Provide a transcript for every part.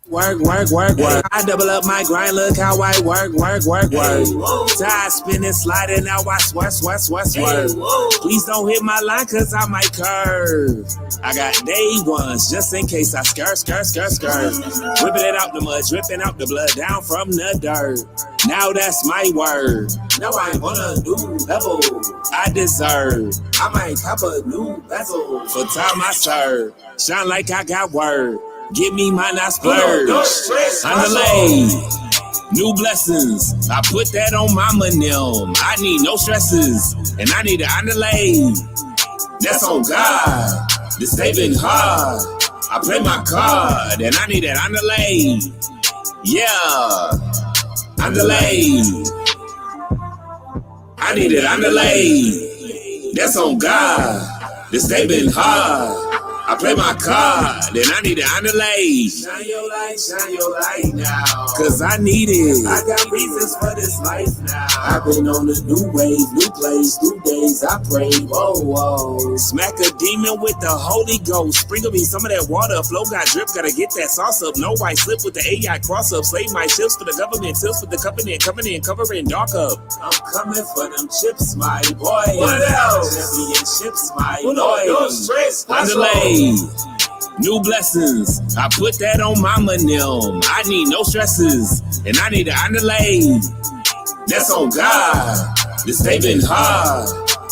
Work, work, work, work. I double up my grind, look how I work, work, work, work. Tide spinning, sliding, now I sweat. Please don't hit my line, cause I might curve. I got day ones, just in case I skirt. Whipping it out the mud, dripping out the blood, down from the dirt. Now that's my word. Now I want a new level I deserve. I might cop a new vessel for time I serve. Shine like I got word. Give me mine, I splurge. Underlay, new blessings. I put that on my manim. I need no stresses, and I need an underlay. That's on God. This day been hard. I play my card, and I need that underlay. Yeah, underlay. I need it underlay. That's on God. This day been hard. I play my card, then I need it underlay. Shine your light now. Cause I need it. I got reasons for this life now. I've been on a new wave, new place, new days. I pray, whoa. Smack a demon with the Holy Ghost. Sprinkle me some of that water. Flow got drip, gotta get that sauce up. No white slip with the AI cross up. Slave my chips for the government, tips for the company, coming in, covering dark up. I'm coming for them chips, my boy. What else? Championships, my boy. Underlay. New blessings, I put that on my manim. I need no stresses, and I need an underlay. That's on God. This day been hard.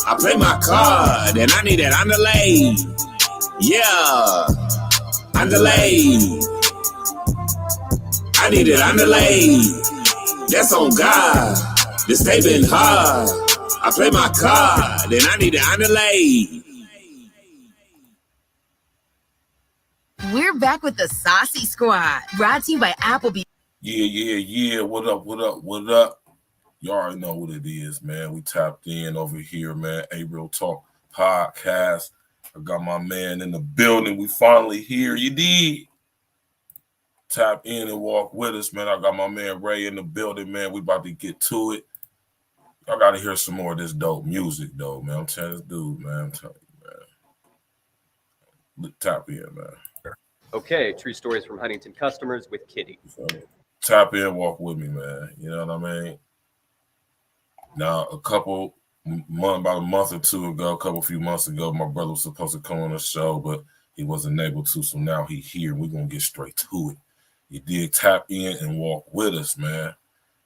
I play my card, and I need that underlay. Yeah, underlay. I need it underlay. That's on God. This day been hard. I play my card, and I need it underlay. We're back with the Saucy Squad, brought to you by Applebee. Yeah. What up? You already know what it is, man. We tapped in over here, man. A Real Talk podcast. I got my man in the building. We finally here. You did. Tap in and walk with us, man. I got my man Ray in the building, man. We about to get to it. I got to hear some more of this dope music, though, man. I'm telling this dude, man. I'm telling you, man. Tap in, man. Okay, true stories from Huntington customers with Kitty. So, tap in, walk with me, man. You know what I mean? Now, about a month or two ago, a few months ago, my brother was supposed to come on the show, but he wasn't able to, so now he's here. We're going to get straight to it. You did tap in and walk with us, man.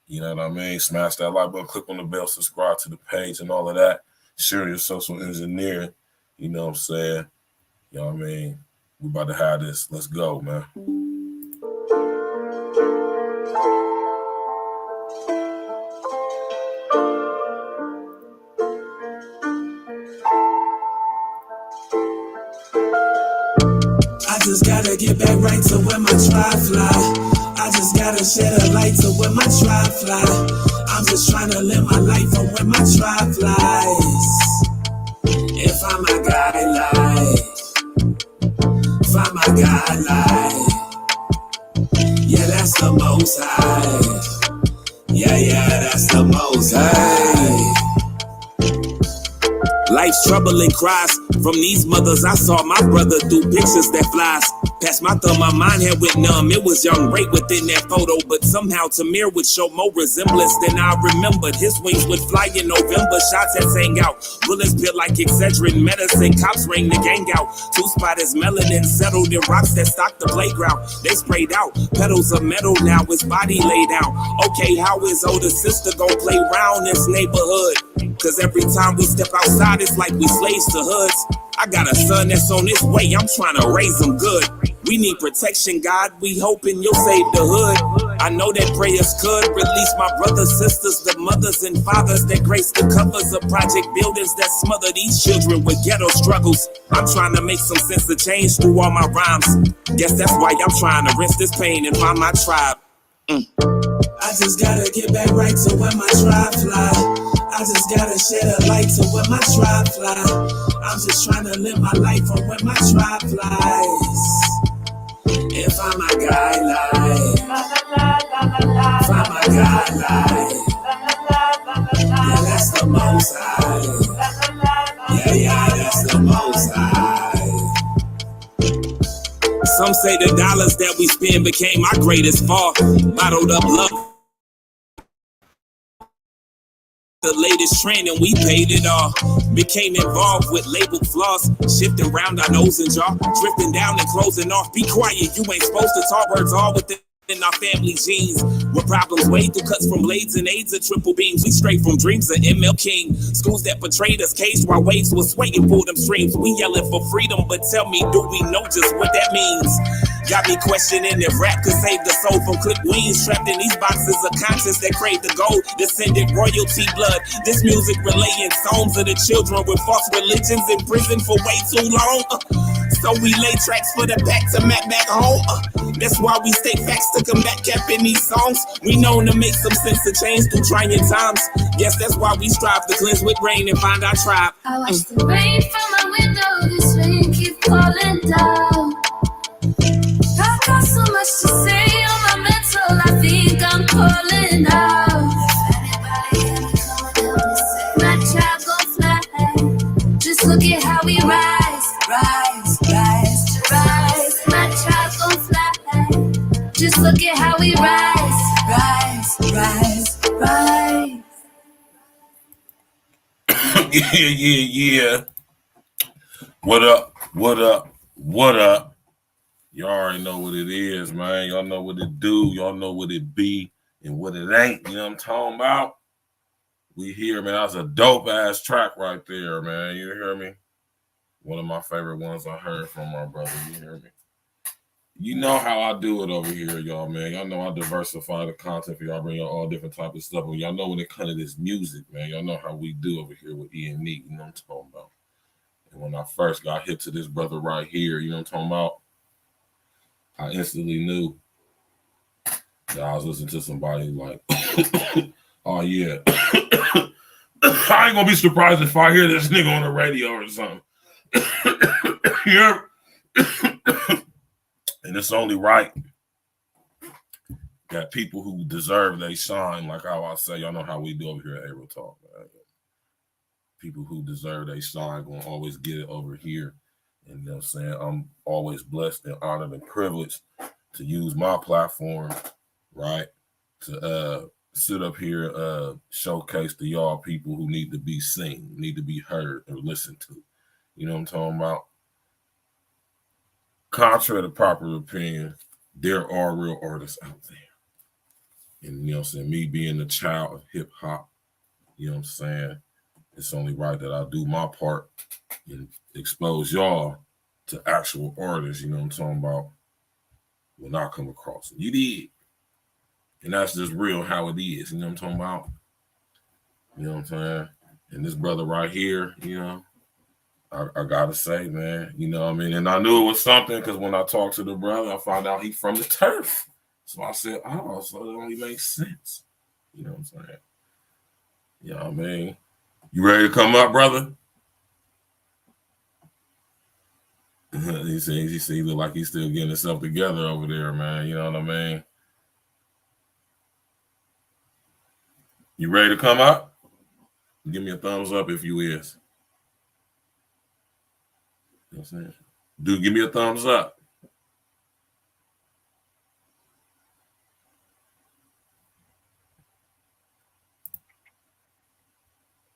You know what I mean? Smash that like button, click on the bell, subscribe to the page and all of that. Share your social engineering. You know what I'm saying? You know what I mean? We about to have this. Let's go, man. I just gotta get back right to where my tribe fly. I just gotta shed a light to where my tribe fly. I'm just trying to live my life from where my tribe flies. If I'm a guy find my guideline. Yeah, that's the most high. Yeah, that's the most high. Life's trouble and cries from these mothers. I saw my brother do pictures that flies. Past my thumb, my mind had went numb. It was young Ray within that photo, but somehow Tamir would show more resemblance than I remembered. His wings would fly in November, shots had sang out. Bullets built like Excedrin medicine, cops rang the gang out. Two spotters melanin settled in rocks that stocked the playground. They sprayed out, petals of metal now, his body laid down. Okay, how his older sister gon' play round this neighborhood? Cause every time we step outside, it's like we slaves to hoods. I got a son that's on his way, I'm trying to raise him good. We need protection, God, we hoping you'll save the hood. I know that prayers could release my brothers, sisters, the mothers and fathers that grace the covers of project buildings that smother these children with ghetto struggles. I'm trying to make some sense of change through all my rhymes. Guess that's why I'm trying to rinse this pain and find my tribe. I just gotta get back right to where my tribe fly. I just gotta shed a light to where my tribe fly. I'm just trying to live my life from where my tribe flies. If I'm a guideline, if I'm a guideline, yeah, that's the most high. Yeah, that's the most high. Some say the dollars that we spend became my greatest fall. Bottled up love, the latest trend, and we paid it all. Became involved with labeled flaws, shifting round our nose and jaw, drifting down and closing off. Be quiet, you ain't supposed to talk. Words all within our family genes. With problems weighed through cuts from blades and aids of triple beams. We straight from dreams of ML King. Schools that betrayed us, caged while waves was swaying for them streams. We yelling for freedom, but tell me, do we know just what that means? Got me questioning if rap could save the soul from click wings, trapped in these boxes of conscience that crave the gold, descended royalty blood. This music relaying songs of the children with false religions in prison for way too long. So we lay tracks for the pack to map back home. That's why we stay facts to combat cap in these songs. We known to make some sense to change through trying times. Yes, that's why we strive to cleanse with rain and find our tribe. I watch the rain from my window, this rain keep falling down. I got so much to say on my mental, I think I'm calling out. If anybody ever come and say my child gon' fly, just look at how we rise, rise, rise, rise. My child gon' fly, just look at how we rise, rise, rise, rise. Yeah. What up? What up? What up? Y'all already know what it is, man. Y'all know what it do. Y'all know what it be and what it ain't. You know what I'm talking about? We here, man. That was a dope-ass track right there, man. You hear me? One of my favorite ones I heard from my brother. You hear me? You know how I do it over here, y'all, man. Y'all know I diversify the content for y'all, bring y'all all different type of stuff. And y'all know when it comes to this music, man, y'all know how we do over here with E&E. You know what I'm talking about? And when I first got hit to this brother right here, you know what I'm talking about? I instantly knew that I was listening to somebody like, oh, yeah. I ain't going to be surprised if I hear this nigga on the radio or something. Yeah. And it's only right that people who deserve they shine, like how I say, y'all know how we do over here at Able Talk. Right? People who deserve they shine going to always get it over here. And you know what I'm saying? I'm always blessed and honored and privileged to use my platform, right, to sit up here, showcase to y'all people who need to be seen, need to be heard or listened to. You know what I'm talking about? Contrary to popular opinion, there are real artists out there. And, you know what I'm saying, me being a child of hip hop, you know what I'm saying, it's only right that I do my part and expose y'all to actual artists, you know what I'm talking about, when I come across it. You did. And that's just real how it is, you know what I'm talking about? You know what I'm saying? And this brother right here, you know, I gotta say, man, you know what I mean? And I knew it was something because when I talked to the brother, I found out he's from the turf. So I said, oh, so it only makes sense. You know what I'm saying? You know what I mean? You ready to come up, brother? He said he look like he's still getting himself together over there, man. You know what I mean? You ready to come up? Give me a thumbs up if you is. You know what I'm saying? Dude, give me a thumbs up.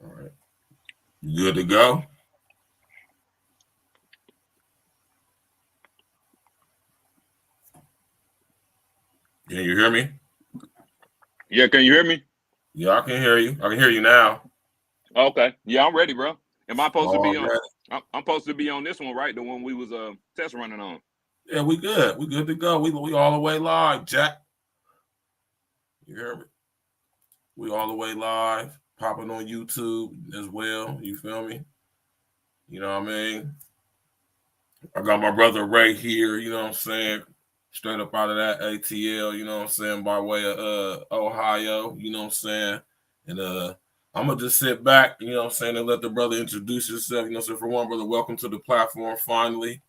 All right. You good to go? Can you hear me? Yeah, can you hear me? Yeah, I can hear you. I can hear you now. Okay. Yeah, I'm ready, bro. Am I supposed to be on? Right. I'm supposed to be on this one, right? The one we was test running on. Yeah, we good. We good to go. We all the way live, Jack. You hear me? We all the way live, popping on YouTube as well. You feel me? You know what I mean? I got my brother Ray here, you know what I'm saying? Straight up out of that ATL, you know what I'm saying, by way of Ohio, you know what I'm saying? And I'm going to just sit back, you know what I'm saying, and let the brother introduce himself. You know what I'm saying? For one, brother, welcome to the platform finally.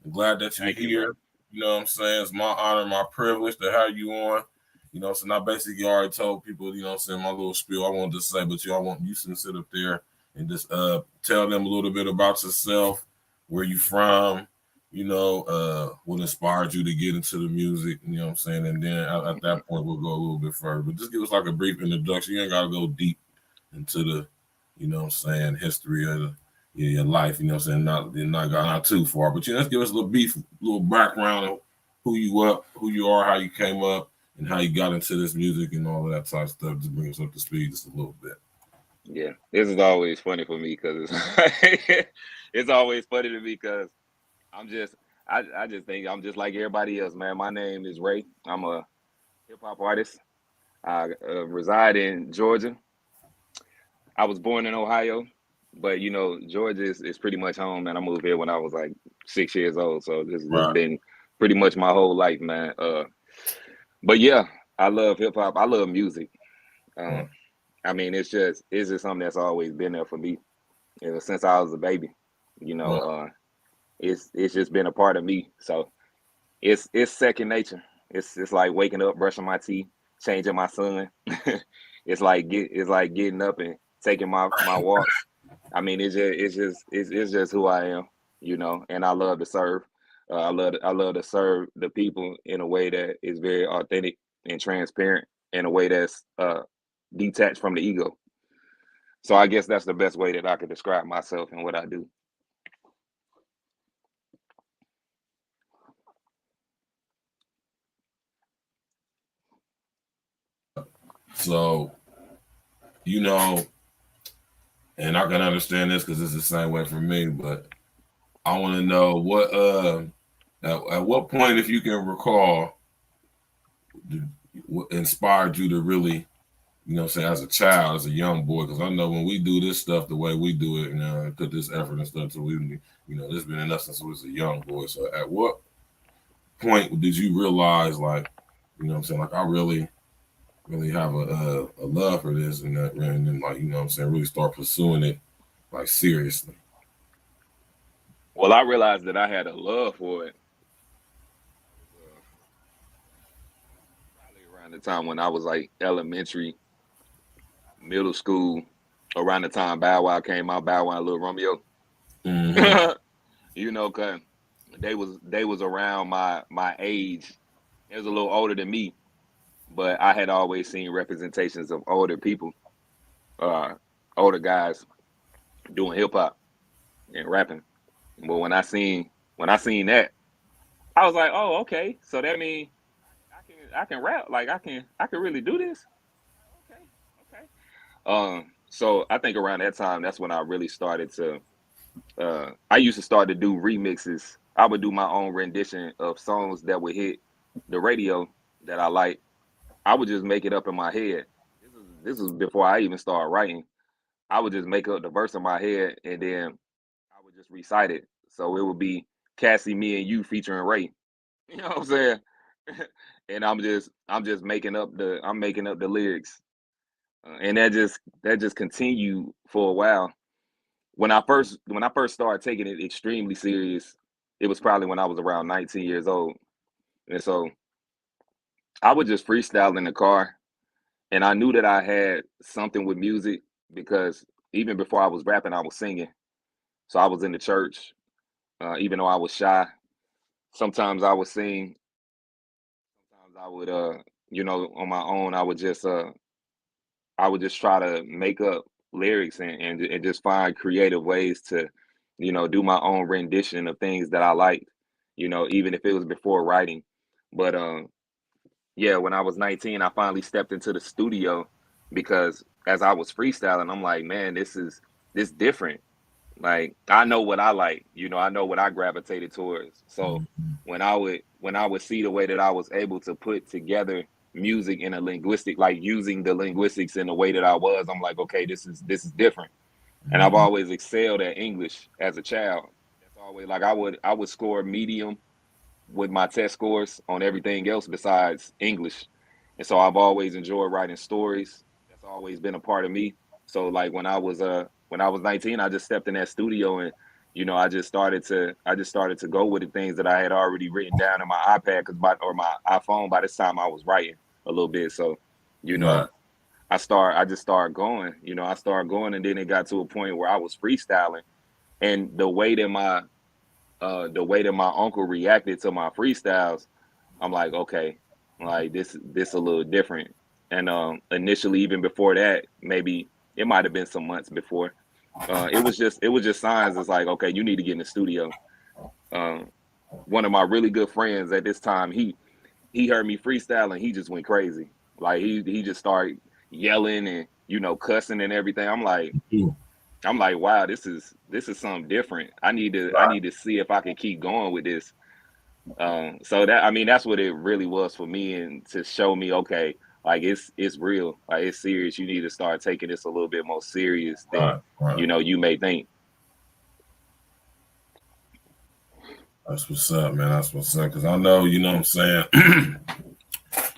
I'm glad that you're here. You know what I'm saying? It's my honor, my privilege to have you on. You know what I'm saying? I basically already told people, you know what I'm saying, my little spiel I wanted to say, but I want you to sit up there and just tell them a little bit about yourself, where you from, what inspired you to get into the music, you know what I'm saying? And then at that point, we'll go a little bit further. But just give us like a brief introduction. You ain't got to go deep into the, history of your life, you know what I'm saying? Not too far. But let's give us a little background of who you are, how you came up, and how you got into this music and all of that type of stuff. Just bring us up to speed just a little bit. Yeah, this is always funny for me because it's always funny to me because I just think I'm just like everybody else, man. My name is Ray. I'm a hip hop artist. I reside in Georgia. I was born in Ohio, but Georgia is pretty much home, man. I moved here when I was like 6 years old, so this has been pretty much my whole life, man. But yeah, I love hip hop. I love music. I mean, it's just something that's always been there for me since I was a baby. It's just been a part of me. So it's second nature. It's like waking up, brushing my teeth, changing my son. it's like getting up and taking my walks. I mean, it's just who I am, and I love to serve. I love to serve the people in a way that is very authentic and transparent, in a way that's detached from the ego. So I guess that's the best way that I could describe myself and what I do. So, and I can understand this because it's the same way for me, but I want to know what at what point, if you can recall, what inspired you to really, say as a child, as a young boy, because I know when we do this stuff the way we do it, and put this effort and stuff, so we, this has been in us since we was a young boy. So at what point did you realize, like, like I really have a love for this and that, and then like, really start pursuing it like seriously? Well, I realized that I had a love for it probably around the time when I was like elementary, middle school, around the time Bow Wow came out, Bow Wow and Lil Romeo. Mm-hmm. Cause they was around my age. They was a little older than me, but I had always seen representations of older people, older guys doing hip hop and rapping. But when I seen that, I was like, oh, okay. So that means I can rap. Like I can really do this. Okay. So I think around that time, that's when I really started to. I used to start to do remixes. I would do my own rendition of songs that would hit the radio that I like. I would just make it up in my head. This is before I even started writing. I would just make up the verse in my head and then I would just recite it. So it would be Cassie, me, and you featuring Ray. You know what I'm saying? And I'm just making up the lyrics, and that just continued for a while. When I first started taking it extremely serious, it was probably when I was around 19 years old, and so I would just freestyle in the car, and I knew that I had something with music because even before I was rapping, I was singing. So I was in the church, even though I was shy. Sometimes I would sing. Sometimes I would, on my own, I would just try to make up lyrics and just find creative ways to, do my own rendition of things that I liked, even if it was before writing. But yeah, when I was 19, I finally stepped into the studio because as I was freestyling, I'm like, man, this different. Like I know what I like, I know what I gravitated towards. So when I would see the way that I was able to put together music in a linguistic, like using the linguistics in the way that I was, I'm like, okay, this is different. And I've always excelled at English as a child. That's always like I would score medium with my test scores on everything else besides English. And so I've always enjoyed writing stories. That's always been a part of me. So like when I was 19, I just stepped in that studio and I just started to go with the things that I had already written down in my iPad or my iPhone. By this time I was writing a little bit. So, Right. I just started going, and then it got to a point where I was freestyling, and the way that the way that my uncle reacted to my freestyles, I'm like, okay, like this a little different. And initially, even before that, maybe it might have been some months before, it was just signs. It's like, okay, you need to get in the studio. One of my really good friends at this time, he heard me freestyle and he just went crazy. Like he just started yelling and cussing and everything. I'm like, wow, this is something different. I need to see if I can keep going with this. So that, I mean, that's what it really was for me, and to show me, okay, like it's real, like it's serious. You need to start taking this a little bit more serious than you may think. That's what's up, man. That's what's up. Because I know, you know what I'm saying,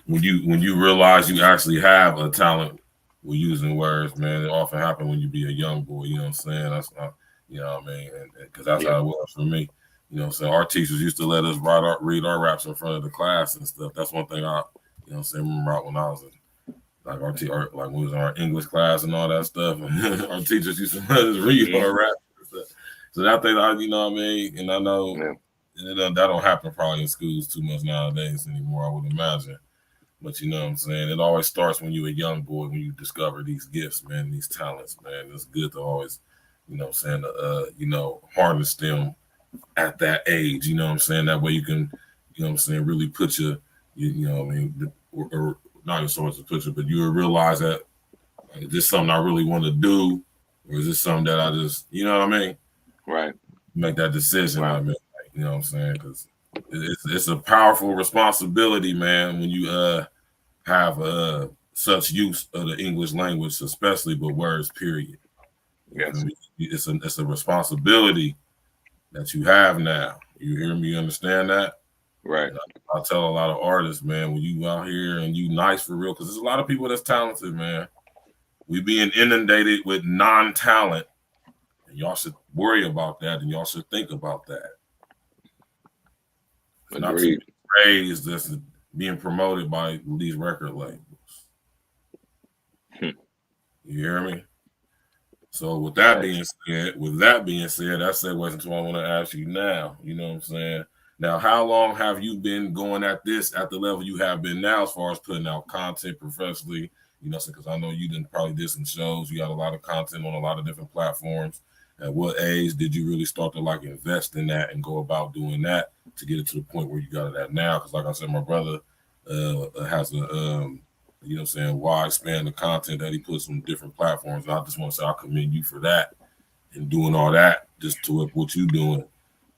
when you realize you actually have a talent with using words, man, it often happens when you be a young boy. You know what I'm saying? That's not, you know what I mean? Because that's how it was for me. You know what I'm saying? Our teachers used to let us read our raps in front of the class and stuff. That's one thing I, you know what I'm saying, remember when I was like like when we was in our English class and all that stuff. Our teachers used to let us read our raps and stuff. So that thing, you know what I mean? And I know that don't happen probably in schools too much nowadays anymore, I would imagine. But you know what I'm saying? It always starts when you're a young boy, when you discover these gifts, man, these talents, man. It's good to always, you know what I'm saying, harness them at that age, you know what I'm saying? That way you can, you know what I'm saying, really put you know what I mean, or not even so much to put you, but you will realize that, like, is this something I really want to do? Or is this something that I just, you know what I mean? Right. Make that decision, I mean, like, you know what I'm saying? Because it's a powerful responsibility, man, when you have such use of the English language, especially, but words, period. Yes. It's a responsibility that you have now. You hear me? You understand that? Right. I tell a lot of artists, man, when you out here and you nice for real, because there's a lot of people that's talented, man. We being inundated with non-talent, and y'all should worry about that, and y'all should think about that. Not to be praised, that's being promoted by these record labels. You hear me? So with that being said, that segues into what I want to ask you now. You know what I'm saying? Now, how long have you been going at this at the level you have been now, as far as putting out content professionally? You know, because I know you probably did some shows. You got a lot of content on a lot of different platforms. At what age did you really start to like invest in that and go about doing that to get it to the point where you got it at now? Because like I said, my brother has a you know what I'm saying, wide span of content that he puts on different platforms. And I just want to say I commend you for that and doing all that just to what you're doing.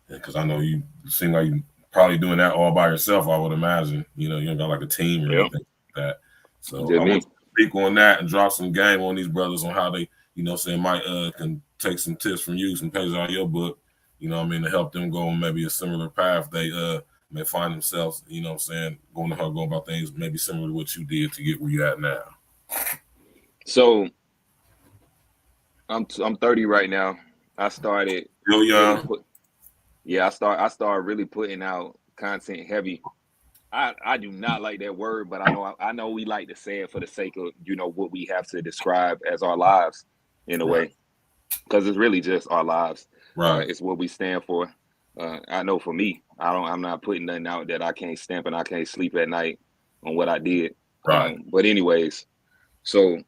Because I know you seem like you probably doing that all by yourself, I would imagine. You know, you don't got like a team or anything like that. So I want to speak on that and drop some game on these brothers on how they, you know what I'm saying, might can take some tips from you, some pages out of your book, you know what I mean, to help them go on maybe a similar path they may find themselves, you know what I'm saying, going about things maybe similar to what you did to get where you're at now. So I'm 30 right now. I started real young. I started really putting out content heavy. I do not like that word, but I know we like to say it for the sake of, you know, what we have to describe as our lives in a way, because it's really just our lives. Right. It's what we stand for. I know for me, I'm not putting nothing out that I can't stamp and I can't sleep at night on what I did. Right. But anyways, so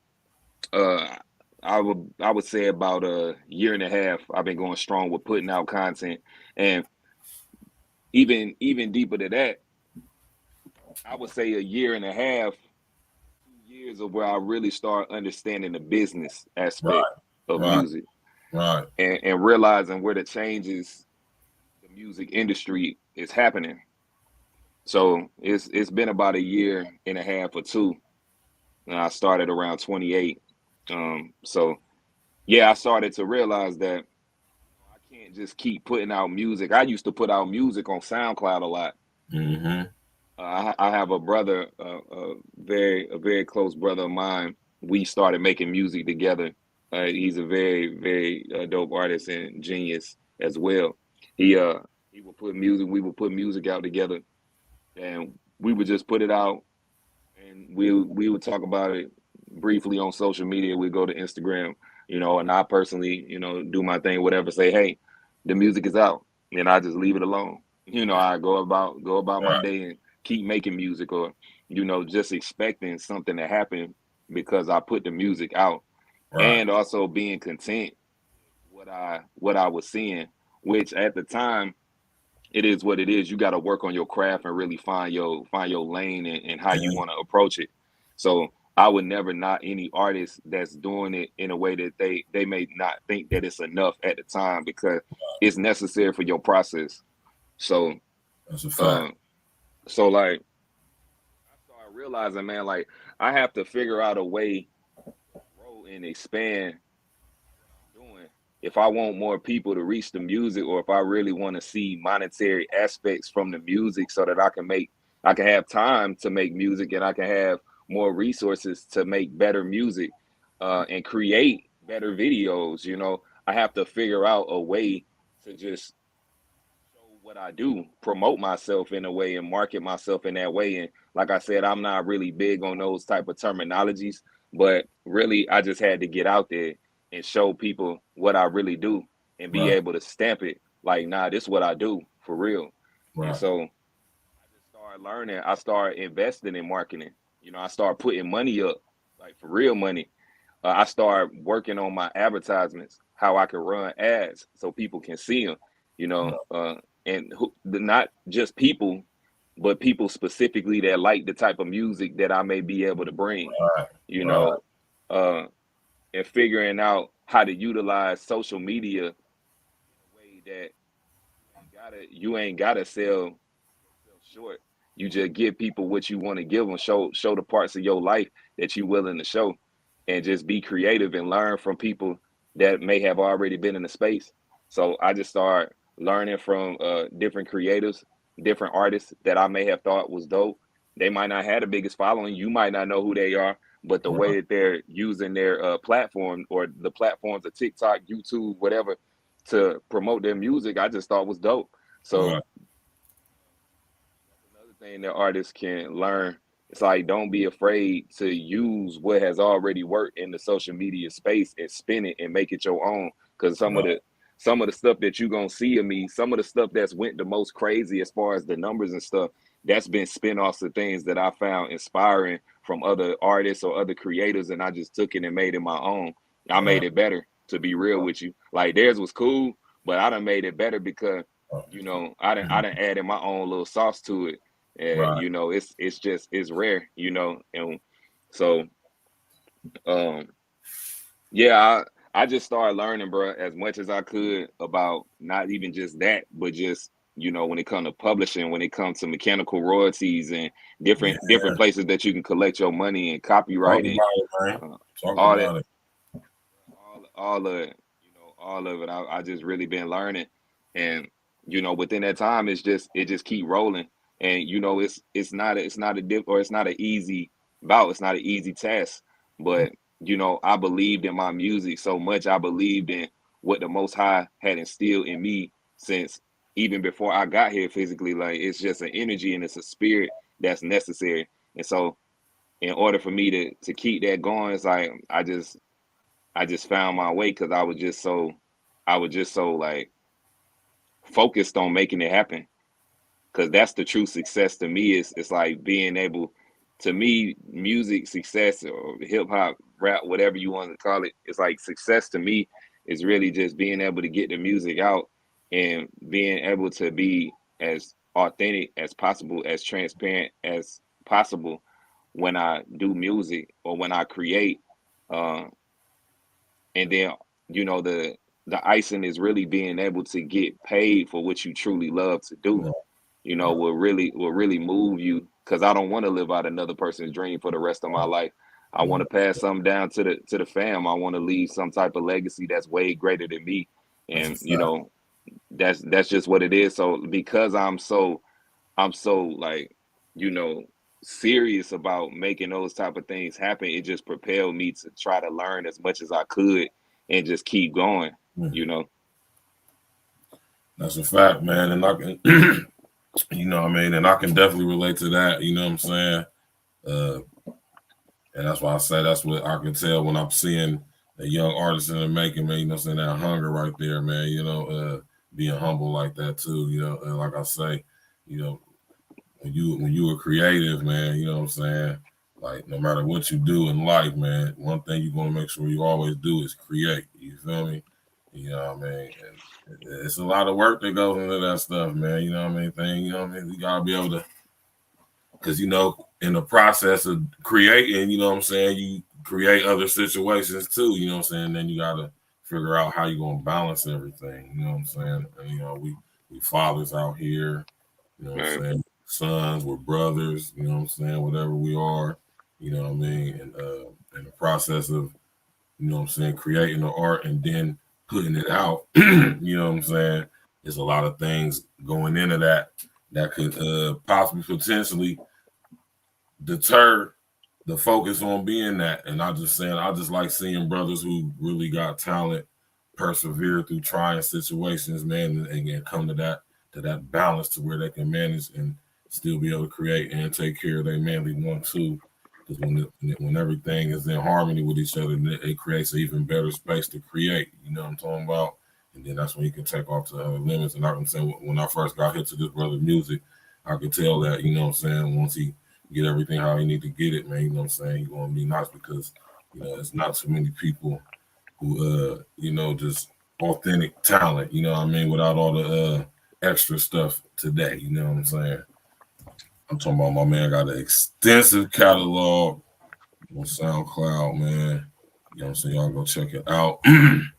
I would say about a year and a half, I've been going strong with putting out content. And even deeper to that, I would say a year and a half, 2 years of where I really start understanding the business aspect of music. Right. And realizing where the changes the music industry is happening. So it's been about a year and a half or two. And I started around 28. So yeah, I started to realize that I can't just keep putting out music. I used to put out music on SoundCloud a lot. Mm-hmm. I have a brother, a very close brother of mine. We started making music together. He's a very, very dope artist and genius as well. He would put music, we would put music out together, and we would just put it out, and we would talk about it briefly on social media. We'd go to Instagram, you know, and I personally, you know, do my thing, whatever, say, hey, the music is out. and I just leave it alone. I go about my Right. day and keep making music, or just expecting something to happen because I put the music out, Right. and also being content what I was seeing, which at the time it is what it is. You got to work on your craft and really find your lane and how you want to approach it. So I would never knock any artist that's doing it in a way that they may not think that it's enough at the time, because it's necessary for your process. So That's a fact. so like I started realizing, man, like I have to figure out a way to grow and expand doing if I want more people to reach the music, or if I really want to see monetary aspects from the music, so that I can have time to make music, and I can have more resources to make better music, and create better videos. I have to figure out a way to just show what I do, promote myself in a way, and market myself in that way. And like I said, I'm not really big on those type of terminologies, but really I just had to get out there and show people what I really do, and be Right. able to stamp it like, nah, this is what I do for real. And Right. so I just started learning. I started investing in marketing. I started putting money up, like for real money. I started working on my advertisements, how I could run ads so people can see them, and not just people, but people specifically that like the type of music that I may be able to bring, Right. you Right. know, uh, and figuring out how to utilize social media in a way that you ain't gotta sell short. You just give people what you want to give them. Show the parts of your life that you're willing to show, and just be creative and learn from people that may have already been in the space. So I just started learning from different creators, different artists that I may have thought was dope. They might not have the biggest following. You might not know who they are, but the way Right. that they're using their platform, or the platforms of TikTok, YouTube, whatever, to promote their music, I just thought was dope. So Right. another thing that artists can learn, it's like, don't be afraid to use what has already worked in the social media space and spin it and make it your own. Because some of the stuff that you're gonna see of me, some of the stuff that's went the most crazy as far as the numbers and stuff, that's been spin-offs of things that I found inspiring from other artists or other creators, and I just took it and made it my own. I made Right. it better, to be real with you. Like, theirs was cool, but I done made it better because I done added my own little sauce to it. And Right. it's rare, and so um yeah, I just started learning, bro, as much as I could about not even just that, but just when it comes to publishing, when it comes to mechanical royalties and Yeah. different places that you can collect your money, and Talk copyright, and about it, man. uh, Talk all that, about it. all of it, all of it. I just really been learning, and within that time, it just keep rolling, and it's not a dip, or it's not an easy bout. It's not an easy task, but I believed in my music so much. I believed in what the Most High had instilled in me since even before I got here physically. Like, it's just an energy and it's a spirit that's necessary, and so in order for me to keep that going, it's like I just found my way, because I was just so like focused on making it happen. Because that's the true success to me. Is It's like being able, to me, music success, or hip hop, rap, whatever you want to call it. It's like success to me is really just being able to get the music out, and being able to be as authentic as possible, as transparent as possible when I do music or when I create. Uh, and then the icing is really being able to get paid for what you truly love to do. Right. Right. Will really move you, because I don't want to live out another person's dream for the rest of my life. I want Yeah. to pass something down to the fam. I want to leave some type of legacy that's way greater than me. That's a And fact. that's just what it is. So because I'm so like, you know, serious about making those type of things happen, it just propelled me to try to learn as much as I could and just keep going, Mm. you know. That's a fact, man. And I can, what I mean, and I can definitely relate to that. You know what I'm saying? Uh, and that's why I say that's what I can tell when I'm seeing a young artist in the making, man. You know what I'm saying? That hunger right there, man. being humble like that too, you know. And like I say, you know, when you are creative, man, you know what I'm saying? Like no matter what you do in life, man, one thing you're gonna make sure you always do is create. You feel me? You know what I mean? And it's a lot of work that goes into that stuff, man. You know what I mean? You know what I mean? You gotta be able to, because you know, in the process of creating, you know what I'm saying, you create other situations too, you know what I'm saying? Then you gotta figure out how you're gonna balance everything, you know what I'm saying? And you know, we fathers out here, you know what I'm saying, sons, we're brothers, you know what I'm saying, whatever we are, you know what I mean? And in the process of, you know what I'm saying, creating the art and then putting it out, you know what I'm saying, there's a lot of things going into that could possibly potentially deter the focus on being that. And I just like seeing brothers who really got talent persevere through trying situations, man, and come to that balance to where they can manage and still be able to create and take care of their manly one too. Because when everything is in harmony with each other, it creates an even better space to create. You know what I'm talking about? And then that's when you can take off to other limits. And I'm saying, when I first got hit to this brother's music, I could tell that, you know what I'm saying, once he get everything how he need to get it, man, you know what I'm saying, he's gonna be nice, because you know it's not too many people who you know, just authentic talent, you know what I mean, without all the extra stuff today, you know what I'm saying. I'm talking about my man got an extensive catalog on SoundCloud, man. You know what I'm saying? Y'all go check it out. Matter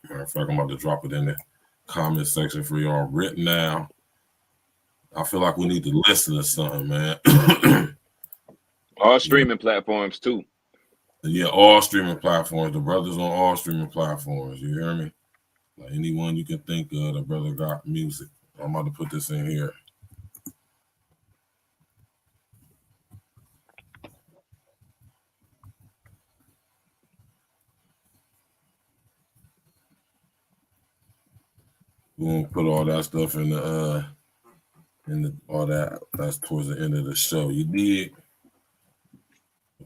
of fact, I'm about to drop it in the comment section for y'all written now. I feel like we need to listen to something, man. All streaming platforms too. Yeah, all streaming platforms. The brother's on all streaming platforms. You hear me? Like anyone you can think of, the brother got music. I'm about to put this in here. We're gonna put all that stuff in the all that's towards the end of the show. You did.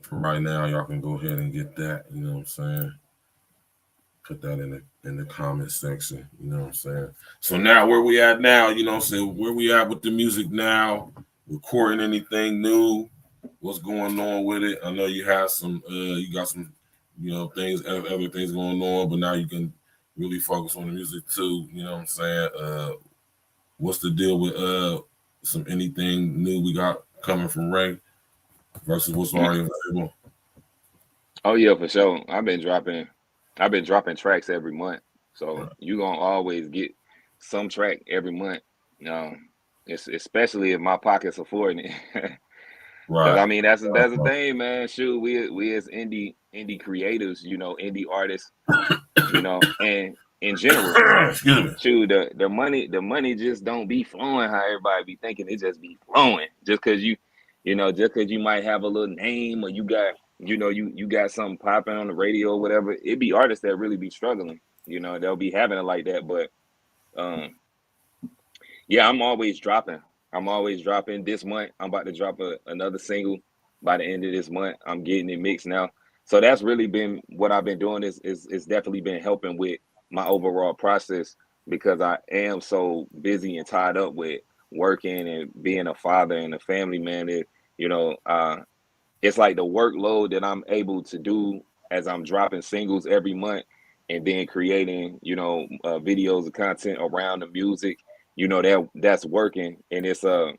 For right now, y'all can go ahead and get that. You know what I'm saying? Put that in the comment section. You know what I'm saying? So now, where we at now? You know what I'm saying? Where we at with the music now? Recording anything new? What's going on with it? I know you have some. You got some, you know, things, other things going on, but now you can really focus on the music too. You know what I'm saying? What's the deal with some anything new we got coming from Ray versus what's already available? Oh yeah, for sure. I've been dropping tracks every month, so you're gonna always get some track every month. It's especially if my pocket's affording it. Right. I mean, that's the thing, man. Shoot, we as indie creators, you know, indie artists, you know, and in general, shoot, the money just don't be flowing how everybody be thinking. It just be flowing just because you might have a little name, or you got, you know, you got something popping on the radio or whatever. It be artists that really be struggling, you know, they'll be having it like that. But yeah, I'm always dropping. This month I'm about to drop another single by the end of this month. I'm getting it mixed now. So that's really been what I've been doing, is definitely been helping with my overall process, because I am so busy and tied up with working and being a father and a family man. You know, it's like the workload that I'm able to do as I'm dropping singles every month and then creating, you know, videos of content around the music. You know, that's working, and it's a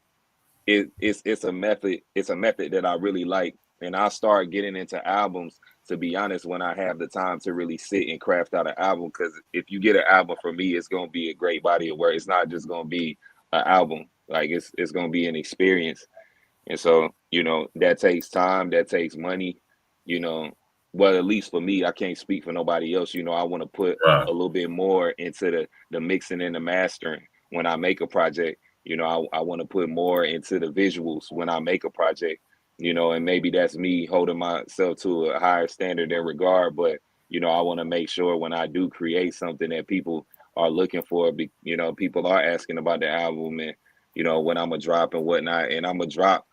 method. It's a method that I really like, and I start getting into albums, to be honest, when I have the time to really sit and craft out an album. Because if you get an album from me, it's gonna be a great body of work. It's not just gonna be an album. Like it's gonna be an experience. And so, you know, that takes time, that takes money, you know. Well, at least for me, I can't speak for nobody else. You know, I want to put a little bit more into the mixing and the mastering when I make a project. You know, I want to put more into the visuals when I make a project, you know, and maybe that's me holding myself to a higher standard in regard. But, you know, I want to make sure when I do create something that people are looking for, you know, people are asking about the album, and, you know, when I'm a drop and whatnot. And I'm a drop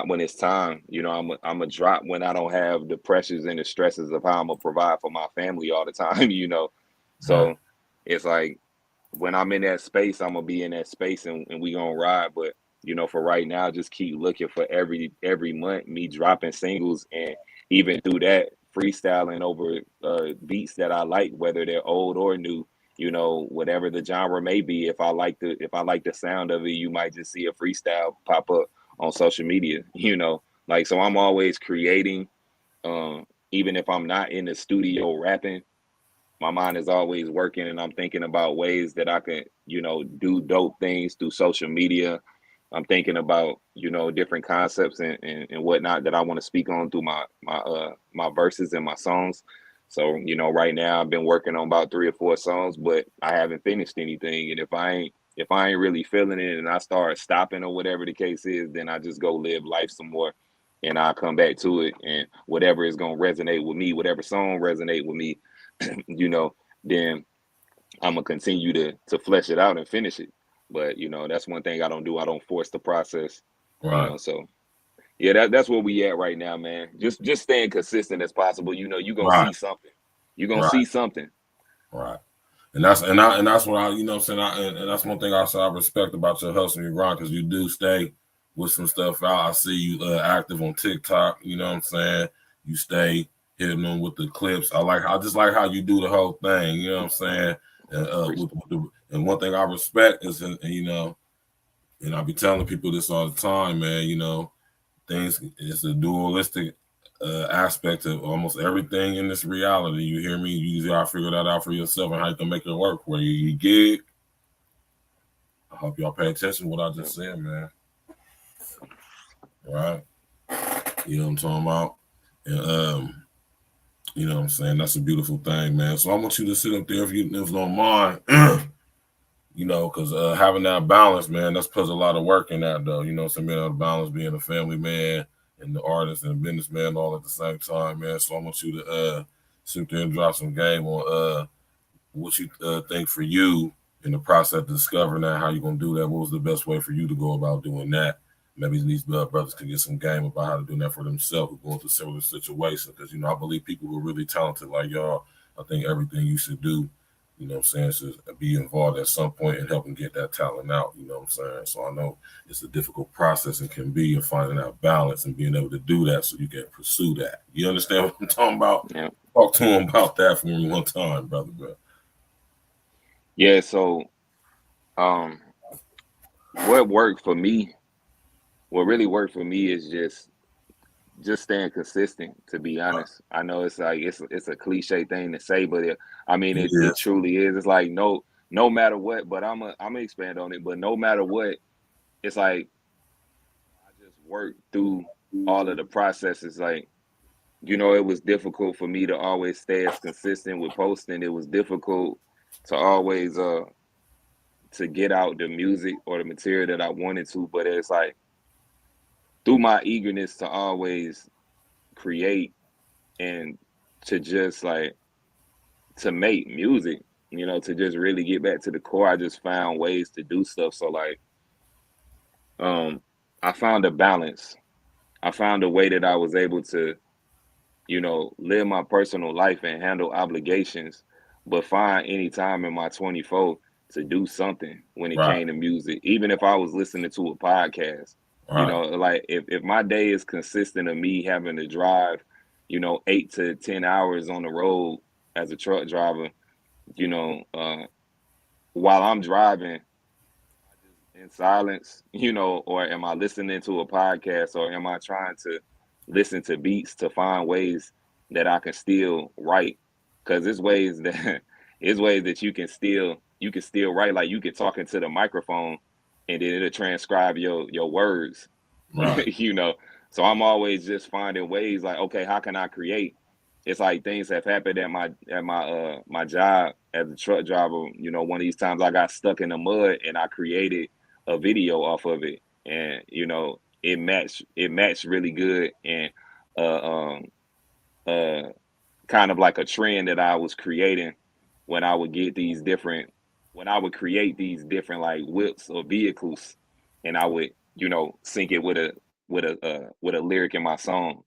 when it's time. You know, I'm a drop when I don't have the pressures and the stresses of how I'm gonna provide for my family all the time, you know. So it's like, when I'm in that space, I'm gonna be in that space, and we gonna ride. But you know, for right now, just keep looking for every month me dropping singles, and even through that, freestyling over beats that I like, whether they're old or new. You know, whatever the genre may be. If I like the sound of it, you might just see a freestyle pop up on social media. You know, like, so I'm always creating. Even if I'm not in the studio rapping, my mind is always working, and I'm thinking about ways that I can, you know, do dope things through social media. I'm thinking about, you know, different concepts and whatnot that I want to speak on through my verses and my songs. So, you know, right now I've been working on about 3 or 4 songs, but I haven't finished anything. And if I ain't really feeling it and I start stopping or whatever the case is, then I just go live life some more, and I'll come back to it. And whatever is gonna resonate with me, whatever song resonate with me, you know, then I'm gonna continue to flesh it out and finish it. But you know, that's one thing I don't do. I don't force the process. You Right. know, so yeah, that's where we at right now, man. Just staying consistent as possible. You know, you're gonna Right. see something. You're gonna Right. see something. Right. And that's what I, you know what I'm saying, and that's one thing also I respect about your hustle and your grind, because you do stay with some stuff out. I see you active on TikTok, you know what I'm saying? You stay hitting them with the clips. I just like how you do the whole thing, you know what I'm saying? And one thing I respect is, and you know, and I be telling people this all the time, man, you know, things, it's a dualistic aspect of almost everything in this reality. You hear me? You gotta figure that out for yourself and how you can make it work for you. You get. I hope y'all pay attention to what I just said, man. Right? You know what I'm talking about? And you know what I'm saying? That's a beautiful thing, man. So I want you to sit up there if you don't mind. You know, because having that balance, man, that's puts a lot of work in that, though. You know what I'm saying? Being able to balance being a family man and the artist and the businessman all at the same time, man. So I want you to sit there and drop some game on what you think for you in the process of discovering that, how you going to do that. What was the best way for you to go about doing that? Maybe these brothers can get some game about how to do that for themselves who going through similar situations. Because, you know, I believe people who are really talented like y'all, I think everything you should do, you know what I'm saying, should be involved at some point in helping get that talent out, you know what I'm saying? So I know it's a difficult process and can be in finding out balance and being able to do that so you can pursue that. You understand what I'm talking about? Yeah. Talk to him about that for me one time, brother, bro. Yeah. So what worked for me, what really worked for me is just staying consistent, to be honest. I know it's like it's a cliche thing to say, but it truly is. It's like no matter what, but I'm gonna expand on it. But no matter what, it's like I just worked through all of the processes. Like, you know, it was difficult for me to always stay as consistent with posting. It was difficult to always to get out the music or the material that I wanted to, but it's like through my eagerness to always create and to just like to make music, you know, to just really get back to the core, I just found ways to do stuff. So like I found a balance. I found a way that I was able to, you know, live my personal life and handle obligations, but find any time in my 24 to do something when it came to music. Even if I was listening to a podcast, you know, like if my day is consistent of me having to drive, you know, 8 to 10 hours on the road as a truck driver, you know, while I'm driving in silence, you know, or am I listening to a podcast, or am I trying to listen to beats to find ways that I can still write? Because there's ways that you can still write. Like you can talk into the microphone and then it'll transcribe your words. You know. So I'm always just finding ways like, okay, how can I create? It's like things have happened at my job as a truck driver. You know, one of these times I got stuck in the mud and I created a video off of it, and you know, it matched really good, and kind of like a trend that I was creating when I would create these different like whips or vehicles, and I would, you know, sync it with a lyric in my song.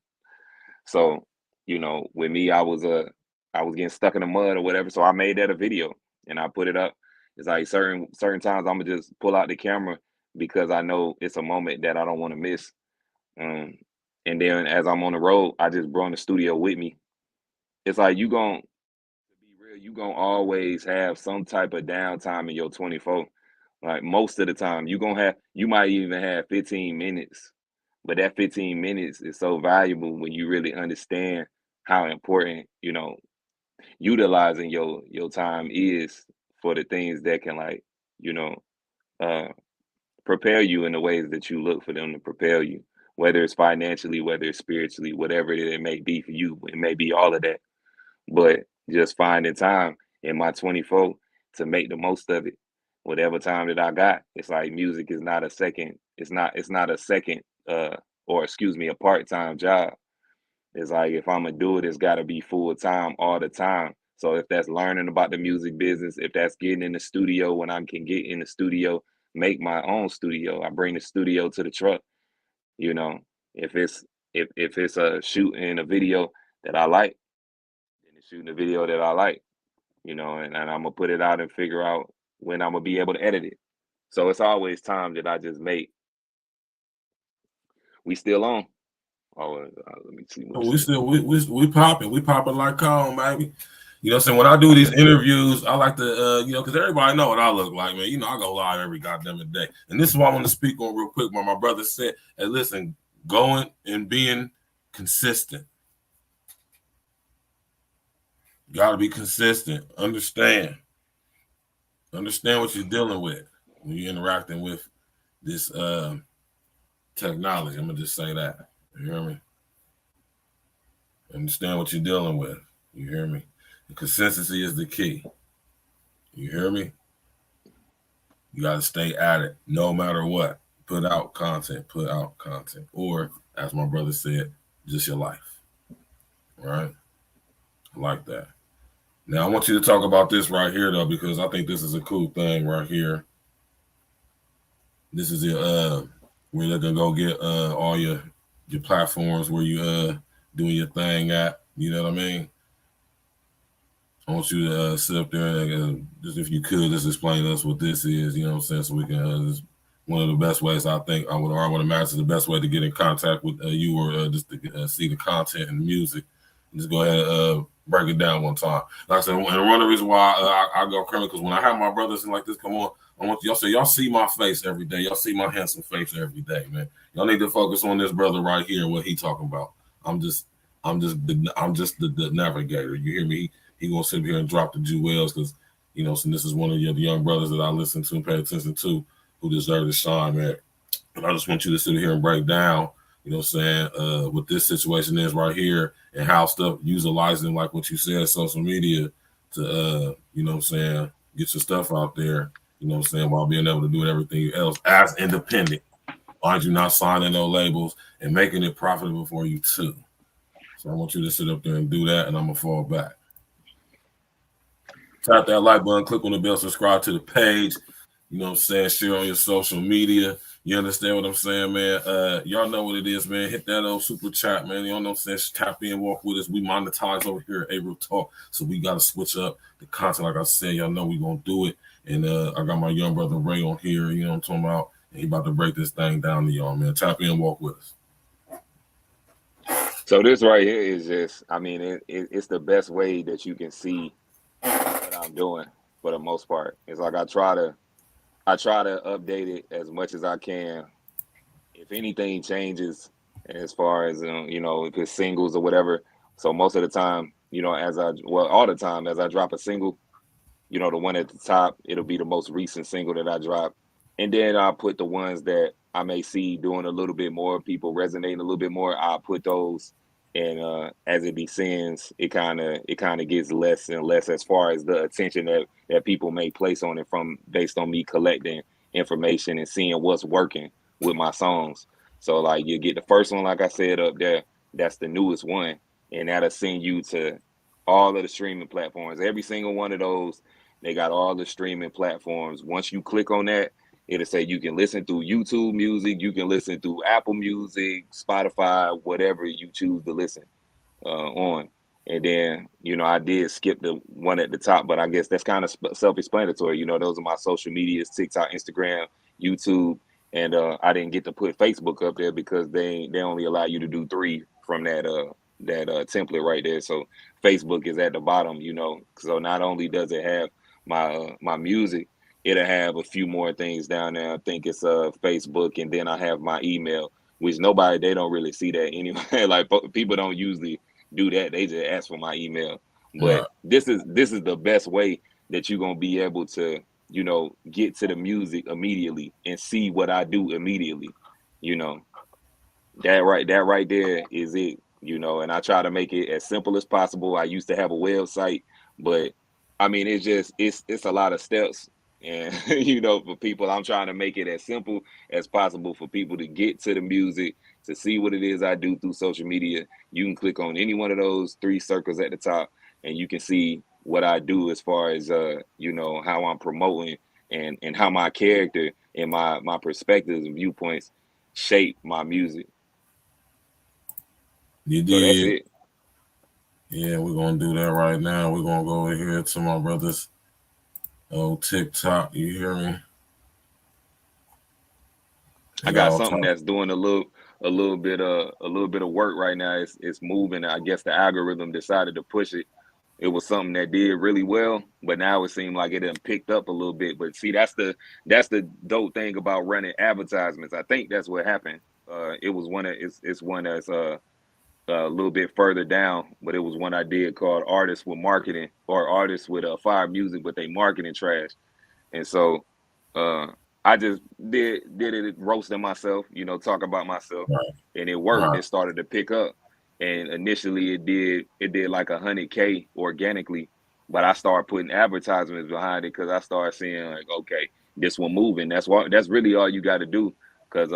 So, you know, with me, I was getting stuck in the mud or whatever, so I made that a video and I put it up, It's like certain times I'm gonna just pull out the camera because I know it's a moment that I don't want to miss. And then as I'm on the road, I just brought the studio with me. It's like to be real, you gonna always have some type of downtime in your 24. Like most of the time, you might even have 15 minutes, but that 15 minutes is so valuable when you really understand how important, utilizing your time is for the things that can you know, uh prepare you in the ways that you look for them to prepare you, whether it's financially, whether it's spiritually, whatever it may be for you. It may be all of that, but just finding time in my 24 to make the most of it. Whatever time that I got, it's like music is not a second. It's not a second, or excuse me, a part-time job. It's like if I'm gonna do it, it's got to be full time all the time. So if that's learning about the music business, if that's getting in the studio when I can get in the studio, make my own studio. I bring the studio to the truck. You know, if it's a shooting a video that I like, then it's shooting a video that I like. And I'm gonna put it out and figure out when I'm gonna be able to edit it. So it's always time that I just make. We still on? Oh, let me see. We still we popping like corn, baby. You know what I'm saying? When I do these interviews, I like to because everybody know what I look like, man. I go live every goddamn day. And this is what I want to speak on real quick. What my brother said, hey, listen, going and being consistent. Gotta be consistent. Understand what you're dealing with when you're interacting with this technology. I'm gonna just say that. You hear me? Understand what you're dealing with. You hear me? And consistency is the key. You hear me? You got to stay at it no matter what. Put out content. Or, as my brother said, just your life. Right? I like that. Now, I want you to talk about this right here, though, because I think this is a cool thing right here. This is your, where you're going to go get all your platforms where you doing your thing at. You know what I mean? I want you to sit up there and just, if you could, just explain to us what this is. You know what I'm saying? So we can. This one of the best ways I think I would imagine the best way to get in contact with you, or just to see the content and the music. Just go ahead and break it down one time. Like I said, and one of the reasons why I go criminal, because when I have my brothers and like this come on, I want y'all see my face every day. Y'all see my handsome face every day, man. Y'all need to focus on this brother right here and what he talking about. I'm just the navigator. You hear me? He gonna sit here and drop the jewels because so this is one of the young brothers that I listen to and pay attention to who deserve to shine, man. And I just want you to sit here and break down, what this situation is right here and how stuff utilizing, like what you said, social media to get your stuff out there, while being able to do everything else as independent. Mind you, not signing no labels and making it profitable for you too. So I want you to sit up there and do that, and I'm gonna fall back. Tap that like button, click on the bell, subscribe to the page. Share on your social media. You understand what I'm saying, man? Y'all know what it is, man. Hit that old super chat, man. You know what I'm saying? Tap in, walk with us. We monetize over here at A-Real Talk, so we got to switch up the content. Like I said, y'all know we going to do it. And I got my young brother Ray on here, you know what I'm talking about? And he about to break this thing down to y'all, man. Tap in, walk with us. So this right here is just, it's the best way that you can see what I'm doing for the most part. It's like I try to update it as much as I can. If anything changes as far as if it's singles or whatever. So most of the time, all the time as I drop a single, the one at the top, it'll be the most recent single that I drop. And then I'll put the ones that I may see doing a little bit more, people resonating a little bit more. I'll put those. And as it descends, it kind of gets less and less as far as the attention that people may place on it based on me collecting information and seeing what's working with my songs. So like you get the first one, like I said up there, that's the newest one, and that'll send you to all of the streaming platforms. Every single one of those, they got all the streaming platforms. Once you click on that, it'll say you can listen through YouTube Music, you can listen through Apple Music, Spotify, whatever you choose to listen on. And then, you know, I did skip the one at the top, but I guess that's kind of self-explanatory. You know, those are my social medias: TikTok, Instagram, YouTube, and I didn't get to put Facebook up there because they only allow you to do 3 from that template right there. So Facebook is at the bottom, you know. So not only does it have my music, it'll have a few more things down there. I think it's Facebook, and then I have my email, which they don't really see that anyway. Like people don't usually do that. They just ask for my email. But Right. this is the best way that you're gonna be able to, you know, get to the music immediately and see what I do immediately. You know, that right there is it. You know, and I try to make it as simple as possible. I used to have a website, but I mean, it's a lot of steps. And you know, for people, I'm trying to make it as simple as possible for people to get to the music, to see what it is I do through social media. You can click on any one of those 3 circles at the top, and you can see what I do as far as you know, how I'm promoting and how my character and my perspectives and viewpoints shape my music. You So that's did. it. Yeah, we're gonna do that right now. We're gonna go over here to my brother's TikTok. You hear me? I They got got all something types. that's doing a little bit of work right now. It's moving. I guess the algorithm decided to push it. It was something that did really well, but now it seemed like it done picked up a little bit. But see, that's the dope thing about running advertisements. I think that's what happened. It was it's one that's a little bit further down, but it was one I did called Artists with Marketing, or Artists with Fire Music, but they marketing trash. And so uh I just did it roasting myself, you know, talk about myself, Right. and it worked. Right. It started to pick up, and initially it did like 100K organically, but I started putting advertisements behind it because I started seeing like, okay, this one moving. That's really all you got to do, because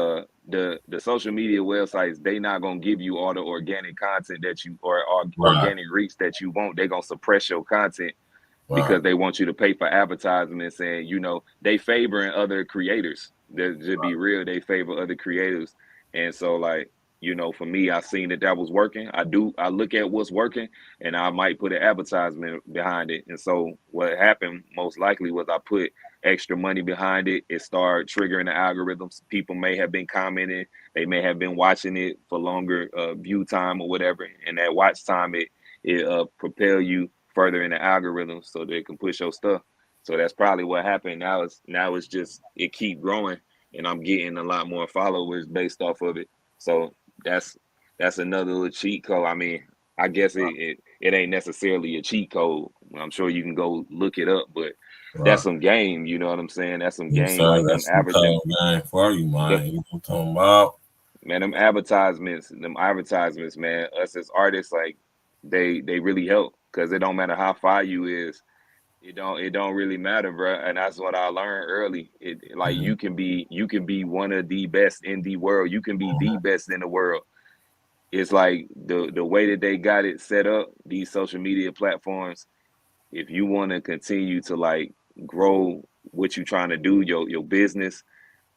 the social media websites, they not gonna give you all the organic content that you, or Right. organic reach that you want. They gonna suppress your content Right. because they want you to pay for advertisements, and you know, they favoring other creators. To be real, they favor other creators. And so, like, you know, for me, I seen that was working. I look at what's working, and I might put an advertisement behind it. And so what happened most likely was I put extra money behind it. It started triggering the algorithms. People may have been commenting, they may have been watching it for longer view time or whatever, and that watch time, it propel you further in the algorithm so they can push your stuff. So that's probably what happened. Now it's just it keep growing, and I'm getting a lot more followers based off of it. So that's another little cheat code. I mean, I guess it ain't necessarily a cheat code. I'm sure you can go look it up, but that's Right. some game. You know what I'm saying? That's some You game. say Like them that's some cold game for you, the man. You know what I'm talking about? man, them advertisements, man. Us as artists, like they really help, because it don't matter how far you is. It don't really matter, bro. And that's what I learned early. Like Mhm. you can be one of the best in the world. You can be the best in the world. It's like the way that they got it set up, these social media platforms. If you want to continue to like grow what you're trying to do, your business,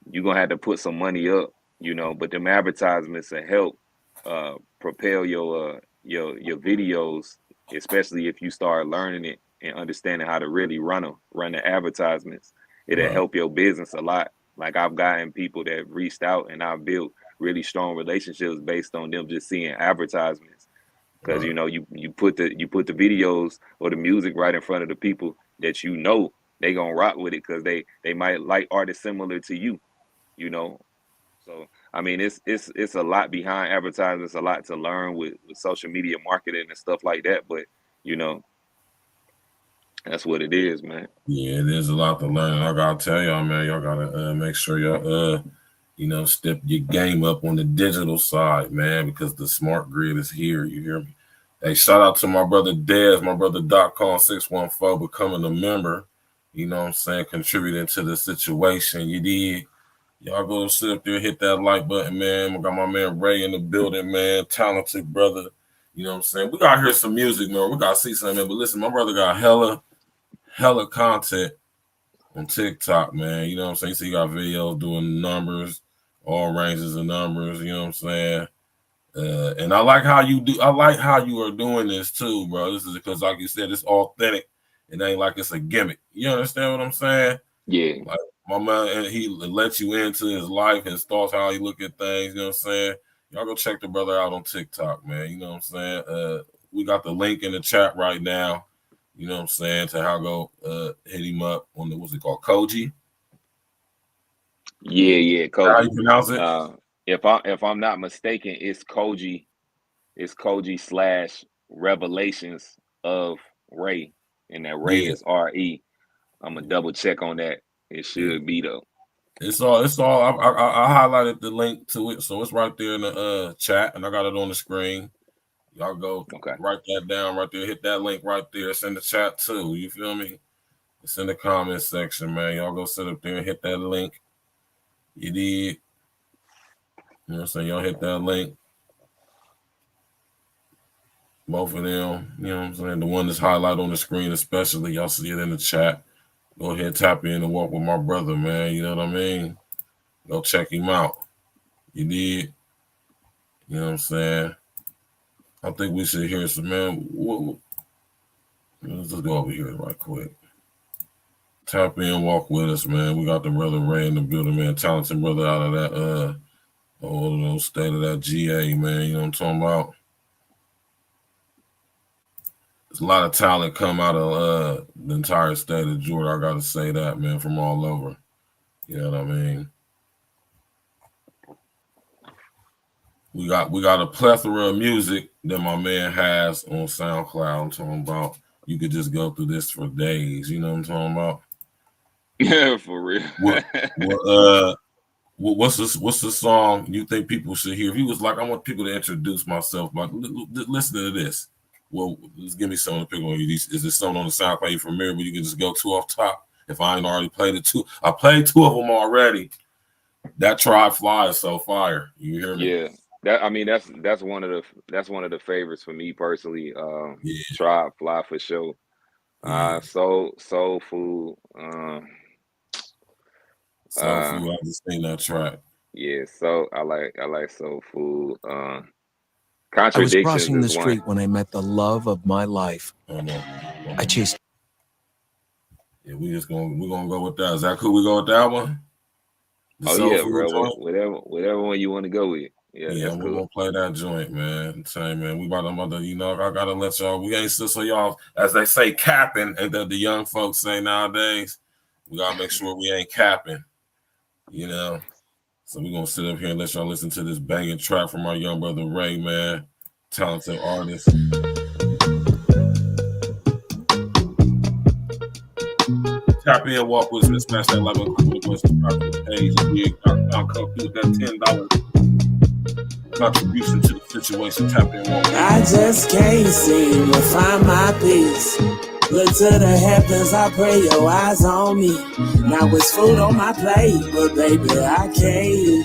you're gonna have to put some money up, you know. But them advertisements will help propel your videos, especially if you start learning it and understanding how to really run the advertisements. It'll Right. help your business a lot. Like, I've gotten people that reached out, and I've built really strong relationships based on them just seeing advertisements. Because Right. you know, you put the videos or the music right in front of the people that you know they gonna rock with it, because they might like artists similar to you, you know. So I mean, it's a lot behind advertising. It's a lot to learn with social media marketing and stuff like that. But you know, that's what it is, man. Yeah, there's a lot to learn. I gotta tell y'all, man, y'all gotta make sure y'all step your game up on the digital side, man, because the smart grid is here. You hear me? Hey, shout out to my brother Dez, my brother Doc614 becoming a member. You know what I'm saying? Contributing to the situation. You did. Y'all go sit up there, hit that like button, man. We got my man Ray in the building, man. Talented brother. You know what I'm saying? We gotta hear some music, man. We gotta see something, man. But listen, my brother got hella content on TikTok, man. You know what I'm saying? So you got videos doing numbers, all ranges of numbers, you know what I'm saying? And I like how you do. I like how you are doing this too, bro. This is because, like you said, it's authentic. It ain't like it's a gimmick. You understand what I'm saying? Yeah. Like my man, he lets you into his life, his thoughts, how he look at things. You know what I'm saying? Y'all go check the brother out on TikTok, man. You know what I'm saying? We got the link in the chat right now. You know what I'm saying? To how go hit him up on the, what's it called? Koji? Yeah, Koji. How you pronounce it? If I'm not mistaken, it's Koji. It's Koji / Revelations of Ray. And that Ray is RE. I'm gonna double check on that. It should be though. It's all. I highlighted the link to it, so it's right there in the chat, and I got it on the screen. Y'all go write that down right there. Hit that link right there. It's in the chat too. You feel me? It's in the comment section, man. Y'all go sit up there and hit that link. You did. You know what I'm saying? Y'all hit that link. Both of them, you know what I'm saying? The one that's highlighted on the screen, especially, y'all see it in the chat. Go ahead, tap in and walk with my brother, man. You know what I mean? Go check him out. You did. You know what I'm saying? I think we should hear some, man. Let's just go over here right quick. Tap in, walk with us, man. We got the brother Ray in the building, man. Talented brother out of that, state of that GA, man. You know what I'm talking about? There's a lot of talent come out of the entire state of Georgia. I gotta say that, man, from all over. You know what I mean? We got a plethora of music that my man has on SoundCloud. I'm talking about you could just go through this for days. You know what I'm talking about? Yeah, for real. What's the song you think people should hear? If he was like, I want people to introduce myself, but listen to this. Well, let's give me something to pick on you. Is there something on the SoundCloud you familiar with? You can just go two off top. If I ain't already played it two, I played two of them already. That Tribe Fly is so fire. You hear me? Yeah, that's one of the favorites for me personally. Tribe Fly for sure. Soul Food. Soul Food. I just seen that track. Yeah, so I like Soul Food. I was crossing the street when I met the love of my life. I chased. Yeah, we're gonna go with that. Is that cool? We go with that one. Bro. Whatever one you want to go with. Yeah, we're gonna play that joint, man. Same, man. We about to mother. You know, I gotta let y'all. We ain't so y'all, as they say, capping, and the young folks say nowadays. We gotta make sure we ain't capping. You know. So we're gonna sit up here and let y'all listen to this banging track from our young brother Ray, man. Talented artist. Tap in, walk with us, and smash that like button, click the subscribe to the page, and I'll come through with that $10 contribution to the situation. Tap in, walk with us. I just can't seem to find my peace. Look to the heavens, I pray your eyes on me. Now it's food on my plate, but baby, I can't eat.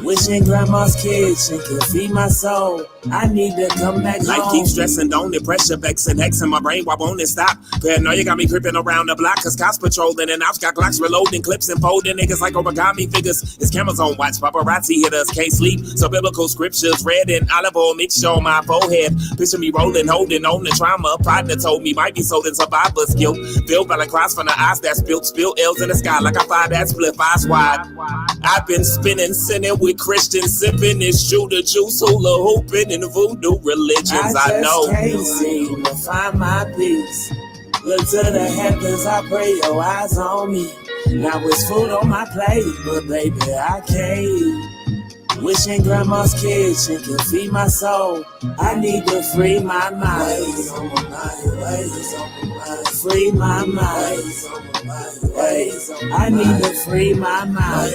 Wishing grandma's kitchen could feed my soul. I need to come back home. Life keeps stressing, don't it? Pressure, vexing, hexing my brain. Why won't it stop? Paranoia got me creeping around the block. Cause cops patrolling and I've got Glocks reloading clips and folding niggas like origami figures. It's cameras on watch, paparazzi hit us, can't sleep. So biblical scriptures read in olive oil mixture on my forehead. Picture me rolling, holding on the trauma. A partner told me might be sold in survivor's guilt. Filled by the cross from the eyes that spilled L's in the sky like I find that split eyes wide. I've been spinning, sinning with Christians, sipping this Judah juice, hula hooping in the voodoo religions. I know. I can't seem to find my peace. Look to the heavens, I pray your eyes on me. Now it's food on my plate, but baby, I can't eat. Wishing grandma's kitchen could feed my soul. I need to free my mind. Free my mind. I need to free my mind.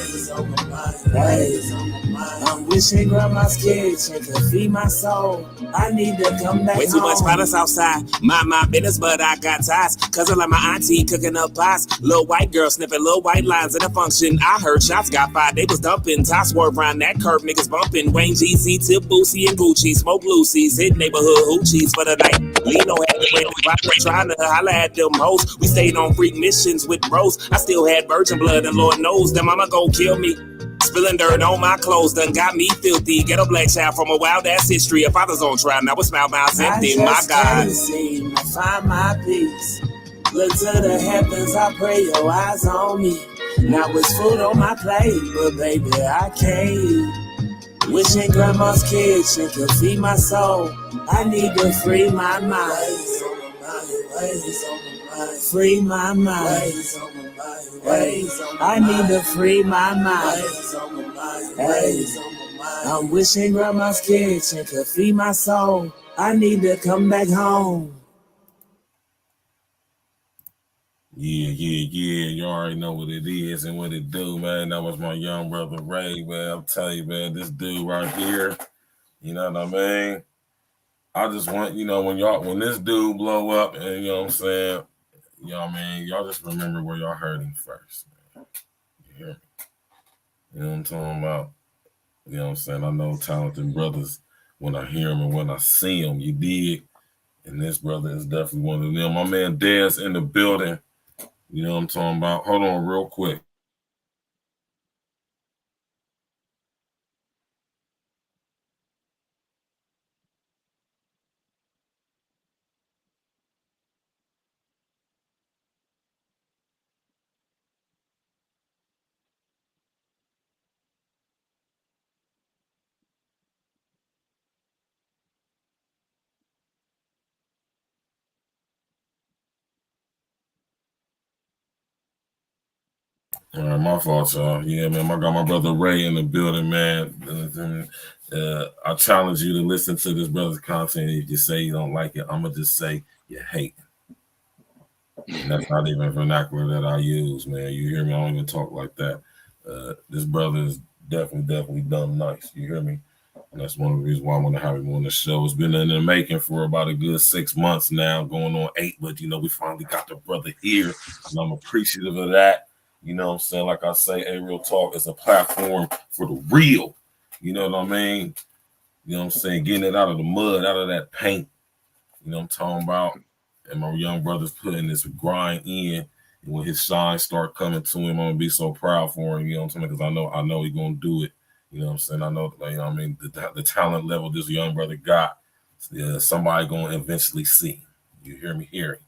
I'm wishing grandma's kitchen could feed my soul. I need to come back home. Way too much products outside. My business, but I got ties. Cousin like my auntie cooking up pies. Little white girl sniffing little white lines at a function. I heard shots got fired. They was dumping. Toss swerve around that curve. Niggas bumping. Wayne GZ, Tip Boosie, and Gucci. Smoke Lucy's. Hit neighborhood hoochies for the night. Lino had the way trying to holler at them hoes. We stayed on freak missions with bros. I still had virgin blood, and Lord knows that mama gon' kill me. Spilling dirt on my clothes done got me filthy. Ghetto black child from a wild ass history. A father's on trial, now it's mouth empty. My God. I seem to find my peace. Look to the heavens, I pray your eyes on me. Now it's food on my plate, but baby, I can't eat. Wishing grandma's kitchen could feed my soul. I need to free my mind. Free my mind. I need to free my mind. I'm wishing grandma's kitchen could feed my soul. I need to come back home. Yeah. You already know what it is and what it do, man. That was my young brother Ray, man. I'm telling you, man, this dude right here, you know what I mean? I just want, when this dude blow up, and you know what I'm saying, you know what I mean, y'all just remember where y'all heard him first, man. You hear me? You know what I'm talking about? You know what I'm saying? I know talented brothers when I hear them and when I see them, you dig? And this brother is definitely one of them. My man Dez in the building. You know what I'm talking about? Hold on real quick. All right, my fault, y'all. Yeah, man, I got my brother Ray in the building, man. I challenge you to listen to this brother's content. If you say you don't like it, I'm going to just say you hate it. And that's not even vernacular that I use, man. You hear me? I don't even talk like that. This brother is definitely done nice. You hear me? And that's one of the reasons why I want to have him on the show. It's been in the making for about a good 6 months now, going on 8. But, we finally got the brother here, and I'm appreciative of that. You know what I'm saying? Like I say, A Real Talk is a platform for the real. You know what I mean? You know what I'm saying? Getting it out of the mud, out of that paint. You know what I'm talking about? And my young brother's putting this grind in. And when his shine start coming to him, I'm going to be so proud for him. You know what I'm saying? Because I know he's going to do it. You know what I'm saying? I know, the talent level this young brother got, somebody going to eventually see. You hear me? Hearing.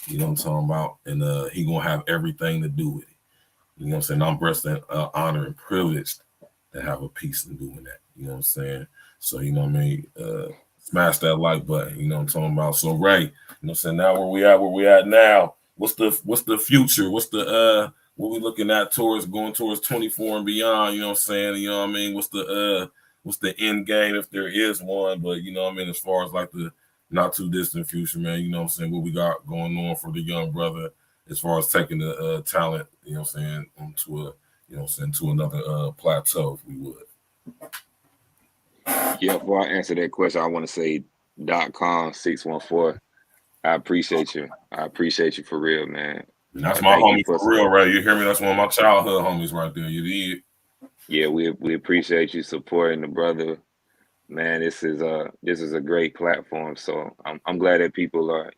You know what I'm talking about? And he going to have everything to do with it. You know what I'm saying? I'm blessed and honored and privileged to have a piece in doing that. You know what I'm saying? So, you know what I mean? Smash that like button. You know what I'm talking about? So, Ray, you know what I'm saying? Now where we at now? What's the future? What's the what we looking at going towards 24 and beyond? You know what I'm saying? You know what I mean? What's the end game if there is one? But you know what I mean, as far as like the not too distant future, man, you know what I'm saying, what we got going on for the young brother as far as taking the talent, you know what I'm saying, to another plateau, if we would. Yeah, before I answer that question, I want to say .com614. I appreciate you. I appreciate you for real, man. And that's my homie for real, right? You hear me? That's one of my childhood homies right there. You did. Yeah, we appreciate you supporting the brother. Man, this is a great platform. So I'm glad that people are,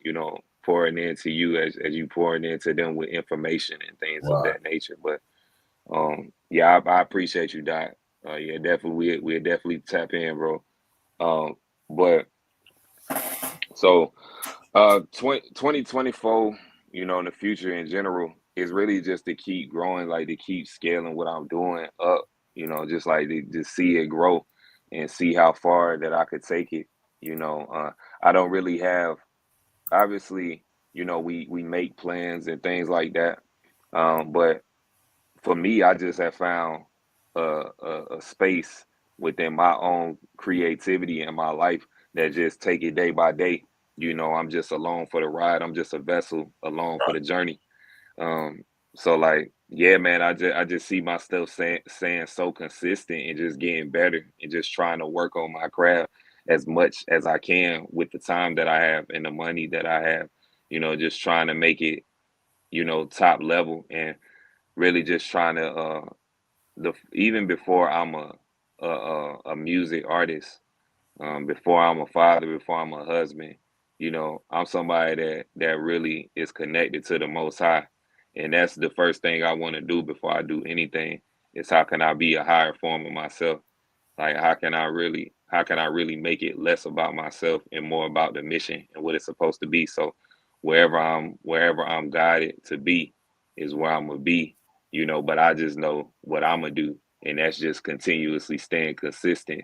pouring into you as you pouring into them with information and things of that nature. But yeah, I appreciate you, Doc. Yeah, definitely we'll definitely tap in, bro. But so 2024, in the future in general is really just to keep growing, like to keep scaling what I'm doing up, just like to just see it grow and see how far that I could take it. I don't really have, obviously, we make plans and things like that. But for me, I just have found a space within my own creativity in my life that just take it day by day. I'm just along for the ride. I'm just a vessel along for the journey. So like, yeah, man, I just see myself saying so consistent and just getting better and just trying to work on my craft as much as I can with the time that I have and the money that I have, just trying to make it, top level and really just trying to, even before I'm a music artist, before I'm a father, before I'm a husband, I'm somebody that really is connected to the Most High. And that's the first thing I want to do before I do anything. It's how can I be a higher form of myself? Like how can I really make it less about myself and more about the mission and what it's supposed to be? So wherever I'm guided to be is where I'm gonna be, you know, but I just know what I'm gonna do. And that's just continuously staying consistent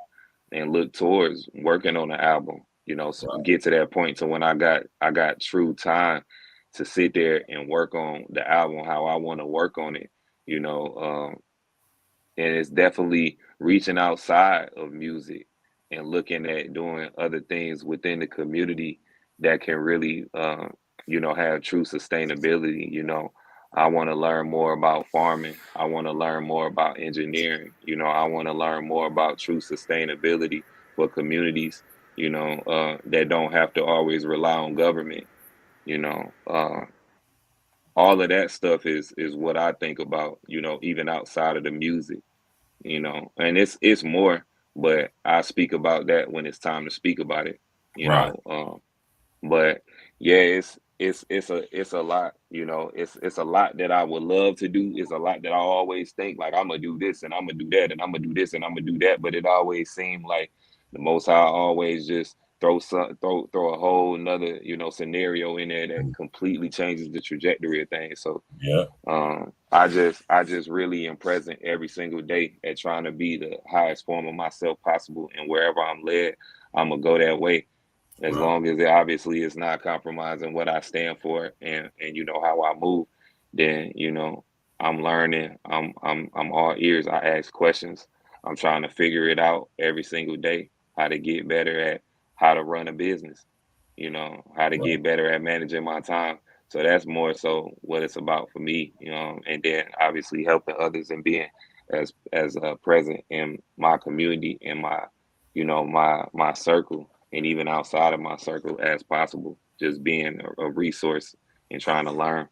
and look towards working on the album, you know, so get to that point to when I got true time to sit there and work on the album how I want to work on it, you know. And it's definitely reaching outside of music and looking at doing other things within the community that can really, you know, have true sustainability. You know, I want to learn more about farming. I want to learn more about engineering. You know, I want to learn more about true sustainability for communities, you know, that don't have to always rely on government. You know, all of that stuff is what I think about, you know, even outside of the music, you know, and it's more, but I speak about that when it's time to speak about it, you know. But yeah, it's a lot, you know, it's a lot that I would love to do. It's a lot that I always think like I'm gonna do this and I'm gonna do that and I'm gonna do this and I'm gonna do that, but it always seemed like the Most High always just throw a whole nother, you know, scenario in there that completely changes the trajectory of things. So yeah, I just really am present every single day at trying to be the highest form of myself possible, and wherever I'm led, I'm gonna go that way, as long as it obviously is not compromising what I stand for and you know how I move. Then you know I'm learning. I'm all ears. I ask questions. I'm trying to figure it out every single day. How to get better at how to run a business. You know, how to get better at managing my time. So that's more so what it's about for me, you know, and then obviously helping others and being as present in my community and my, you know, my circle and even outside of my circle as possible. Just being a resource and trying to learn.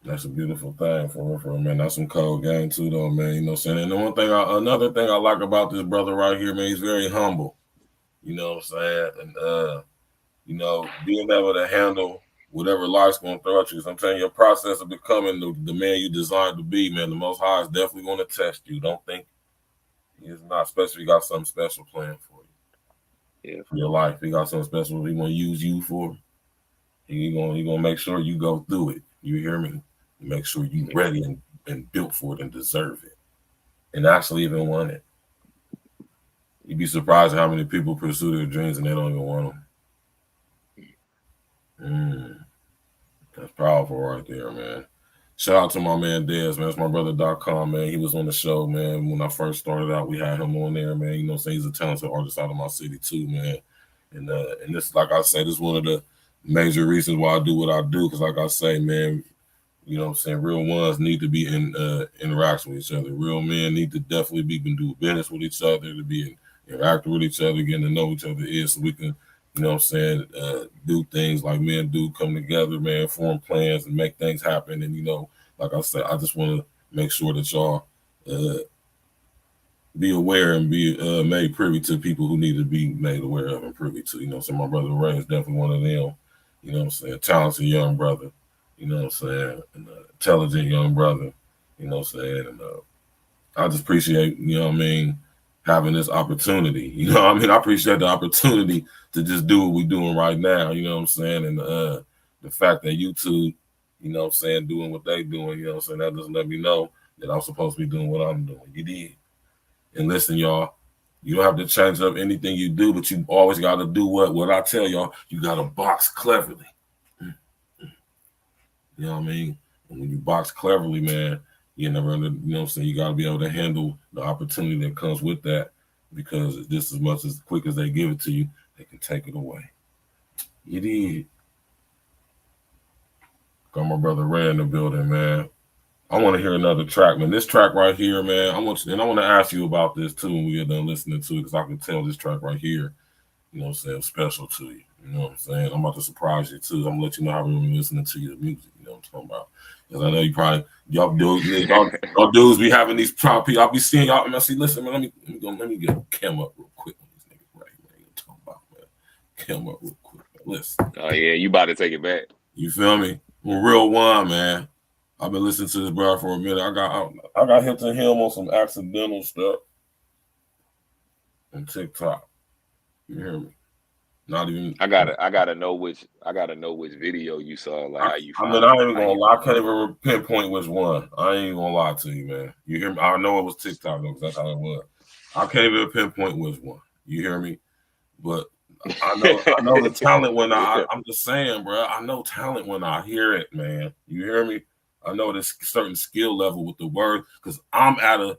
That's a beautiful thing for real, man. That's some cold game too, though, man. You know what I'm saying? And the another thing I like about this brother right here, man, he's very humble. You know what I'm saying? And you know, being able to handle whatever life's going to throw at you. So I'm telling you, your process of becoming the man you designed to be, man, the Most High is definitely going to test you. Don't think it's not special. He got something special planned for you. Yeah, for your life. He got something special he want to use you for. He gonna make sure you go through it. You hear me? Make sure you ready and built for it and deserve it, and actually even want it. You'd be surprised at how many people pursue their dreams and they don't even want them. That's powerful right there, man. Shout out to my man Dez, man. That's my brother.com, man. He was on the show, man. When I first started out, we had him on there, man. You know what I'm saying? He's a talented artist out of my city too, man. And this, like I said, this is one of the major reasons why I do what I do. Because like I say, man, you know what I'm saying, real ones need to be in interaction with each other. Real men need to definitely be do business with each other, to be interacting with each other, getting to know each other so we can, you know what I'm saying, do things like men do, come together, man, form plans and make things happen. And, you know, like I said, I just want to make sure that y'all be aware and be made privy to people who need to be made aware of and privy to. You know, so my brother Ray is definitely one of them. You know what I'm saying? Talented young brother. You know what I'm saying? And, intelligent young brother. You know what I'm saying? And I just appreciate, you know what I mean, having this opportunity. You know what I mean? I appreciate the opportunity to just do what we're doing right now. You know what I'm saying? And the fact that YouTube, you know what I'm saying, doing what they doing, you know what I'm saying, that doesn't let me know that I'm supposed to be doing what I'm doing. You did. And listen, y'all, you don't have to change up anything you do, but you always got to do what I tell y'all. You got to box cleverly. You know what I mean? And when you box cleverly, man, you never, you know what I'm saying, you got to be able to handle the opportunity that comes with that, because just as much as quick as they give it to you, they can take it away. You did. Got my brother Ray in the building, man. I want to hear another track, man. This track right here, man, I want to ask you about this too when we get done listening to it, because I can tell this track right here, you know what I'm saying, special to you. You know what I'm saying? I'm about to surprise you too. I'm gonna let you know how we're listening to your music. You know what I'm talking about? Because I know you probably y'all dudes be having these people. I'll be seeing y'all. I see. Listen, man. Let me get Kim up real quick on this nigga right, man. You talking about, man? Kim up real quick. Man. Listen. Oh yeah, you about to take it back. You feel me? We're real one, man. I've been listening to this bro for a minute. I got hit to him on some accidental stuff on TikTok. You hear me? Not even. I gotta know which video you saw. Like how you. I ain't even gonna lie. I can't even pinpoint which one. I ain't even gonna lie to you, man. You hear me? I know it was TikTok though, because that's how it was. I can't even pinpoint which one. You hear me? But I know the talent when I'm just saying, bro. I know talent when I hear it, man. You hear me? I know this certain skill level with the word because I'm at a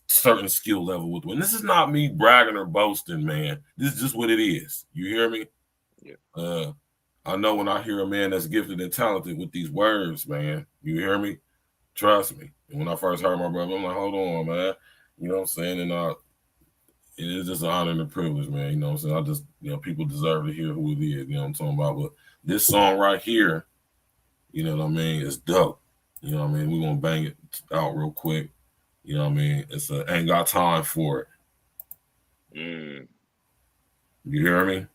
certain skill level with it. And this is not me bragging or boasting, man. This is just what it is. You hear me? Yeah. I know when I hear a man that's gifted and talented with these words, man. You hear me? Trust me. And when I first heard my brother, I'm like, hold on, man. You know what I'm saying? And it is just an honor and a privilege, man. You know what I'm saying? I just, people deserve to hear who it is. You know what I'm talking about? But this song right here, you know what I mean? It's dope. You know what I mean? We're going to bang it out real quick. You know what I mean? Ain't got time for it. You hear me?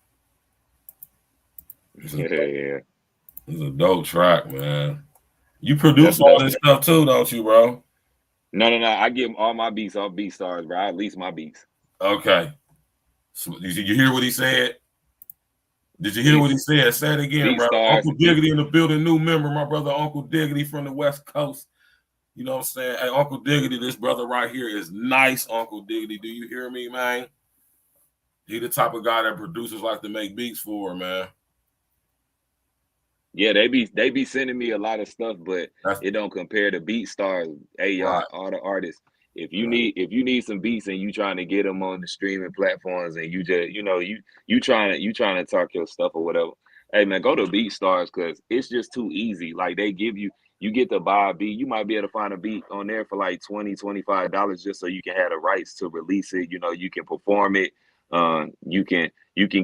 It's a dope track, man. You produce all this stuff too, don't you, bro? No. I give all my beats off BeatStars, bro. I lease my beats. Okay. So did you hear what he said? Did you hear what he said? Say it again, bro. Uncle Diggity in the building, new member, my brother Uncle Diggity from the West Coast. You know what I'm saying? Hey, Uncle Diggity, this brother right here is nice, Uncle Diggity. Do you hear me, man? He the type of guy that producers like to make beats for, man. Yeah, they be sending me a lot of stuff, but it don't compare to BeatStars. Hey, y'all, all the artists. If you need some beats and you trying to get them on the streaming platforms and you just you trying to talk your stuff or whatever, hey man, go to BeatStars because it's just too easy. Like they give you get to buy a beat. You might be able to find a beat on there for like $20-$25 just so you can have the rights to release it. You can perform it. You can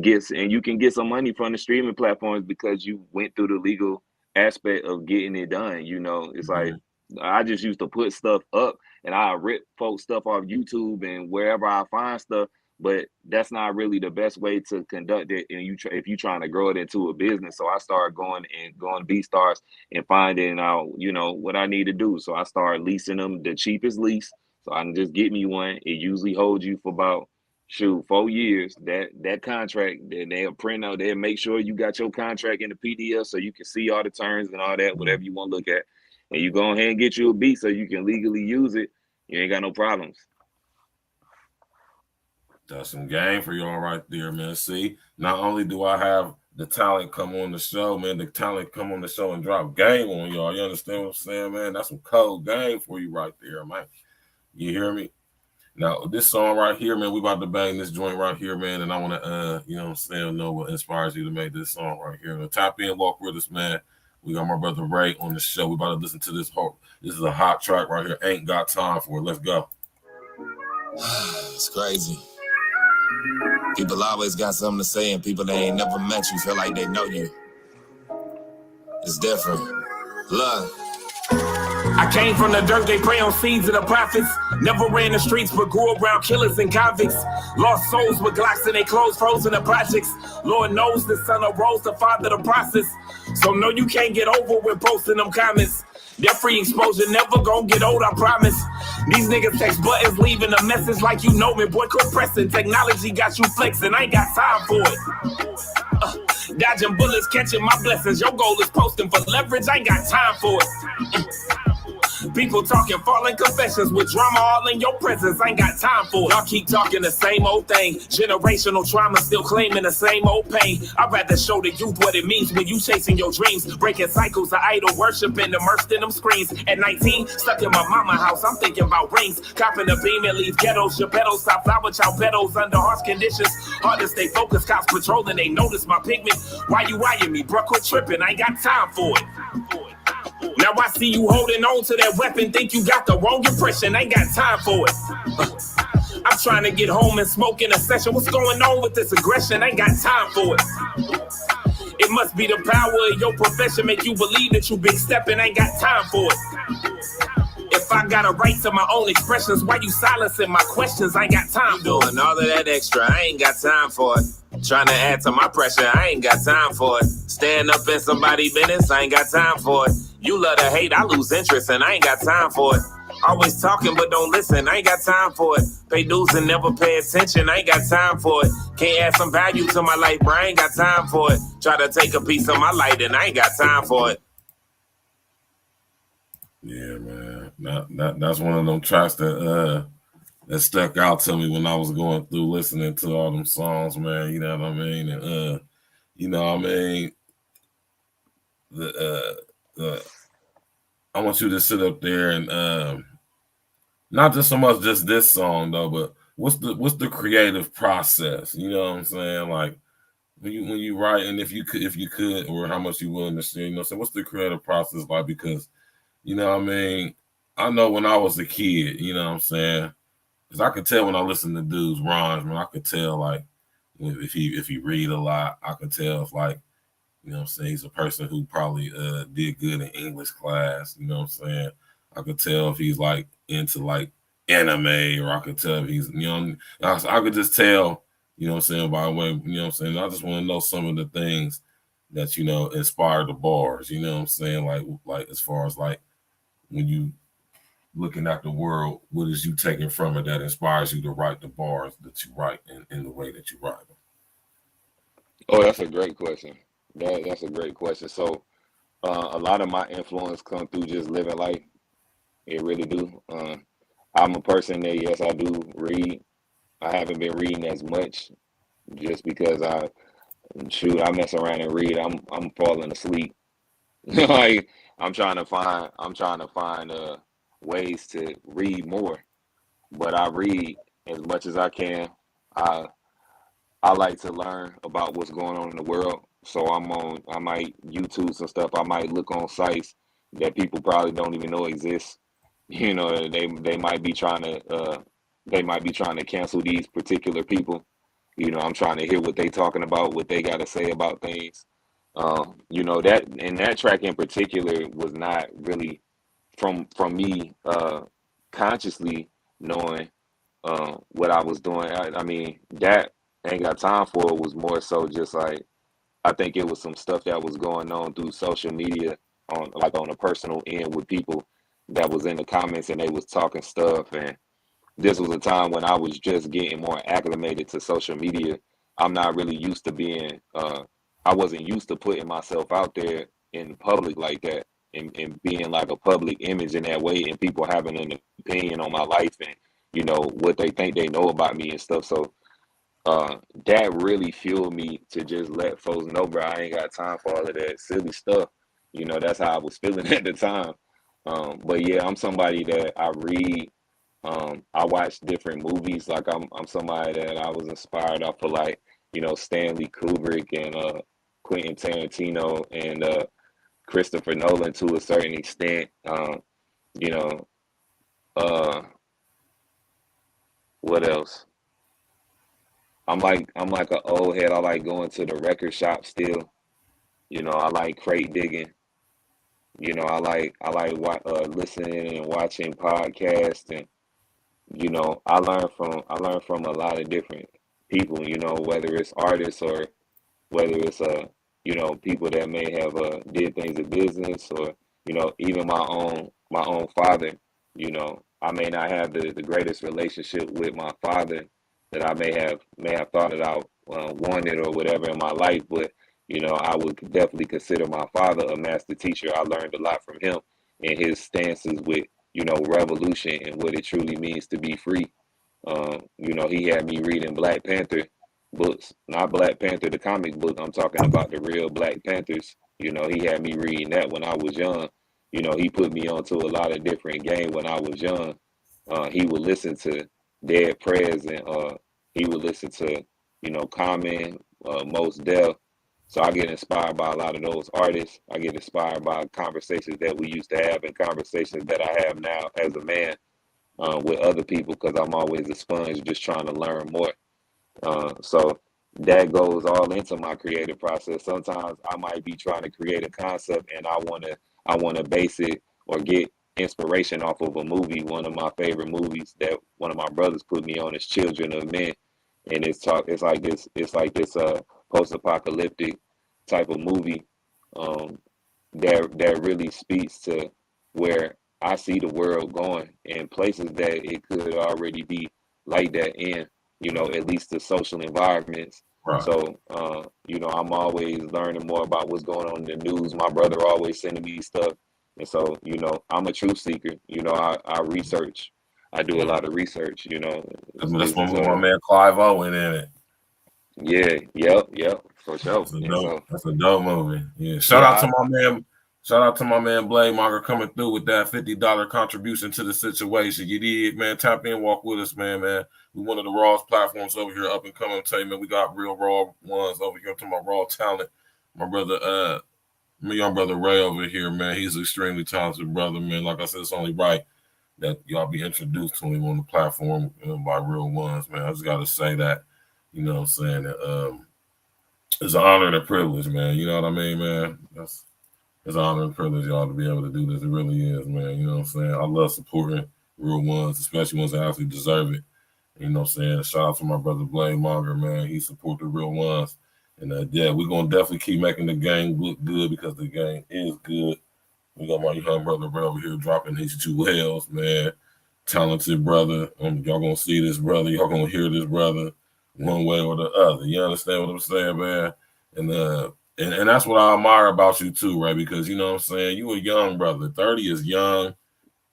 get some money from the streaming platforms because you went through the legal aspect of getting it done. It's like I just used to put stuff up and I rip folks stuff off YouTube and wherever I find stuff, but that's not really the best way to conduct it. And if you're trying to grow it into a business, so I started going to BeatStars and finding out, what I need to do. So I started leasing them the cheapest lease. So I can just get me one. It usually holds you for about 4 years. That contract, then they'll print out, they'll make sure you got your contract in the PDF so you can see all the terms and all that, whatever you want to look at. And you go ahead and get you a beat so you can legally use it. You ain't got no problems. That's some game for y'all right there, man. See, not only do I have the talent come on the show, man, the talent come on the show and drop game on y'all. You understand what I'm saying, man? That's some cold game for you right there, man. You hear me? Now, this song right here, man, we about to bang this joint right here, man, and I want to, you know what I'm saying, know what inspires you to make this song right here. Now, tap in, walk with us, man. We got my brother Ray on the show. We about to listen to this. This is a hot track right here. Ain't got time for it. Let's go. It's crazy. People always got something to say, and people that ain't never met you feel like they know you. It's different. Look. I came from the dirt, they prey on seeds of the prophets. Never ran the streets, but grew around killers and convicts. Lost souls with Glocks in their clothes, frozen in projects. Lord knows the son of Rose, the father the process. So no, you can't get over with posting them comments. Their free exposure never gon' get old, I promise. These niggas text buttons, leaving a message like you know me. Boy, quit pressing. Technology got you flexing, I ain't got time for it. Dodging bullets, catching my blessings. Your goal is posting for leverage, I ain't got time for it. People talking falling confessions with drama all in your presence. I ain't got time for it. Y'all keep talking the same old thing. Generational trauma still claiming the same old pain. I'd rather show the youth what it means when you chasing your dreams. Breaking cycles of idol worship and immersed in them screens. At 19, stuck in my mama house, I'm thinking about rings. Copping a beam and leave ghettos. Geppettos, stop flower child pedos under harsh conditions. Hard to stay focused, cops patrolling, they notice my pigment. Why you eyeing me, bro? Quit tripping, I ain't got time for it. Now I see you holding on to that weapon, think you got the wrong impression, ain't got time for it. I'm trying to get home and smoke in a session. What's going on with this aggression? Ain't got time for it. It must be the power of your profession make you believe that you big stepping, ain't got time for it. If I got a right to my own expressions, why you silencing my questions? I ain't got time for it. Doing all of that extra, I ain't got time for it. Trying to add to my pressure, I ain't got time for it. Stand up in somebody's business, I ain't got time for it. You love to hate, I lose interest, and I ain't got time for it. Always talking, but don't listen, I ain't got time for it. Pay dues and never pay attention, I ain't got time for it. Can't add some value to my life, bro, I ain't got time for it. Try to take a piece of my light, and I ain't got time for it. Yeah, man. That's one of them tracks that stuck out to me when I was going through listening to all them songs, man. You know what I mean? And you know what I mean? I want you to sit up there and not just so much just this song though, but what's the creative process? You know what I'm saying? Like when you write, and if you could, or how much you willing to share, you know, so what's the creative process like? Because you know what I mean, I know when I was a kid, you know what I'm saying, because I could tell when I listen to dudes rhymes, man, I could tell like if he read a lot, I could tell if like, you know what I'm saying, he's a person who probably did good in English class, you know what I'm saying. I could tell if he's like into like anime, or I could tell if he's, you know, I could just tell, you know what I'm saying, by the way, you know what I'm saying. I just want to know some of the things that, you know, inspire the bars, you know what I'm saying, like as far as like when you looking at the world, what is you taking from it that inspires you to write the bars that you write in the way that you write them? Oh, that's a great question. That's a great question. So a lot of my influence come through just living life. It really do. I'm a person that, yes, I do read. I haven't been reading as much just because I mess around and read. I'm falling asleep. Like I'm trying to find ways to read more. But I read as much as I can. I like to learn about what's going on in the world. So I might YouTube some stuff. I might look on sites that people probably don't even know exist. You know, they might be trying to cancel these particular people. You know, I'm trying to hear what they talking about, what they got to say about things. You know, that track in particular was not really from me consciously knowing what I was doing. I mean, that ain't got time for it was more so just like, I think it was some stuff that was going on through social media on a personal end with people that was in the comments, and they was talking stuff. And this was a time when I was just getting more acclimated to social media. I'm not really used to being, I wasn't used to putting myself out there in public like that, and being like a public image in that way, and people having an opinion on my life and, you know, what they think they know about me and stuff. So that really fueled me to just let folks know, bro, I ain't got time for all of that silly stuff. You know, that's how I was feeling at the time. But yeah, I'm somebody that I read. I watch different movies. Like I'm somebody that I was inspired off of, like, you know, Stanley Kubrick and Quentin Tarantino and Christopher Nolan to a certain extent. You know, what else? I'm like an old head. I like going to the record shop still. You know, I like crate digging. You know, I like listening and watching podcasts, and you know, I learn from a lot of different people. You know, whether it's artists or whether it's you know, people that may have did things in business, or you know, even my own father. You know, I may not have the greatest relationship with my father that I may have thought that I wanted or whatever in my life, but you know, I would definitely consider my father a master teacher. I learned a lot from him and his stances with, you know, revolution and what it truly means to be free. You know, he had me reading Black Panther books, not Black Panther the comic book. I'm talking about the real Black Panthers. You know, he had me reading that when I was young. You know, he put me onto a lot of different game when I was young. He would listen to Dead Prez, and he would listen to, you know, Common, Mos Def. So I get inspired by a lot of those artists. I get inspired by conversations that we used to have and conversations that I have now as a man with other people, because I'm always a sponge just trying to learn more. So that goes all into my creative process. Sometimes I might be trying to create a concept and I wanna base it or get inspiration off of a movie. One of my favorite movies that one of my brothers put me on is Children of Men. And it's like this post-apocalyptic type of movie. that really speaks to where I see the world going and places that it could already be like that in, at least the social environments. Right. So, I'm always learning more about what's going on in the news. My brother always sending me stuff. And so, I'm a truth seeker. I research. I do a lot of research, That's one with my man Clive Owen in it. Yeah, yep, for sure. That's a dope movie. Yeah. Shout out to my man Blade Monger coming through with that $50 contribution to the situation. You did, man. Tap in, walk with us, man. We one of the rawest platforms over here, up and coming. I'll tell you, man, we got real raw ones over here. To my raw talent. My brother, my young brother Ray over here, man. He's an extremely talented brother, man. Like I said, it's only right that y'all be introduced to him on the platform by real ones, man. I just got to say that, you know what I'm saying? It's an honor and a privilege, man. You know what I mean, man? It's an honor and privilege, y'all, to be able to do this. It really is, man. You know what I'm saying? I love supporting real ones, especially ones that actually deserve it. You know what I'm saying? Shout out to my brother Blaine Monger, man. He supported the real ones. And yeah, we're going to definitely keep making the game look good because the game is good. We got my young brother Ray over here dropping his jewels, man. Talented brother. Y'all going to see this brother. Y'all going to hear this brother one way or the other. You understand what I'm saying, man? And that's what I admire about you too, right? Because, you know what I'm saying, you a young brother. 30 is young.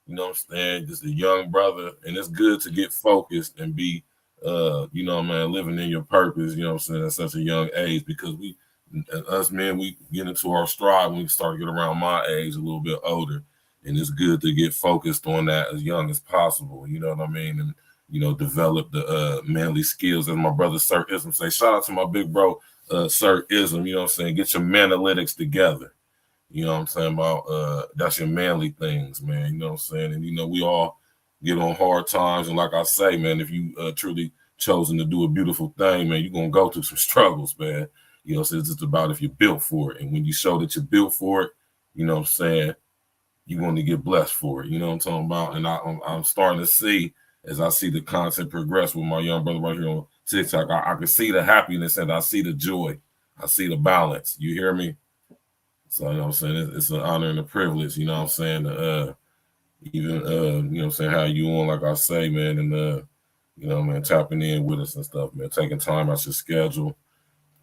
You know what I'm saying? Just a young brother. And it's good to get focused and be, you know, man, living in your purpose, you know what I'm saying, at such a young age. Because us men, we get into our stride when we start to get around my age, a little bit older. And it's good to get focused on that as young as possible. You know what I mean? And, you know, develop the manly skills. As my brother Sir Ism say, shout out to my big bro, Sir Ism, you know what I'm saying? Get your manalytics together. You know what I'm saying? About that's your manly things, man. You know what I'm saying? And, you know, we all get on hard times. And like I say, man, if you truly chosen to do a beautiful thing, man, you're going to go through some struggles, man. You know, so it's just about if you're built for it. And when you show that you're built for it, you know what I'm saying, you're going to get blessed for it. You know what I'm talking about? And I'm starting to see, as I see the content progress with my young brother right here on TikTok, I can see the happiness and I see the joy. I see the balance. You hear me? So, you know what I'm saying? It's an honor and a privilege, you know what I'm saying, to even, you know what I'm saying, how you on, like I say, man, and, you know, man, tapping in with us and stuff, man, taking time out your schedule,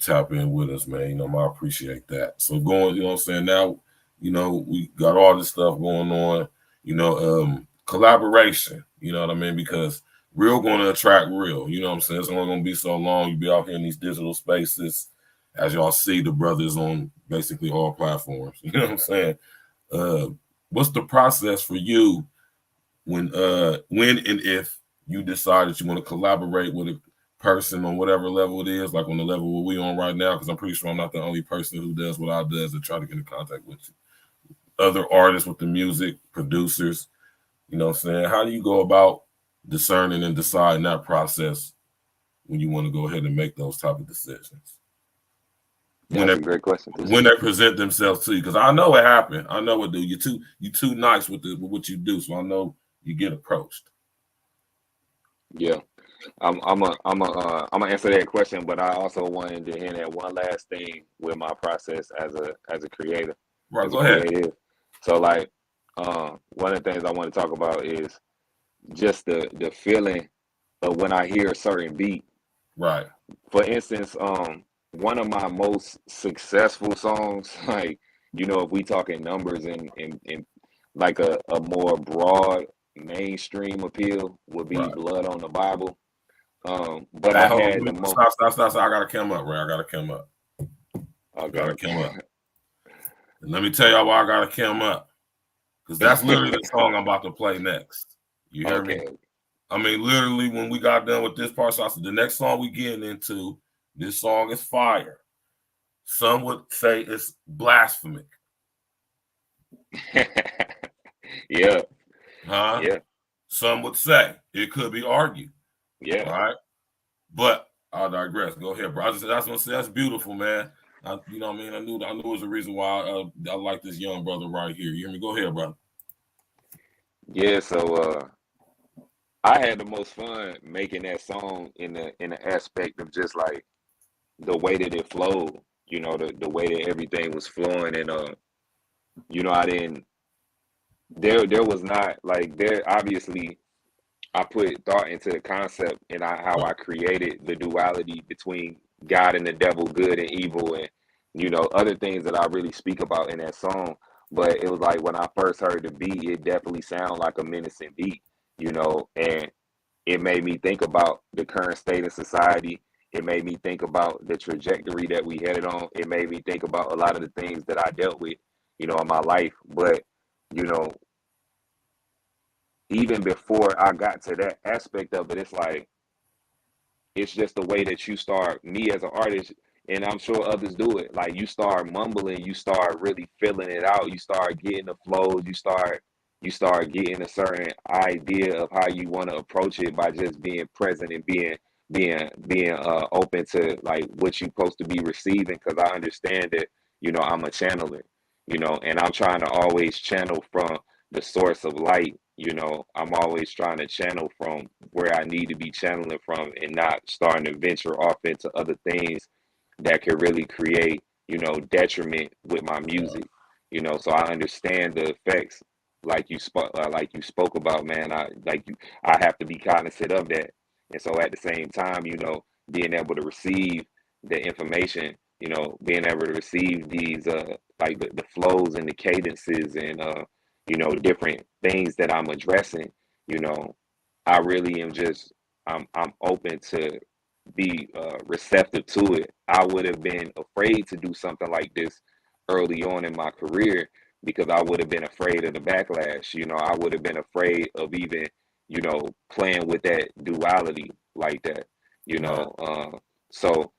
tap in with us, man. You know, I appreciate that. So going, you know what I'm saying, now, you know, we got all this stuff going on, you know, collaboration, you know what I mean, because real going to attract real, you know what I'm saying? It's only going to be so long. You be out here in these digital spaces. As y'all see, the brothers on basically all platforms. You know what I'm saying? What's the process for you when and if you decide that you want to collaborate with a person on whatever level it is, like on the level where we on right now? Because I'm pretty sure I'm not the only person who does what I does to try to get in contact with you. Other artists with the music, producers, you know what I'm saying? How do you go about discerning and deciding that process when you want to go ahead and make those type of decisions? That's a great question. When they present themselves to you, because I know it happened. I know it do. You too nice with what you do, so I know you get approached. Yeah, I'm gonna answer that question, but I also wanted to hint at one last thing with my process as a creator. Right, go ahead. So like, one of the things I want to talk about is just the feeling of when I hear a certain beat. Right. For instance, one of my most successful songs, like, you know, if we talking numbers and like a more broad mainstream appeal would be Blood on the Bible. But I had the most. Stop. I gotta come up, Ray. I gotta come up. I gotta come up. And let me tell y'all why I gotta come up. Because that's literally the song I'm about to play next. You hear me? I mean, literally, when we got done with this part, so I said, the next song we getting into, this song is fire. Some would say it's blasphemic. Yeah. Huh? Yeah. Some would say it could be argued. Yeah. All right. But I'll digress. Go ahead, bro. That's beautiful, man. You know what I mean? I knew it was a reason why I like this young brother right here. You hear me? Go ahead, brother. Yeah, so I had the most fun making that song in the aspect of just like the way that it flowed, you know, the way that everything was flowing. And You know, I didn't. There was not like there. Obviously, I put thought into the concept and how I created the duality between God and the devil, good and evil, and you know other things that I really speak about in that song. But it was like when I first heard the beat, it definitely sounded like a menacing beat, you know, and it made me think about the current state of society. It made me think about the trajectory that we headed on. It made me think about a lot of the things that I dealt with, you know, in my life. But you know, even before I got to that aspect of it, it's like it's just the way that you start, me as an artist, and I'm sure others do it. Like you start mumbling, you start really feeling it out, you start getting the flows, you start getting a certain idea of how you want to approach it by just being present and being open to like what you're supposed to be receiving. Because I understand that, you know, I'm a channeler, you know, and I'm trying to always channel from the source of light. You know, I'm always trying to channel from where I need to be channeling from and not starting to venture off into other things that could really create, you know, detriment with my music. You know, so I understand the effects like you spoke about, man. I have to be cognizant of that. And so at the same time, you know, being able to receive the information, you know, being able to receive these like the flows and the cadences and you know, different things that I'm addressing, you know, I really am just, I'm open to be receptive to it. I would have been afraid to do something like this early on in my career because I would have been afraid of the backlash. You know, I would have been afraid of even, you know, playing with that duality like that, you know. So,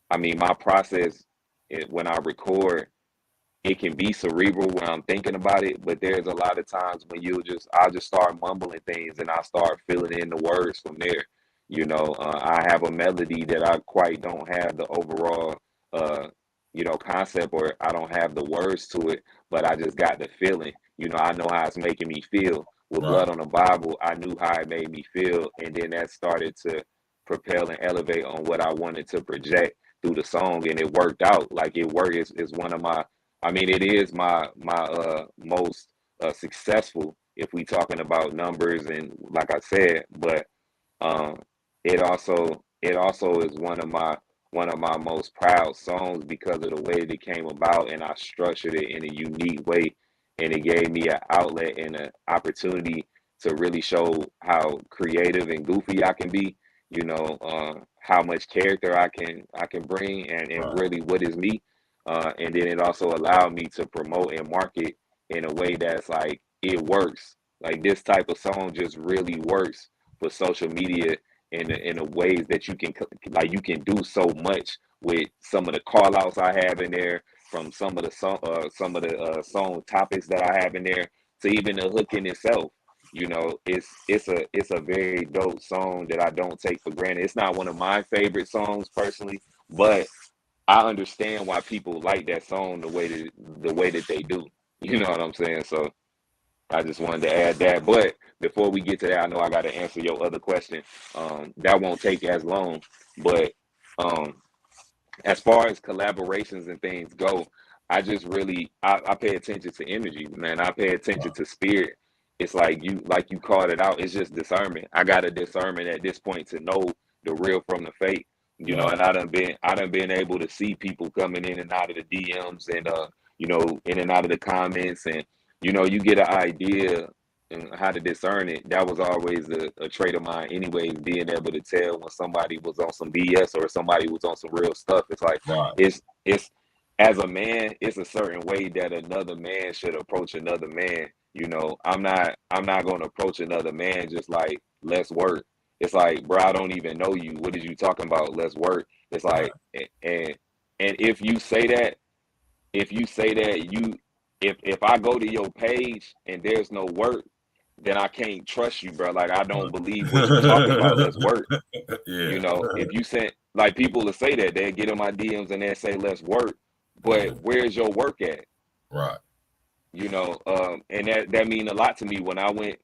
I mean, my process when I record, it can be cerebral when I'm thinking about it, but there's a lot of times when I'll just start mumbling things and I start filling in the words from there. You know, I have a melody that I quite don't have the overall, you know, concept, or I don't have the words to it, but I just got the feeling. You know, I know how it's making me feel. With Blood on the Bible, I knew how it made me feel, and then that started to propel and elevate on what I wanted to project through the song, and it worked out. Like it worked. It's one of my, I mean, it is my most successful if we talking about numbers and like I said, but um, it also is one of my most proud songs because of the way that it came about, and I structured it in a unique way, and it gave me an outlet and an opportunity to really show how creative and goofy I can be. You know, how much character I can bring, and really what is me. And then it also allowed me to promote and market in a way that's like it works. Like this type of song just really works for social media in the ways that you can do so much with some of the call outs I have in there, from some of the song topics that I have in there, to even the hook in itself. You know, it's a very dope song that I don't take for granted. It's not one of my favorite songs personally, but I understand why people like that song the way that they do. You know what I'm saying? So I just wanted to add that. But before we get to that, I know I got to answer your other question. That won't take as long. But um, as far as collaborations and things go, I just really I pay attention to energy, man. I pay attention to spirit. It's like you called it out. It's just discernment. I got a discernment at this point to know the real from the fake. You know, and I done been able to see people coming in and out of the DMs and you know, in and out of the comments, and you know, you get an idea and how to discern it. That was always a trait of mine anyways, being able to tell when somebody was on some BS or somebody was on some real stuff. It's like it's as a man, it's a certain way that another man should approach another man. You know, I'm not going to approach another man just like, let's work. It's like, bro, I don't even know you. What is you talking about? Let's work. It's like, and if you say that, if I go to your page and there's no work, then I can't trust you, bro. Like, I don't believe what you're talking about. Let's work. You know, if you send, like, people will say that, they get in my DMs and they say, let's work, but where's your work at? Right. You know, and that mean a lot to me. When I went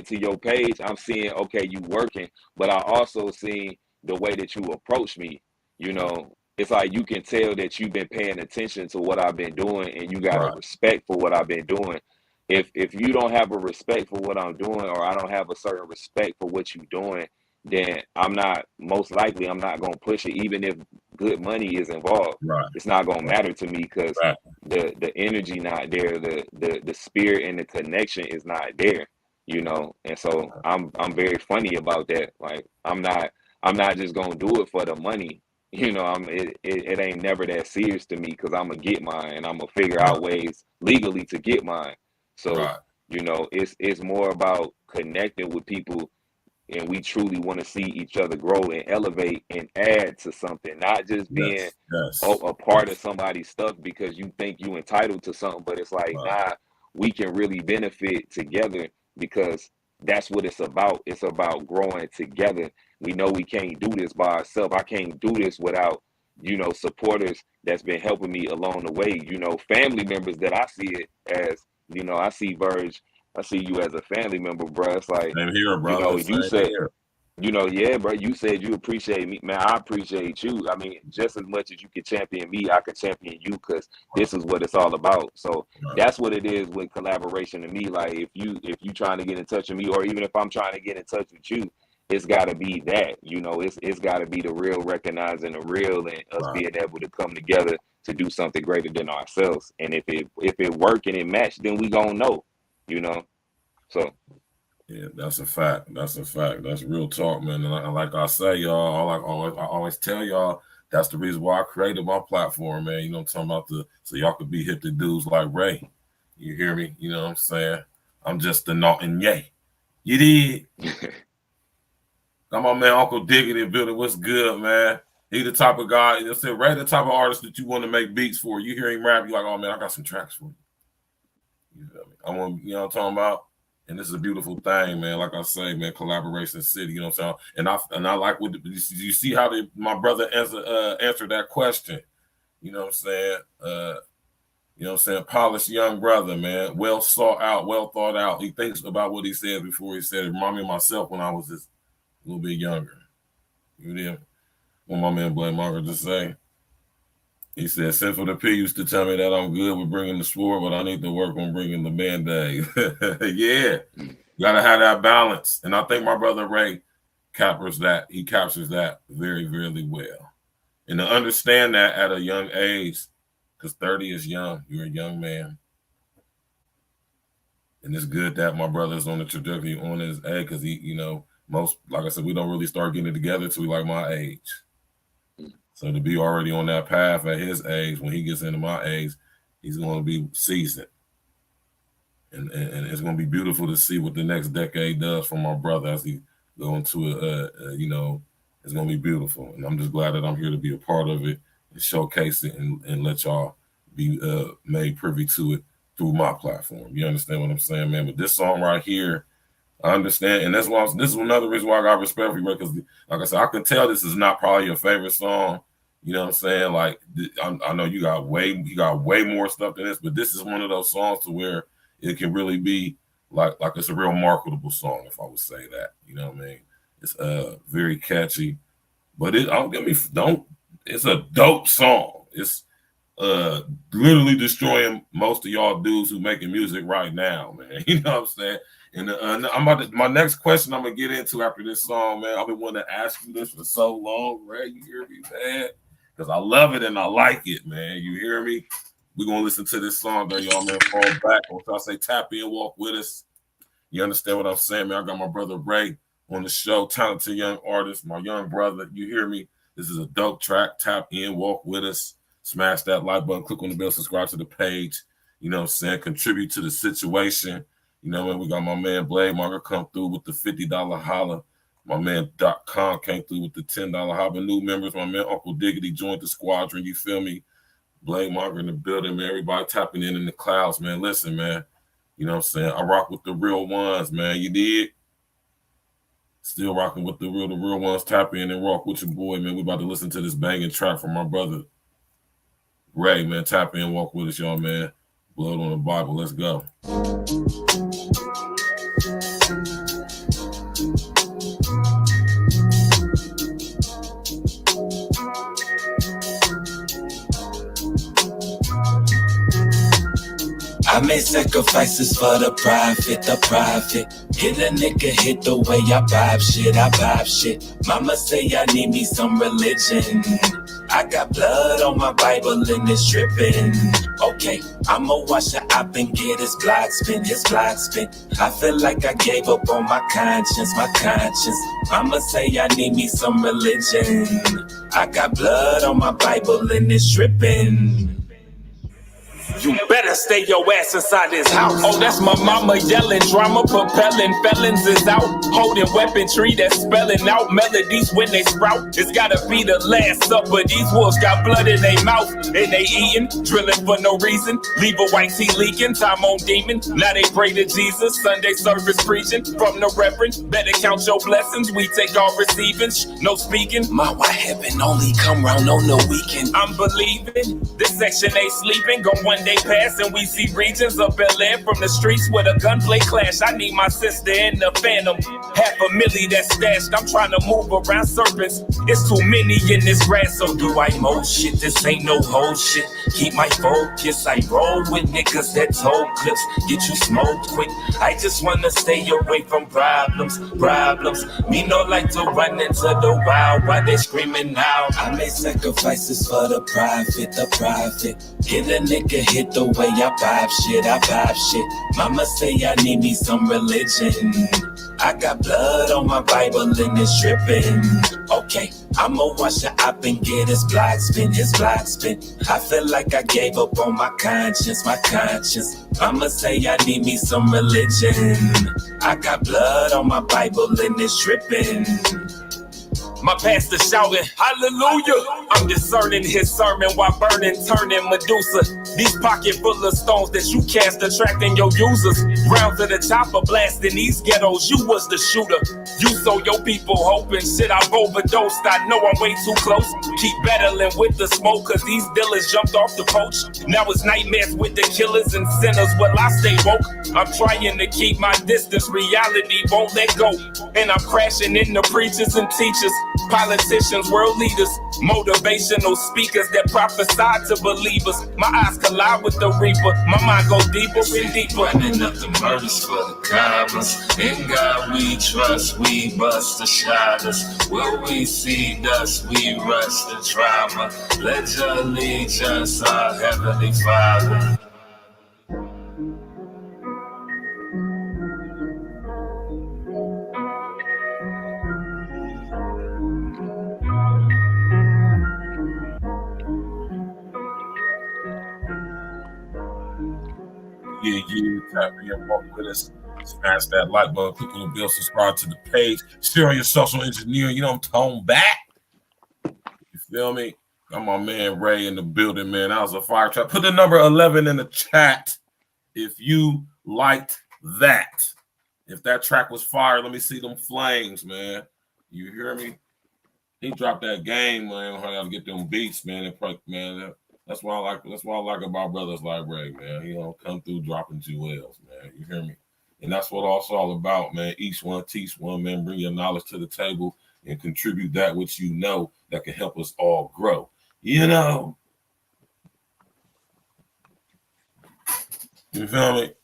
to your page, I'm seeing, okay, you working, but I also seen the way that you approach me. You know, it's like you can tell that you've been paying attention to what I've been doing, and you got Right. a respect for what I've been doing. If you don't have a respect for what I'm doing, or I don't have a certain respect for what you're doing, then I'm not gonna push it, even if good money is involved. Right. It's not gonna matter to me, because Right. the energy not there, the spirit and the connection is not there, you know. And so I'm very funny about that. Like I'm not just gonna do it for the money. You know, it ain't never that serious to me, because I'm gonna get mine, and I'm gonna figure out ways legally to get mine. So, Right. you know, it's more about connecting with people, and we truly want to see each other grow and elevate and add to something, not just being a part of somebody's stuff because you think you entitled to something. But it's like, nah, we can really benefit together, because that's what it's about. It's about growing together. We know we can't do this by ourselves. I can't do this without, you know, supporters that's been helping me along the way. You know, family members that I see it as, you know, I see Verge, I see you as a family member, bro. It's like, same here, brother. you know, you said, here. You know, yeah, bro, you said you appreciate me. Man, I appreciate you. I mean, just as much as you can champion me, I can champion you, because this is what it's all about. So that's what it is with collaboration to me. Like if you trying to get in touch with me, or even if I'm trying to get in touch with you, it's got to be that, you know, it's got to be the real, recognizing the real, and us being able to come together to do something greater than ourselves. And if it work and it match, then we gonna know, you know. So yeah, that's a fact. That's a fact. That's real talk, man. And like I say, y'all, I always tell y'all, that's the reason why I created my platform, man. You know what I'm talking about? So y'all could be hip to dudes like Ray. You hear me? You know what I'm saying? I'm just the not and yay. You did. Got my man Uncle Diggity building. What's good, man? He the type of guy, you know, Ray the type of artist that you want to make beats for. You hear him rap, you're like, oh man, I got some tracks for you. You feel me? I want, you know what I'm talking about? And this is a beautiful thing, man. Like I say, man, collaboration city, you know what I'm saying? And I like what you see how my brother answered that question. You know what I'm saying? You know what I'm saying? Polished young brother, man. Well sought out, well thought out. He thinks about what he said before he said it. Remind me of myself when I was just a little bit younger. You know what my man Blake Margaret just say? He said, Sinful the P used to tell me that I'm good with bringing the sword, but I need to work on bringing the Band-Aid. Yeah, you got to have that balance. And I think my brother Ray captures that. He captures that very, very well. And to understand that at a young age, because 30 is young, you're a young man. And it's good that my brother's on the trajectory on his age, because he, you know, most, like I said, we don't really start getting it together till we like my age. So to be already on that path at his age, when he gets into my age, he's going to be seasoned. And it's going to be beautiful to see what the next decade does for my brother as he go into you know, it's going to be beautiful. And I'm just glad that I'm here to be a part of it and showcase it and let y'all be made privy to it through my platform. You understand what I'm saying, man? But this song right here, I understand, and this is another reason why I got respect for you, because, like I said, I can tell this is not probably your favorite song. You know what I'm saying? Like, I know you got way more stuff than this, but this is one of those songs to where it can really be like it's a real marketable song, if I would say that. You know what I mean? It's very catchy, but it's a dope song. It's literally destroying most of y'all dudes who making music right now, man. You know what I'm saying? And my next question I'm gonna get into after this song, man. I've been wanting to ask you this for so long, Ray. You hear me, man? Because I love it and I like it, man. You hear me? We're gonna listen to this song, there, y'all, man. Fall back. Or I say tap in, walk with us. You understand what I'm saying, man? I got my brother Ray on the show, talented young artist, my young brother. You hear me? This is a dope track. Tap in, walk with us. Smash that like button, click on the bell, subscribe to the page. You know what I'm saying? Contribute to the situation. You know, man, we got my man Blade Margaret come through with the $50 holla. My man .com came through with the $10 holla. New members, my man Uncle Diggity joined the squadron. You feel me? Blade Margaret in the building, man. Everybody tapping in the clouds, man. Listen, man. You know what I'm saying? I rock with the real ones, man. You did? Still rocking with the real ones. Tap in and rock with your boy, man. We about to listen to this banging track from my brother Ray, man. Tap in, walk with us, y'all, man. Blood on the Bible. Let's go. I made sacrifices for the profit. Get a nigga hit the way I vibe shit. Mama say I need me some religion. I got blood on my Bible and it's dripping. Okay, I'ma wash the op and get his block spin. I feel like I gave up on my conscience. Mama say I need me some religion. I got blood on my Bible and it's dripping. You better stay your ass inside this house. Oh, that's my mama yelling, drama propelling, felons is out, holding weaponry that's spelling out melodies when they sprout. It's gotta be the last supper. These wolves got blood in their mouth and they eating, drilling for no reason. Leave a white tea leaking, time on demon. Now they pray to Jesus, Sunday service preaching from the reverend. Better count your blessings, we take our receivings, no speaking. My white heaven only come round on the weekend. I'm believing this section ain't sleeping. Go one day pass and we see regions of Bel Air from the streets where the gunplay clash. I need my sister in the phantom. $500,000 that's stashed. I'm trying to move around serpents. It's too many in this grass. So do I mold shit? This ain't no whole shit. Keep my focus. I roll with niggas that told clips. Get you smoked quick. I just wanna stay away from problems. Me no like to run into the wild while they screaming out. I made sacrifices for the profit. Get a nigga hit the way I vibe shit. Mama say I need me some religion. I got blood on my Bible and it's dripping. Okay, I'ma wash the op and get his block spin. I feel like I gave up on my conscience. Mama say I need me some religion. I got blood on my Bible and it's dripping. My pastor shouting, hallelujah. I'm discerning his sermon while burning, turning Medusa. These pocket full of stones that you cast, attracting your users. Rounds of the chopper blasting these ghettos, you was the shooter. You sold your people hoping, shit, I've overdosed. I know I'm way too close. Keep battling with the smoke, cause these dealers jumped off the coach. Now it's nightmares with the killers and sinners. Well, I stay woke. I'm trying to keep my distance, reality won't let go. And I'm crashing into preachers and teachers, politicians, world leaders, motivational speakers that prophesy to believers. My eyes collide with the reaper, my mind goes deeper and deeper. Running up the murders for the commas. In God we trust, we bust the shadows. Will we see dust, we rush the trauma. Let your allegiance, our Heavenly Father. Yeah, tap in, walk with us. Smash that like button, click on the bell, subscribe to the page, share on your social engineering. You know I'm talking back. You feel me? Got my man Ray in the building, man. That was a fire track. Put the number 11 in the chat if you liked that. If that track was fire, let me see them flames, man. You hear me? He dropped that game, man. I gotta get them beats, man. Man, that's what I like. That's what I like about brothers like Ray, man. He don't come through dropping jewels, man. You hear me? And that's what it's all about, man. Each one teach one, man. Bring your knowledge to the table and contribute that which you know that can help us all grow. You know? You feel me?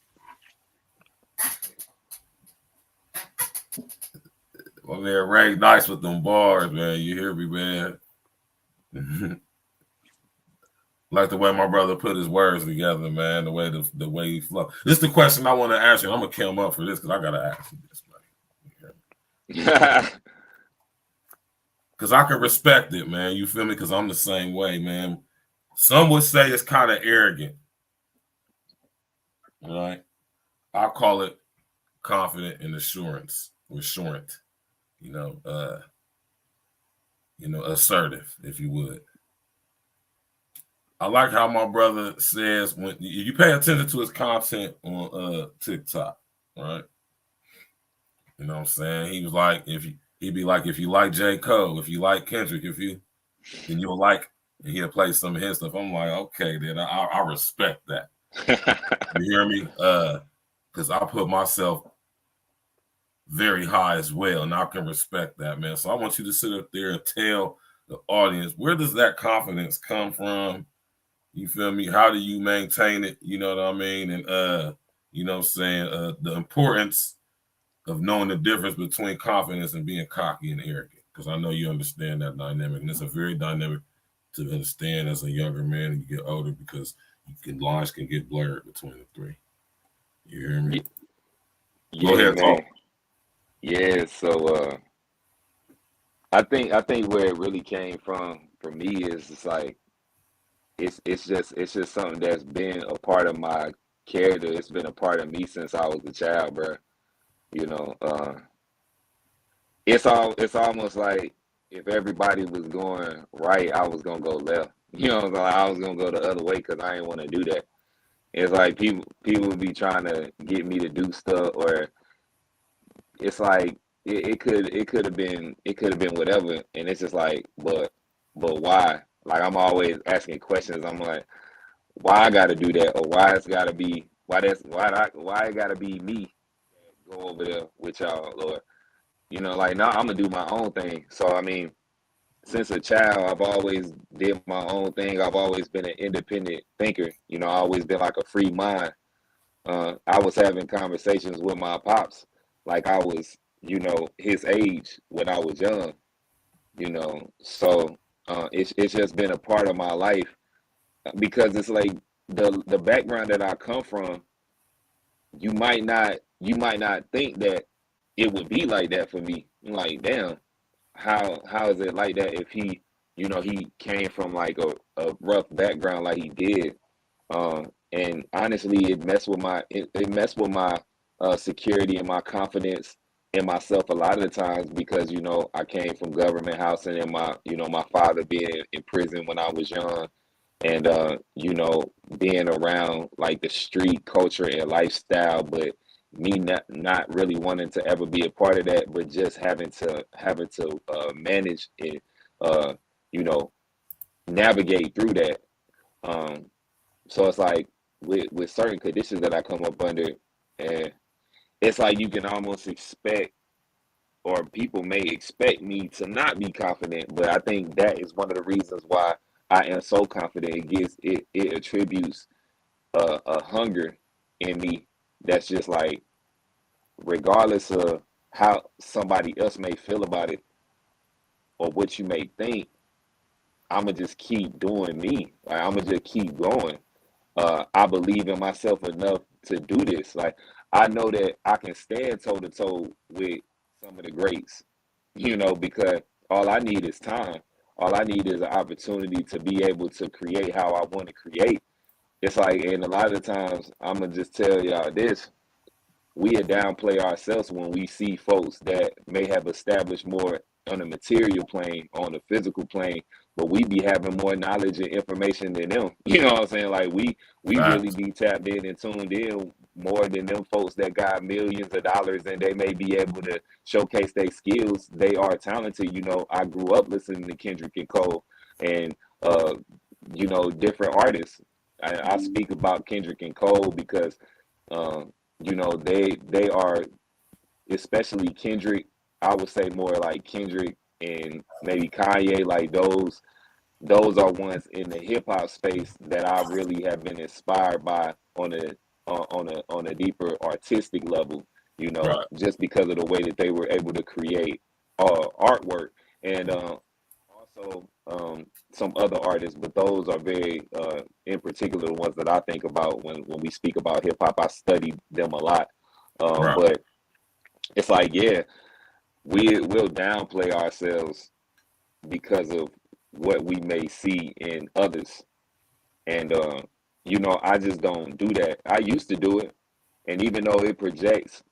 My man Ray nice with them bars, man. You hear me, man? Like the way my brother put his words together, man. The way he flow. This is the question I want to ask you. I'm gonna kill him up for this because I gotta ask you this, man. Because I can respect it, man. You feel me? Because I'm the same way, man. Some would say it's kind of arrogant. All right. I call it confident and assurance. Assertive, if you would. I like how my brother says when you pay attention to his content on TikTok, right? You know what I'm saying? He was like, he'd be like, if you like J. Cole, if you like Kendrick, then you'll like, and he'll play some of his stuff. I'm like, okay, then I respect that. You hear me? Because I put myself very high as well, and I can respect that, man. So I want you to sit up there and tell the audience, where does that confidence come from? You feel me? How do you maintain it? You know what I mean? And you know what I'm saying? The importance of knowing the difference between confidence and being cocky and arrogant. Because I know you understand that dynamic. And it's a very dynamic to understand as a younger man and you get older, because lines can get blurred between the three. You hear me? Yeah, Go ahead, man. talk. Yeah, so I think where it really came from for me is it's like it's just something that's been a part of my character. It's been a part of me since I was a child, bro. You know, it's almost like if everybody was going right, I was gonna go left. You know, like I was gonna go the other way because I didn't want to do that. It's like people would be trying to get me to do stuff, or it's like it could have been whatever, and it's just like, but why? Like I'm always asking questions. I'm like, why I got to do that, or why it's got to be why it got to be me go over there with y'all, or you know, like no, I'm gonna do my own thing. So I mean, since a child, I've always did my own thing. I've always been an independent thinker. You know, I always been like a free mind. I was having conversations with my pops like I was, you know, his age when I was young, you know. So it's just been a part of my life because it's like the background that I come from, you might not think that it would be like that for me. I'm like, damn, how is it like that if he, you know, he came from like a rough background like he did. And honestly, it messed with my security and my confidence in myself a lot of the times because, you know, I came from government housing and my father being in prison when I was young, and you know, being around like the street culture and lifestyle, but me not really wanting to ever be a part of that, but just having to manage and you know, navigate through that. So it's like with certain conditions that I come up under, and it's like you can almost expect, or people may expect me to not be confident, but I think that is one of the reasons why I am so confident. It attributes a hunger in me that's just like, regardless of how somebody else may feel about it or what you may think, I'ma just keep doing me. Like I'ma just keep going. I believe in myself enough to do this. Like I know that I can stand toe to toe with some of the greats, you know, because all I need is time. All I need is an opportunity to be able to create how I want to create. It's like, and a lot of the times, I'm gonna just tell y'all this: we downplay ourselves when we see folks that may have established more on a material plane, on a physical plane, but we be having more knowledge and information than them. You know what I'm saying? Like we really be tapped in and tuned in more than them folks that got millions of dollars and they may be able to showcase their skills. They are talented. You know, I grew up listening to Kendrick and Cole and you know, different artists. I speak about Kendrick and Cole because you know, they are, especially Kendrick, I would say more like Kendrick and maybe Kanye, like those are ones in the hip hop space that I really have been inspired by on a deeper artistic level, you know, Right. just because of the way that they were able to create artwork. And also some other artists, but those are very in particular the ones that I think about when we speak about hip hop. I study them a lot. Right. But it's like, yeah, we'll downplay ourselves because of what we may see in others. And you know, I just don't do that. I used to do it, and even though it projects,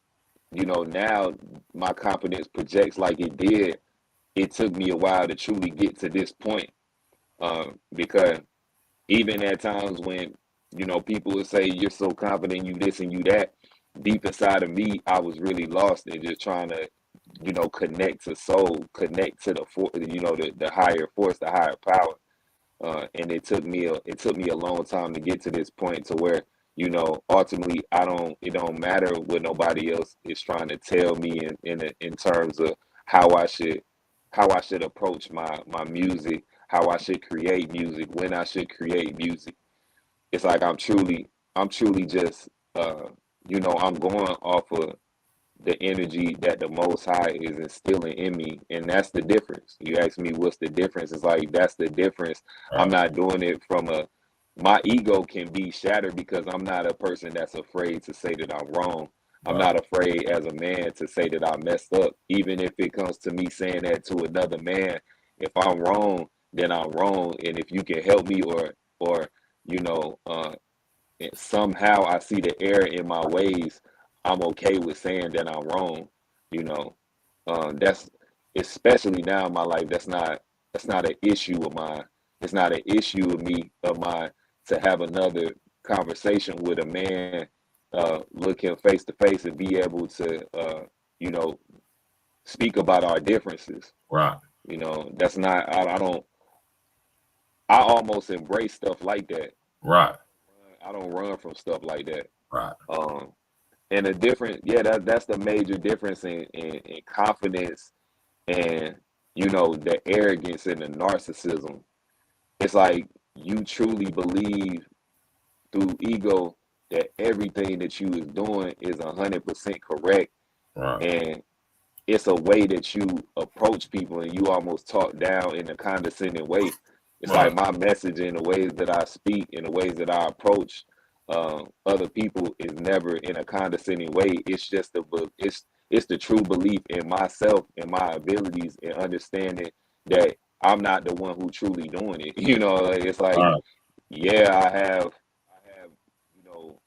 you know, now my confidence projects like it did, it took me a while to truly get to this point. Because even at times when, you know, people would say you're so confident, you this and you that, deep inside of me, I was really lost and just trying to, you know, connect to soul, connect to you know, the higher force, the higher power. And it took me a long time to get to this point to where, you know, ultimately it don't matter what nobody else is trying to tell me in terms of how I should approach my music, how I should create music, when I should create music. it's like I'm truly just you know, I'm going off of the energy that the Most High is instilling in me, and that's the difference. You ask me what's the difference? It's like that's the difference. I'm not doing it from my ego can be shattered because I'm not a person that's afraid to say that I'm wrong. I'm not afraid as a man to say that I messed up, even if it comes to me saying that to another man. If I'm wrong, then I'm wrong, and if you can help me or you know, somehow I see the error in my ways, I'm okay with saying that I'm wrong. You know, that's especially now in my life. That's not an issue of mine. It's not an issue of mine to have another conversation with a man, look him face to face and be able to, you know, speak about our differences. Right. You know, that's not. I don't. I almost embrace stuff like that. Right. I don't run from stuff like that. Right. And the difference, yeah, that's the major difference in confidence and, you know, the arrogance and the narcissism. It's like you truly believe through ego that everything that you is doing is 100% correct. Right. And it's a way that you approach people and you almost talk down in a condescending way. It's like my message and the ways that I speak and the ways that I approach other people is never in a condescending way. It's just it's the true belief in myself and my abilities and understanding that I'm not the one who truly doing it. You know, it's like, yeah, I have, you know,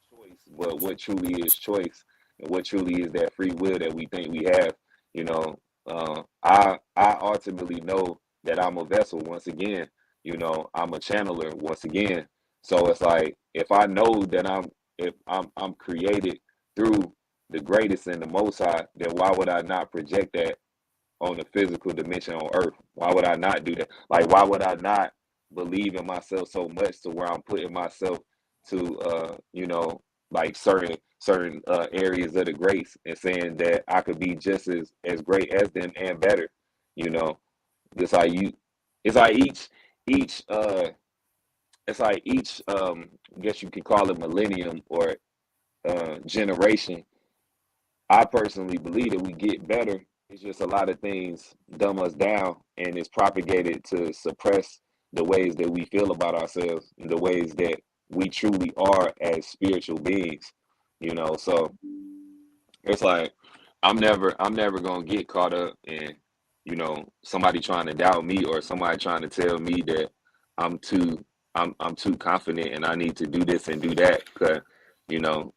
choice, but what truly is choice and what truly is that free will that we think we have, you know, I ultimately know that I'm a vessel once again, you know, I'm a channeler once again. So it's like, if I know that I'm created through the greatest and the most high, then why would I not project that on the physical dimension on earth? Why would I not do that? Like, why would I not believe in myself so much to where I'm putting myself to, you know, like certain areas of the grace and saying that I could be just as great as them and better, you know? It's like each I guess you could call it millennium or generation. I personally believe that we get better. It's just a lot of things dumb us down, and it's propagated to suppress the ways that we feel about ourselves and the ways that we truly are as spiritual beings, you know. So it's like I'm never gonna get caught up in, you know, somebody trying to doubt me or somebody trying to tell me that I'm too confident and I need to do this and do that. Because, you know,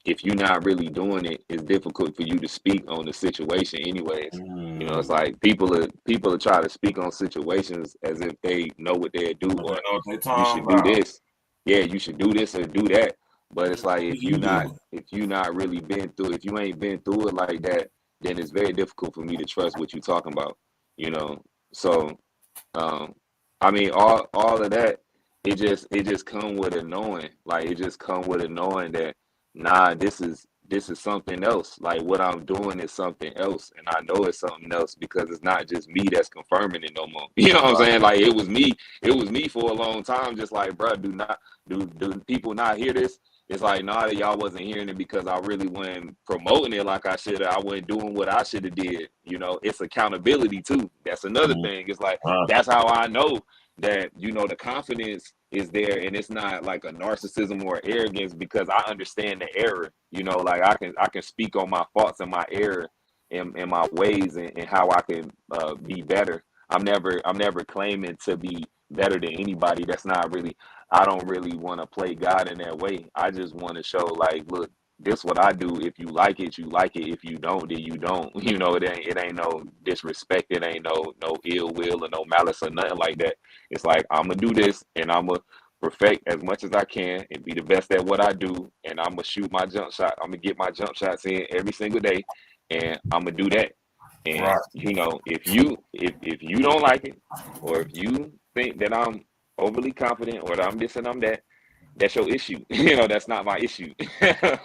if you're not really doing it, it's difficult for you to speak on the situation anyways. You know, it's like people are trying to speak on situations as if they know what they do, or you should do this. Yeah, you should do this or do that. But it's like if you not really been through, if you ain't been through it like that, then it's very difficult for me to trust what you're talking about. You know, so I mean, all of that, it just come with a knowing. Like, it just come with a knowing that, nah, this is something else. Like, what I'm doing is something else, and I know it's something else because it's not just me that's confirming it no more. You know what I'm saying? Like, it was me for a long time. Just like, bro, do people not hear this? It's like, nah, y'all wasn't hearing it because I really wasn't promoting it like I should have. I wasn't doing what I should have did. You know, it's accountability too. That's another thing. It's like, that's how I know that, you know, the confidence is there, and it's not like a narcissism or arrogance, because I understand the error. You know, like I can speak on my faults and my error and my ways and how I can be better. I'm never claiming to be better than anybody. That's not really, I don't really want to play God in that way. I just want to show, like, look, this what I do. If you like it, you like it. If you don't, then you don't. You know, it ain't no disrespect. It ain't no ill will or no malice or nothing like that. It's like, I'm gonna do this, and I'm gonna perfect as much as I can and be the best at what I do, and I'm gonna shoot my jump shot. I'm gonna get my jump shots in every single day, and I'm gonna do that. And you know, if you don't like it, or if you think that I'm overly confident or that I'm this and I'm that, that's your issue. You know, that's not my issue.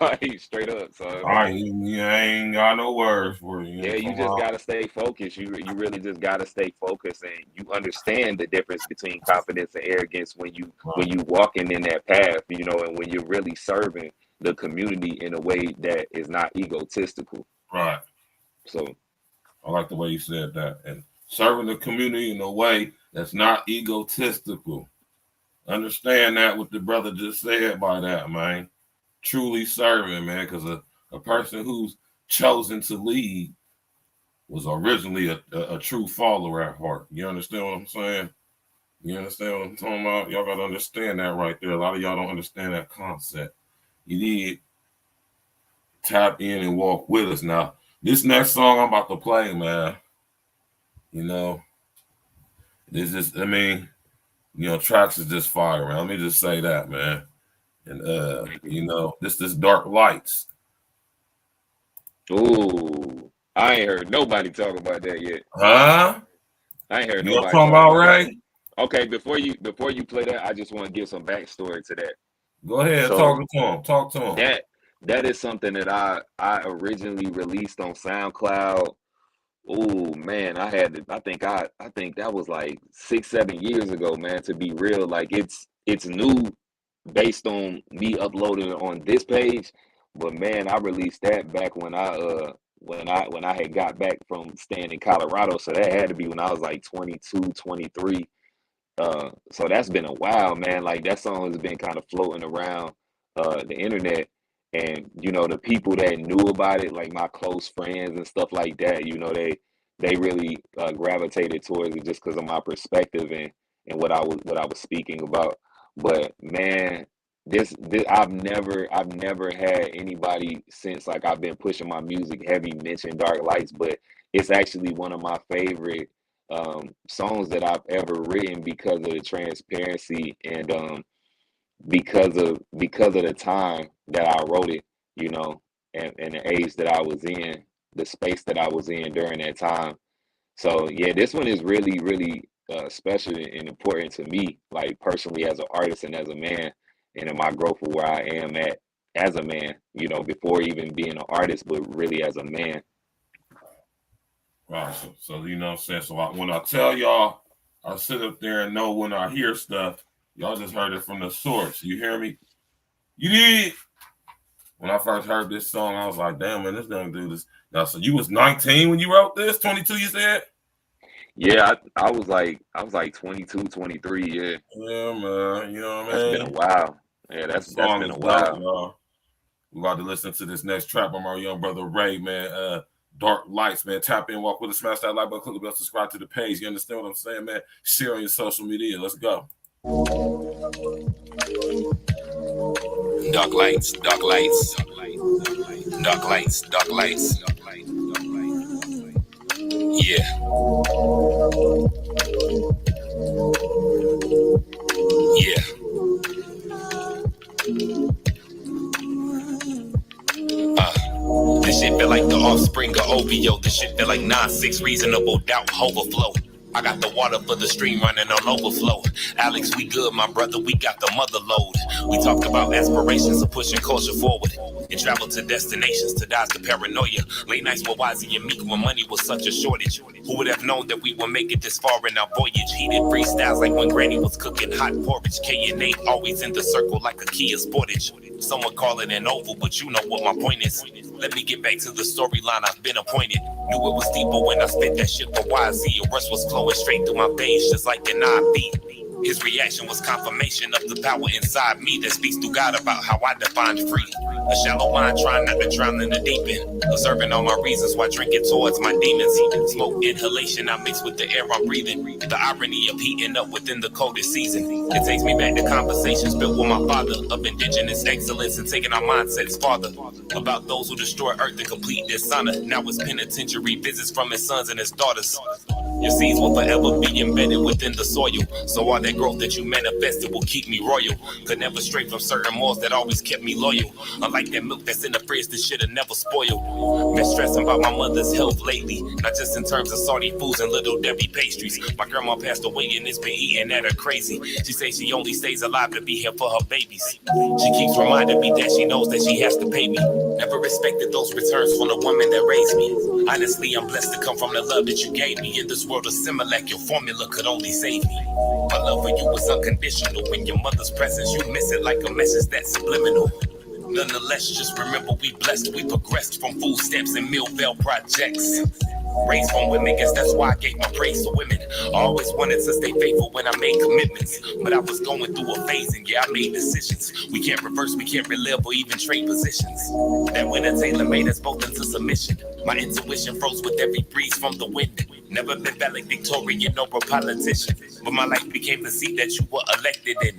Like, straight up. So I ain't got no words for you. Yeah, you just gotta stay focused. You really just gotta stay focused, and you understand the difference between confidence and arrogance when you walking in that path, you know, and when you're really serving the community in a way that is not egotistical. Right. So I like the way you said that. And serving the community in a way that's not egotistical. Understand that what the brother just said by that, man. Truly serving, man, because a person who's chosen to lead was originally a true follower at heart. You understand what I'm saying? You understand what I'm talking about? Y'all got to understand that right there. A lot of y'all don't understand that concept. You need to tap in and walk with us. Now, this next song I'm about to play, man, you know, this is, I mean, you know, tracks is just fire, man. Let me just say that, man. And, you know, this Dark Lights. Ooh, I ain't heard nobody talk about that yet. Huh? I ain't heard you nobody talking about Ray? Okay, before you play that, I just want to give some backstory to that. Go ahead, so talk to him. That is something that I originally released on SoundCloud. Oh man, I think that was like 6-7 years ago, man, to be real. Like it's new based on me uploading it on this page, but man, I released that back when I had got back from staying in Colorado, so that had to be when I was like 22, 23. So that's been a while, man. Like that song has been kind of floating around the internet, and you know, the people that knew about it, like my close friends and stuff like that, you know, they really gravitated towards it just because of my perspective and what I was speaking about. But man, this I've never had anybody since like I've been pushing my music heavy mention Dark Lights, but it's actually one of my favorite songs that I've ever written because of the transparency and because of the time that I wrote it, you know, and the age that I was in, the space that I was in during that time. So yeah, this one is really, really special and important to me, like personally as an artist and as a man, and in my growth of where I am at as a man, you know, before even being an artist, but really as a man. Right. So you know what I'm saying? So when I tell y'all, I sit up there and know when I hear stuff, y'all just heard it from the source. You hear me? You did. When I first heard this song, I was like, damn, man, this gonna do this. Now, so you was 19 when you wrote this? 22, you said? Yeah, I was like 22, 23, yeah. Yeah, man. You know what I mean? That's been a while. Yeah, that's been a while. Y'all. We got to listen to this next trap from our young brother Ray, man. Dark Lights, man. Tap in, walk with us, smash that like button, click the bell, subscribe to the page. You understand what I'm saying, man? Share on your social media. Let's go. Dark lights, dark lights, dark lights, dark lights. Yeah. Yeah. This shit feel like the offspring of OVO. This shit feel like 9-6 reasonable doubt overflow. I got the water for the stream running on overflow. Alex, we good, my brother, we got the mother load. We talked about aspirations of pushing culture forward and travel to destinations to dodge the paranoia. Late nights with Wazzy and Meek when money was such a shortage. Who would have known that we would make it this far in our voyage? Heated freestyles like when Granny was cooking hot porridge. K and 8 always in the circle like a Kia Sportage. Someone call it an oval, but you know what my point is. Let me get back to the storyline, I've been appointed. Knew it was deeper when I spit that shit for YZ. A rush was flowing straight through my veins just like an IV. His reaction was confirmation of the power inside me that speaks to God about how I defined free. A shallow mind trying not to drown in the deep end. Observing all my reasons why drinking towards my demons. Smoke inhalation I mix with the air I'm breathing. The irony of heating up within the coldest season. It takes me back to conversations built with my father of indigenous excellence and taking our mindsets farther. About those who destroy earth and complete dishonor. Now it's penitentiary visits from his sons and his daughters. Your seeds will forever be embedded within the soil. So all that growth that you manifested will keep me royal. Could never stray from certain morals that always kept me loyal. Unlike that milk that's in the fridge, this shit'll never spoil. Been stressing about my mother's health lately, not just in terms of salty foods and little Debbie pastries. My grandma passed away and it's been eating at her crazy. She says she only stays alive to be here for her babies. She keeps reminding me that she knows that she has to pay me. Never respected those returns from the woman that raised me. Honestly, I'm blessed to come from the love that you gave me. In this world of Similac, your formula could only save me. My love for you was unconditional. In your mother's presence, you miss it like a message that's subliminal. Nonetheless, just remember we blessed. We progressed from food stamps and Millvale projects. Raised from women, guess that's why I gave my praise to women. I always wanted to stay faithful when I made commitments, but I was going through a phase and yeah, I made decisions. We can't reverse, we can't relive or even trade positions. That winter Taylor made us both into submission. My intuition froze with every breeze from the wind. Never been valedictorian or a politician, but my life became the seat that you were elected in.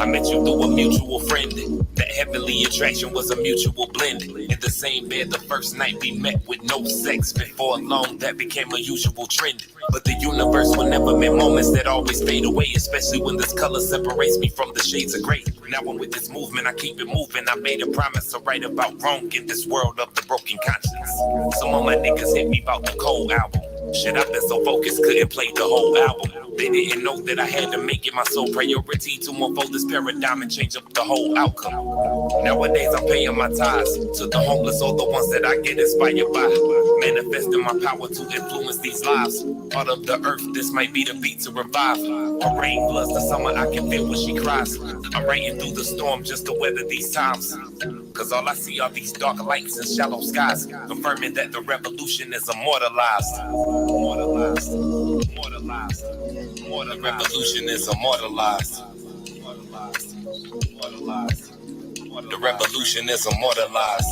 I met you through a mutual friend. That heavenly attraction was a mutual blend. In the same bed the first night we met with no sex. Before long that became a usual trend. But the universe will never make moments that always fade away, especially when this color separates me from the shades of gray. Now I'm with this movement, I keep it moving. I made a promise to write about wrong in this world of the broken conscience. Some of my niggas hit me about the Cole album. Shit, I've been so focused, couldn't play the whole album. They didn't know that I had to make it my sole priority to unfold this paradigm and change up the whole outcome. Nowadays I'm paying my tithes to the homeless or the ones that I get inspired by. Manifesting my power to influence these lives. Part of the earth, this might be the beat to revive. Her rain floods the summer, I can feel when she cries. I'm writing through the storm just to weather these times. Cause all I see are these dark lights and shallow skies, confirming that the revolution is immortalized. Immortalized. Immortalized. The revolution is immortalized. The revolution is immortalized.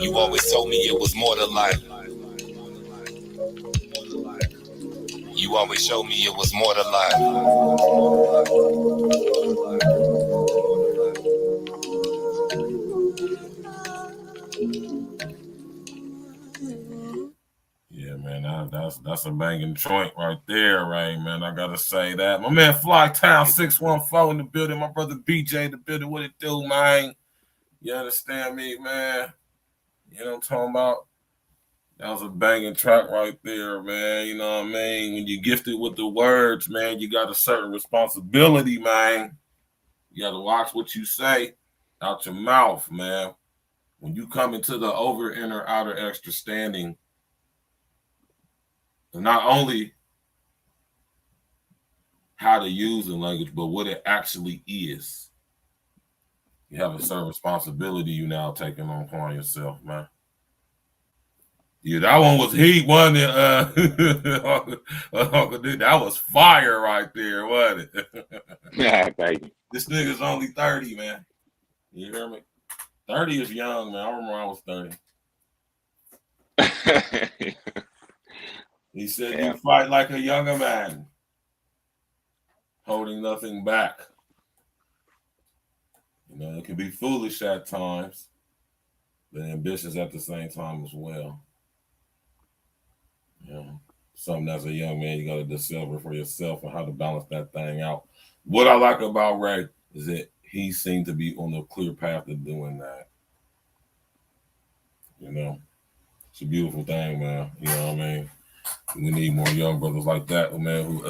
You always told me it was more to life. You always showed me it was more to Yeah, man, that's a banging joint right there, right, man? I gotta say that. My man Flytown 614 in the building. My brother BJ in the building. What it do, man? You understand me, man? You know what I'm talking about? That was a banging track right there, man. You know what I mean? When you're gifted with the words, man, you got a certain responsibility, man. You got to watch what you say out your mouth, man. When you come into the over, inner, outer, extra standing, not only how to use the language, but what it actually is. You have a certain responsibility you now taking upon yourself, man. Yeah, that one was heat, wasn't it? That was fire right there, wasn't it? Yeah, thank you. This nigga's only 30, man. You hear me? 30 is young, man. I remember I was 30. He said, You fight like a younger man, holding nothing back. You know, it can be foolish at times, but ambitious at the same time as well. You know, something as a young man, you got to discover for yourself and how to balance that thing out. What I like about Ray is that he seemed to be on the clear path of doing that. You know, it's a beautiful thing, man. You know what I mean? We need more young brothers like that, man, who,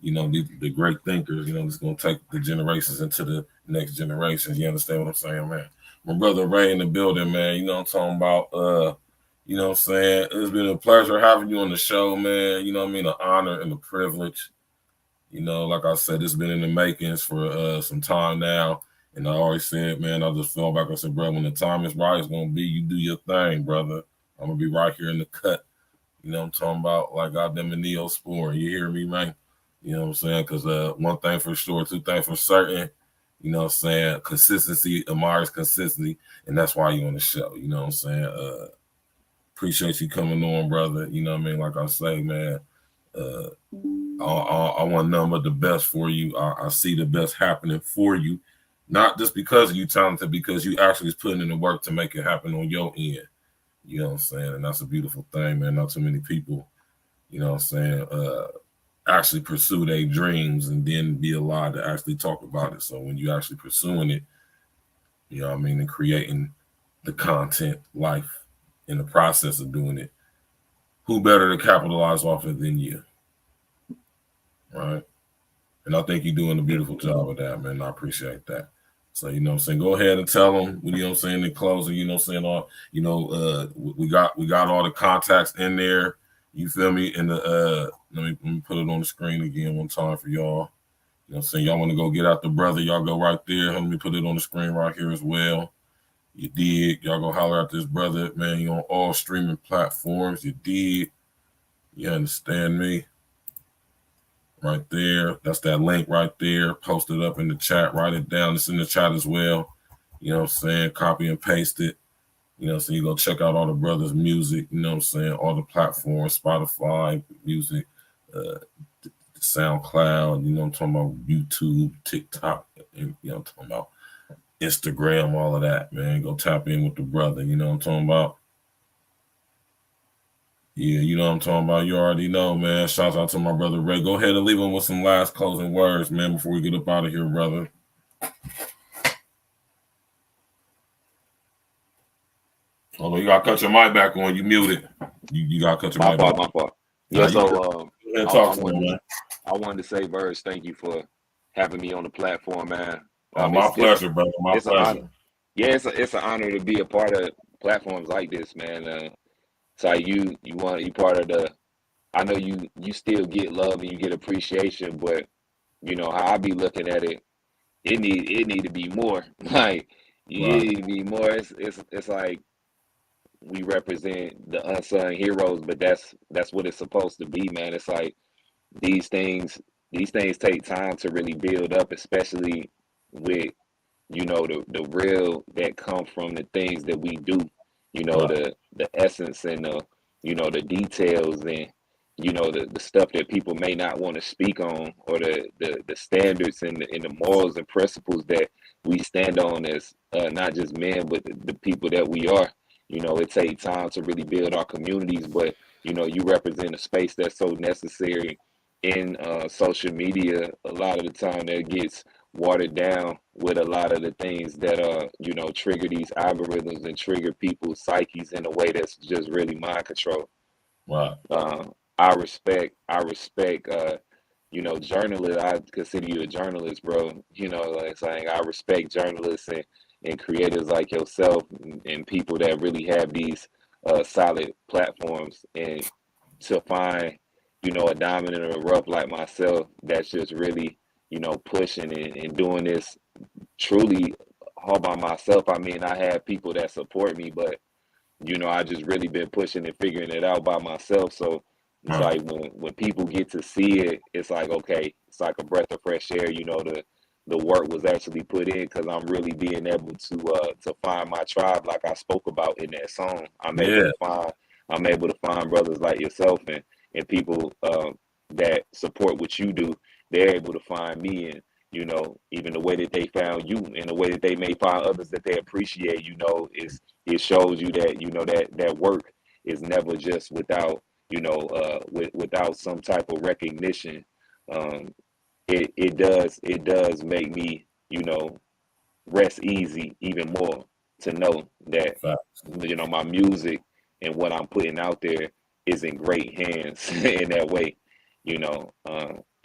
you know, the great thinkers, you know, that's going to take the generations into the next generations. You understand what I'm saying, man? My brother Ray in the building, man. You know what I'm talking about? You know what I'm saying? It's been a pleasure having you on the show, man. You know what I mean? An honor and a privilege. You know, like I said, it's been in the makings for some time now. And I always said, man, I just fell back. I said, bro, when the time is right, it's going to be, you do your thing, brother. I'm going to be right here in the cut. You know what I'm talking about? Like I them in Neosporin. You hear me, man? You know what I'm saying? Because one thing for sure, two things for certain, you know what I'm saying? Consistency admires consistency. And that's why you're on the show. You know what I'm saying? Appreciate you coming on, brother. You know what I mean? Like I say, man, I want nothing but the best for you. I see the best happening for you. Not just because you talented, because you actually is putting in the work to make it happen on your end. You know what I'm saying? And that's a beautiful thing, man. Not too many people, you know what I'm saying, actually pursue their dreams and then be allowed to actually talk about it. So when you actually pursuing it, you know what I mean, and creating the content life in the process of doing it, who better to capitalize off it than you? Right? And I think you're doing a beautiful job of that, man. I appreciate that. So, you know what I'm saying, go ahead and tell them, you know what I'm saying, in closing, you know what I'm saying, all, you know, we got all the contacts in there, you feel me? And the let me put it on the screen again one time for y'all. You know what I'm saying? Y'all want to go get out the brother, y'all go right there. Let me put it on the screen right here as well. You dig? Y'all go holler at this brother, man. You on all streaming platforms. You dig? You understand me? Right there. That's that link right there. Post it up in the chat. Write it down. It's in the chat as well. You know what I'm saying? Copy and paste it. You know what I'm saying? You go check out all the brothers' music. You know what I'm saying? All the platforms, Spotify, music, SoundCloud. You know what I'm talking about? YouTube, TikTok. You know what I'm talking about? Instagram, all of that, man. Go tap in with the brother. You know what I'm talking about? Yeah, you know what I'm talking about. You already know, man. Shout out to my brother Ray. Go ahead and leave him with some last closing words, man, before we get up out of here, brother. Although you gotta cut your mic back on, you muted. You gotta cut your mic back. My fault. Yeah, so I wanted to say, Verge, thank you for having me on the platform, man. My pleasure, brother. My pleasure. It's an honor to be a part of platforms like this, man. So you part of the. I know you still get love and you get appreciation, but you know how I be looking at it. It need to be more. Like it need to be more. It's like we represent the unsung heroes, but that's what it's supposed to be, man. It's like these things take time to really build up, especially with you know the real that come from the things that we do. You know the essence and the you know the details and you know the stuff that people may not want to speak on, or the standards and the morals and principles that we stand on as not just men but the people that we are. You know, it takes time to really build our communities, but you know, you represent a space that's so necessary in social media. A lot of the time that gets watered down with a lot of the things that you know trigger these algorithms and trigger people's psyches in a way that's just really mind control. Wow. I respect you know, journalists. I consider you a journalist, bro. You know, like saying I respect journalists and creators like yourself and people that really have these solid platforms, and to find you know a diamond in the rough like myself that's just really you know pushing and doing this truly all by myself. I mean, I have people that support me, but you know I just really been pushing and figuring it out by myself. So it's like when people get to see it, it's like, okay, it's like a breath of fresh air. You know, the work was actually put in, because I'm really being able to find my tribe, like I spoke about in that song. I'm able to find brothers like yourself and people that support what you do. They're able to find me, and you know, even the way that they found you and the way that they may find others that they appreciate. You know, it shows you that you know that work is never just without you know without some type of recognition. It does make me you know rest easy even more to know that you know my music and what I'm putting out there is in great hands in that way, you know,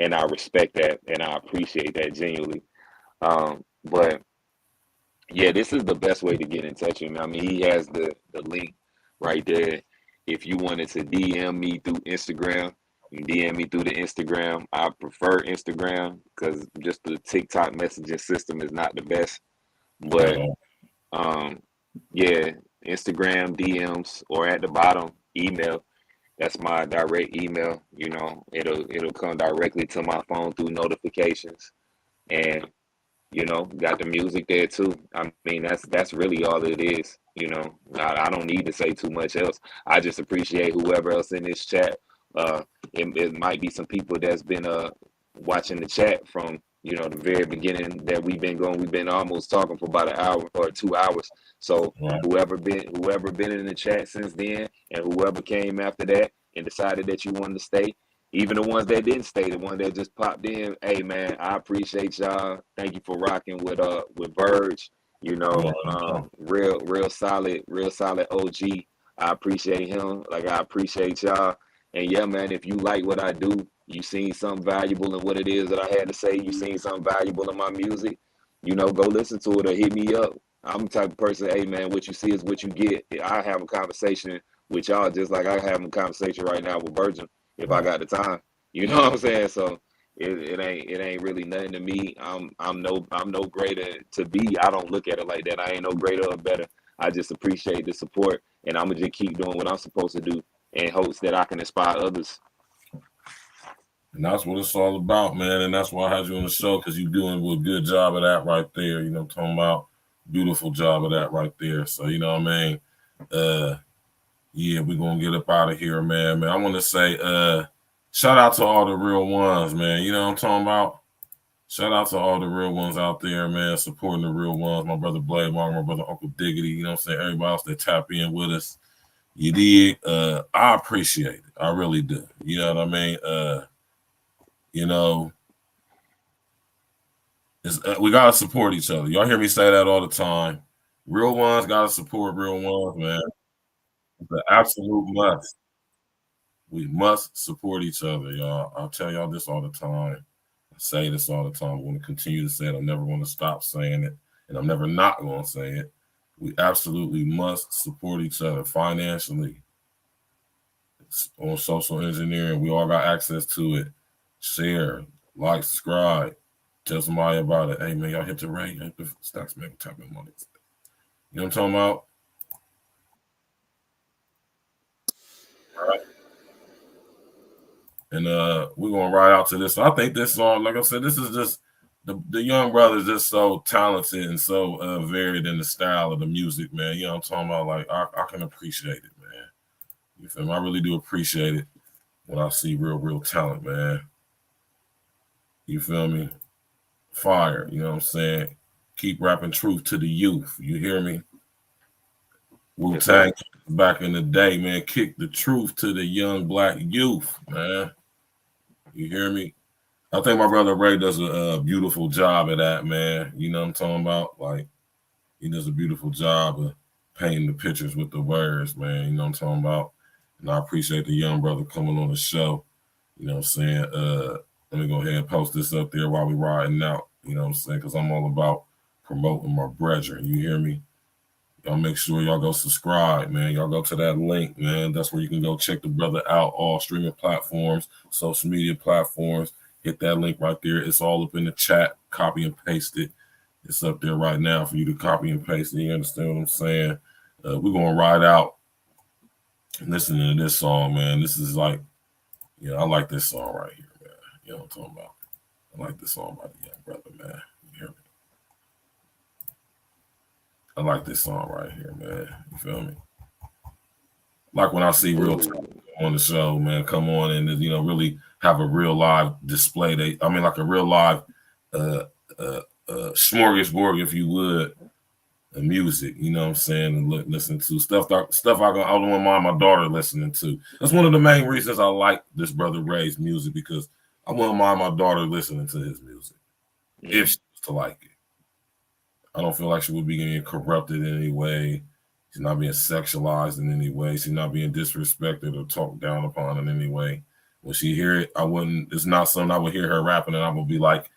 and I respect that and I appreciate that genuinely. But yeah, this is the best way to get in touch with me. I mean, he has the link right there. If you wanted to DM me through Instagram, you DM me through the Instagram. I prefer Instagram because just the TikTok messaging system is not the best. But yeah, Instagram DMs, or at the bottom, email. That's my direct email. You know, it'll come directly to my phone through notifications. And you know, got the music there too. I mean, that's really all it is. You know, I don't need to say too much else. I just appreciate whoever else in this chat. It might be some people that's been watching the chat from you know, the very beginning that we've been almost talking for about an hour or 2 hours. So whoever been in the chat since then, and whoever came after that and decided that you wanted to stay, even the ones that didn't stay, the ones that just popped in, hey man, I appreciate y'all. Thank you for rocking with Verge. You know, real solid OG. I appreciate him. Like I appreciate y'all. And yeah, man, if you like what I do, you seen something valuable in what it is that I had to say, you seen something valuable in my music, you know, go listen to it or hit me up. I'm the type of person, hey man, what you see is what you get. I have a conversation with y'all just like I have a conversation right now with Virgin if I got the time. You know what I'm saying? So it ain't really nothing to me. I'm no greater to be. I don't look at it like that. I ain't no greater or better. I just appreciate the support, and I'm gonna just keep doing what I'm supposed to do in hopes that I can inspire others. And that's what it's all about, man. And that's why I had you on the show, because you're doing a good job of that right there. You know what I'm talking about? Beautiful job of that right there. So, you know what I mean? Yeah, we're going to get up out of here, man. I want to say shout out to all the real ones, man. You know what I'm talking about? Shout out to all the real ones out there, man, supporting the real ones. My brother Blade, my brother Uncle Diggity, you know what I'm saying? Everybody else that tap in with us. You dig? I appreciate it. I really do. You know what I mean? You know, we got to support each other. Y'all hear me say that all the time. Real ones got to support real ones, man. It's an absolute must. We must support each other, y'all. I'll tell y'all this all the time. I say this all the time. I'm going to continue to say it. I'm never going to stop saying it, and I'm never not going to say it. We absolutely must support each other financially. It's on social engineering, we all got access to it. Share, like, subscribe, tell somebody about it. Hey man, y'all hit the rate, hit the stocks, man, type of money. You know what I'm talking about? All right. And we're gonna ride out to this. I think this song, like I said, this is just the young brother's just so talented and so varied in the style of the music, man. You know what I'm talking about? Like I can appreciate it, man. You feel me? I really do appreciate it when I see real talent, man. You feel me? Fire, you know what I'm saying? Keep rapping truth to the youth. You hear me? Wu-Tang back in the day, man, kick the truth to the young black youth, man. You hear me? I think my brother Ray does a beautiful job of that, man. You know what I'm talking about? Like, he does a beautiful job of painting the pictures with the words, man. You know what I'm talking about? And I appreciate the young brother coming on the show. You know what I'm saying? Let me go ahead and post this up there while we riding out. You know what I'm saying? Because I'm all about promoting my brethren. You hear me? Y'all make sure y'all go subscribe, man. Y'all go to that link, man. That's where you can go check the brother out. All streaming platforms, social media platforms. Hit that link right there. It's all up in the chat. Copy and paste it. It's up there right now for you to copy and paste it. You understand what I'm saying? We're going to ride out listening to this song, man. This is like, you know, I like this song right here. You know what I'm talking about? I like this song by the young brother, man. You hear me? I like this song right here, man. You feel me? Like when I see real talent on the show, man, come on and, you know, really have a real live display. Like a real live smorgasbord, if you would, of music. You know what I'm saying? And listen to stuff I don't want my daughter listening to. That's one of the main reasons I like this brother Ray's music, because I wouldn't mind my daughter listening to his music if she was to like it. I don't feel like she would be getting corrupted in any way. She's not being sexualized in any way. She's not being disrespected or talked down upon in any way. When she hear it, it's not something I would hear her rapping and I would be like,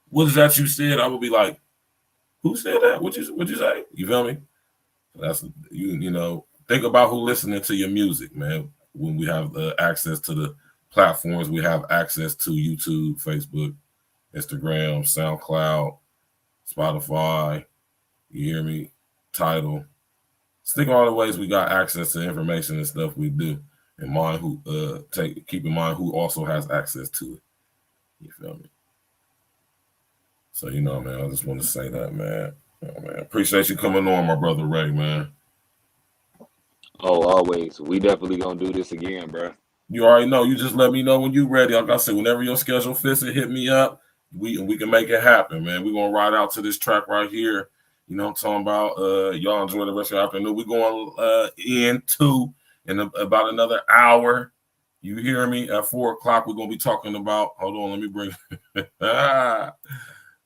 what is that you said? I would be like, who said that? What'd you say? You feel me? That's, you know, think about who listening to your music, man. When we have access to the platforms, we have access to YouTube, Facebook, Instagram, SoundCloud, Spotify, you hear me? Tidal. Think of all the ways we got access to information and stuff we do. And mind keep in mind who also has access to it. You feel me? So, you know, man, I just want to say that, man. Oh, man. Appreciate you coming on, my brother Ray, man. Oh, always. We definitely gonna do this again, bro. You already know. You just let me know when you're ready. Like I said, whenever your schedule fits it, hit me up. we can make it happen, man. We're gonna ride out to this track right here. You know what I'm talking about? Y'all enjoy the rest of the afternoon. We're going into in about another hour. You hear me? At 4 o'clock, we're gonna be talking about. Hold on, let me bring.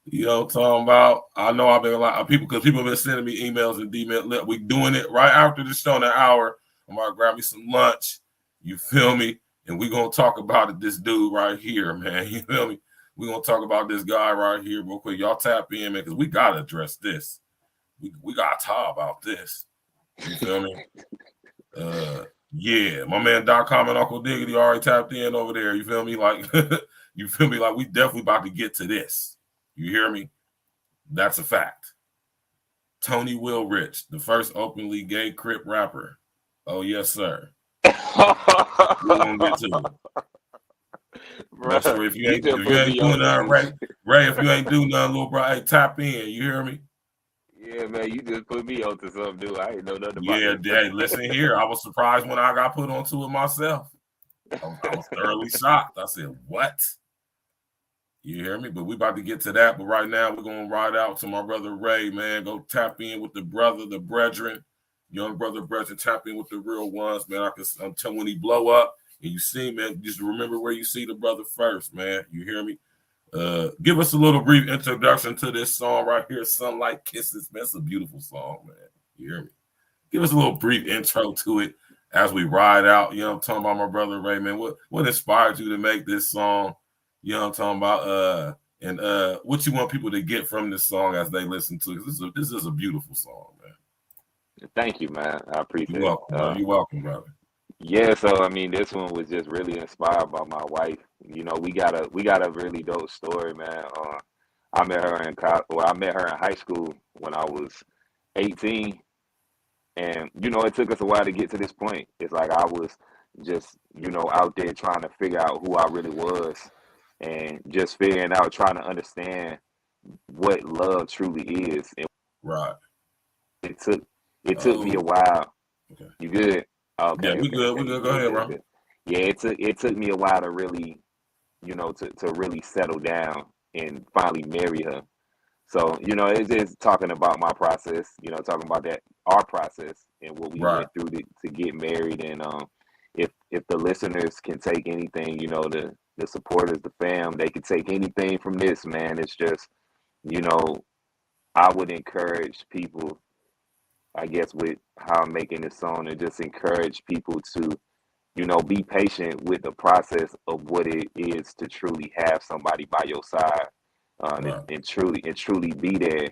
You know what I'm talking about? I know I've been a lot of people because people have been sending me emails and DMs. We're doing it right after the show in an hour. I'm gonna grab me some lunch. You feel me? And we're gonna talk about it. This dude right here, man. You feel me? We're gonna talk about this guy right here real quick. Y'all tap in, man, because we gotta address this. We gotta talk about this. You feel me? Yeah, my man .com and Uncle Diggity already tapped in over there. You feel me? Like, you feel me? Like, we definitely about to get to this. You hear me? That's a fact. Tony Will Rich, the first openly gay Crip rapper. Oh, yes, sir. We're gonna get to it. Bruh, sure if you ain't doing nothing, Ray, if you ain't doing nothing, little bro, hey, tap in. You hear me? Yeah, man, you just put me onto something, dude. I ain't know nothing about it. Yeah, hey, listen here. I was surprised when I got put onto it myself. I was thoroughly shocked. I said, what? You hear me? But we about to get to that. But right now, we're going to ride out to my brother Ray, man. Go tap in with the brother, the brethren. Young brother, brethren, tap in with the real ones, man. I'm telling when he blow up and you see, man, just remember where you see the brother first, man. You hear me? Give us a little brief introduction to this song right here, Sunlight Kisses. Man, it's a beautiful song, man. You hear me? Give us a little brief intro to it as we ride out. You know what I'm talking about, my brother Ray, man. What inspired you to make this song? You know what I'm talking about? And what you want people to get from this song as they listen to it. This is a beautiful song, man. Thank you, man. I appreciate it. You're welcome, brother. Yeah, so I mean, this one was just really inspired by my wife. You know, we got a really dope story, man. I met her in high school when I was 18, and you know, it took us a while to get to this point. It's like I was just, you know, out there trying to figure out who I really was, and just figuring out, trying to understand what love truly is. And right. It took me a while. Okay. You good? Okay. Yeah, we good. We good. Go ahead, bro. Yeah, it took me a while to really, you know, to really settle down and finally marry her. So, you know, it's just talking about my process, you know, talking about our process and what we went through to get married. And if the listeners can take anything, you know, the supporters, the fam, they can take anything from this, man. It's just, you know, I would encourage people, I guess, with how I'm making this song, and just encourage people to, you know, be patient with the process of what it is to truly have somebody by your side, and truly be there,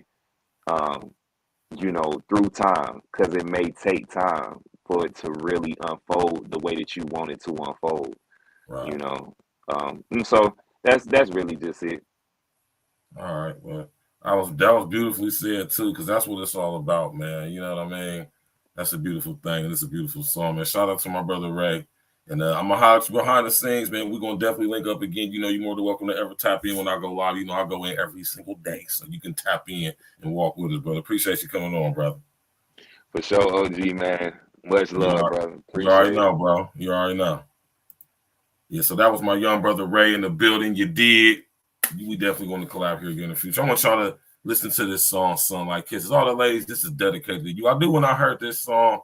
you know, through time, because it may take time for it to really unfold the way that you want it to unfold, you know. And so that's really just it. All right, well, that was beautifully said too, because that's what it's all about, man. You know what I mean? That's a beautiful thing, and it's a beautiful song, man. Shout out to my brother Ray. And I'm gonna holler at you behind the scenes, man. We're gonna definitely link up again. You know, you're more than welcome to ever tap in when I go live. You know, I go in every single day, so you can tap in and walk with us, brother. Appreciate you coming on, brother. For sure, OG, man. Much love, brother. You already know, bro. You already know. Yeah, so that was my young brother Ray in the building. You did. We definitely going to collab here again in the future. I want y'all to listen to this song, Sunlight Kisses. All the ladies, this is dedicated to you. I knew when I heard this song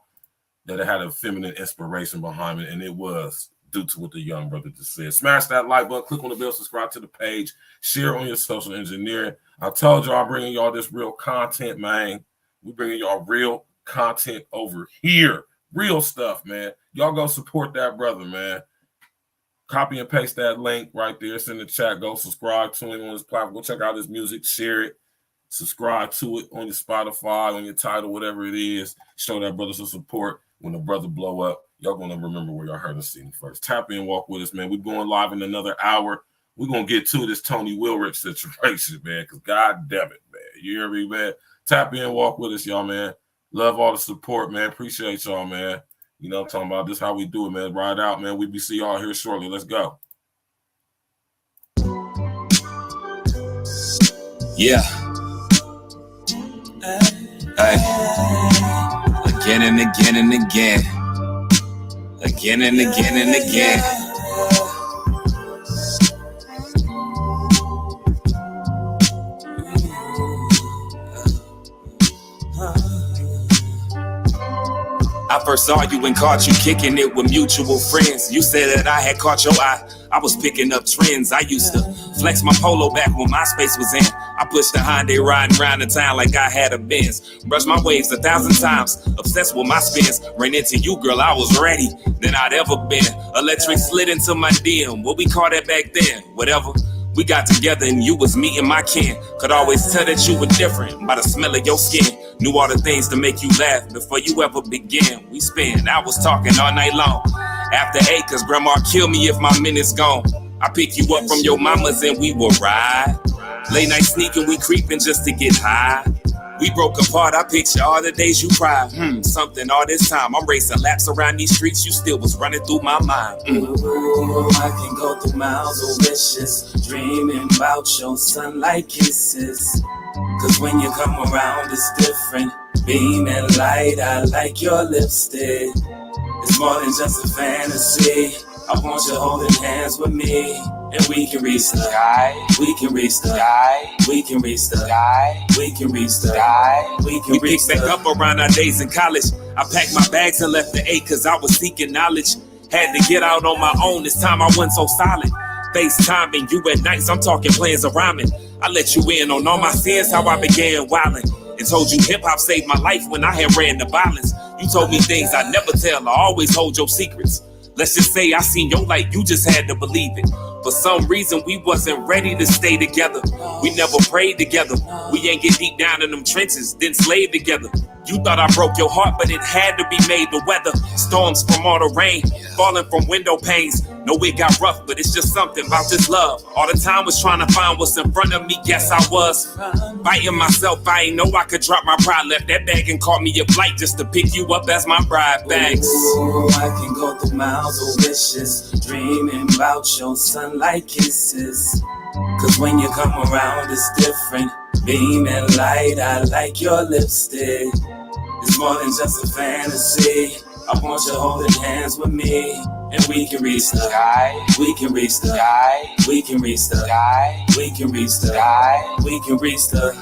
that it had a feminine inspiration behind it, and it was due to what the young brother just said. Smash that like button, click on the bell, subscribe to the page, share on your social engineering. I told y'all I'm bringing y'all this real content, man. We're bringing y'all real content over here. Real stuff, man. Y'all go support that brother, man. Copy and paste that link right there. It's in the chat. Go subscribe to him on his platform. Go check out his music. Share it. Subscribe to it on your Spotify, on your title, whatever it is. Show that brother some support. When the brother blow up, y'all going to remember where y'all heard us sing first. Tap in, walk with us, man. We're going live in another hour. We're going to get to this Tony Wilrich situation, man, because God damn it, man. You hear me, man? Tap in, walk with us, y'all, man. Love all the support, man. Appreciate y'all, man. You know what I'm talking about? This is how we do it, man. Ride out, man. We be see y'all here shortly. Let's go. Yeah. Hey. Again and again and again. Again and again and again. first saw you and caught you kicking it with mutual friends. You said that I had caught your eye. I was picking up trends. I used to flex my polo back when MySpace was in. I pushed the Hyundai riding around the town like I had a Benz. Brushed my waves 1,000 times. Obsessed with my spins. Ran into you, girl, I was ready than I'd ever been. Electric slid into my DM. What we call that back then? Whatever. We got together and you was meeting my kin. Could always tell that you were different by the smell of your skin. Knew all the things to make you laugh before you ever began. We spent hours talking all night long. After 8, cause grandma killed me if my minute's gone. I pick you up from your mama's and we will ride. Late night sneaking, we creeping just to get high. We broke apart, I picture all the days you cried. Something all this time. I'm racing laps around these streets, you still was running through my mind. Ooh, I can go through miles of wishes, dreaming about your sunlight kisses. Cause when you come around, it's different. Beaming light, I like your lipstick. It's more than just a fantasy. I want you holding hands with me. And we can reach the sky. We can reach the sky. We can reach the sky. We can reach the sky. We can reach the sky. We picked back up around our days in college. I packed my bags and left the 8 cause I was seeking knowledge. Had to get out on my own. This time I wasn't so solid. FaceTiming you at nights. I'm talking plans of rhyming. I let you in on all my sins. How I began wilding. And told you hip hop saved my life when I had ran the violence. You told me things I never tell. I always hold your secrets. Let's just say I seen your light, you just had to believe it. For some reason, we wasn't ready to stay together. We never prayed together. We ain't get deep down in them trenches, then slave together. You thought I broke your heart, but it had to be made to weather. Storms from all the rain, falling from window panes. No, it got rough, but it's just something about this love. All the time was trying to find what's in front of me, guess I was fighting myself. I ain't know I could drop my pride. Left that bag and caught me a flight just to pick you up as my bride. Thanks. Ooh, I can go through miles of wishes, dreaming about your sunlight kisses. Cause when you come around, it's different. Beaming light, I like your lipstick. It's more than just a fantasy. I want you holding hands with me. And we can reach the sky. We can reach the sky. We can reach the sky. We can reach the sky. We can reach the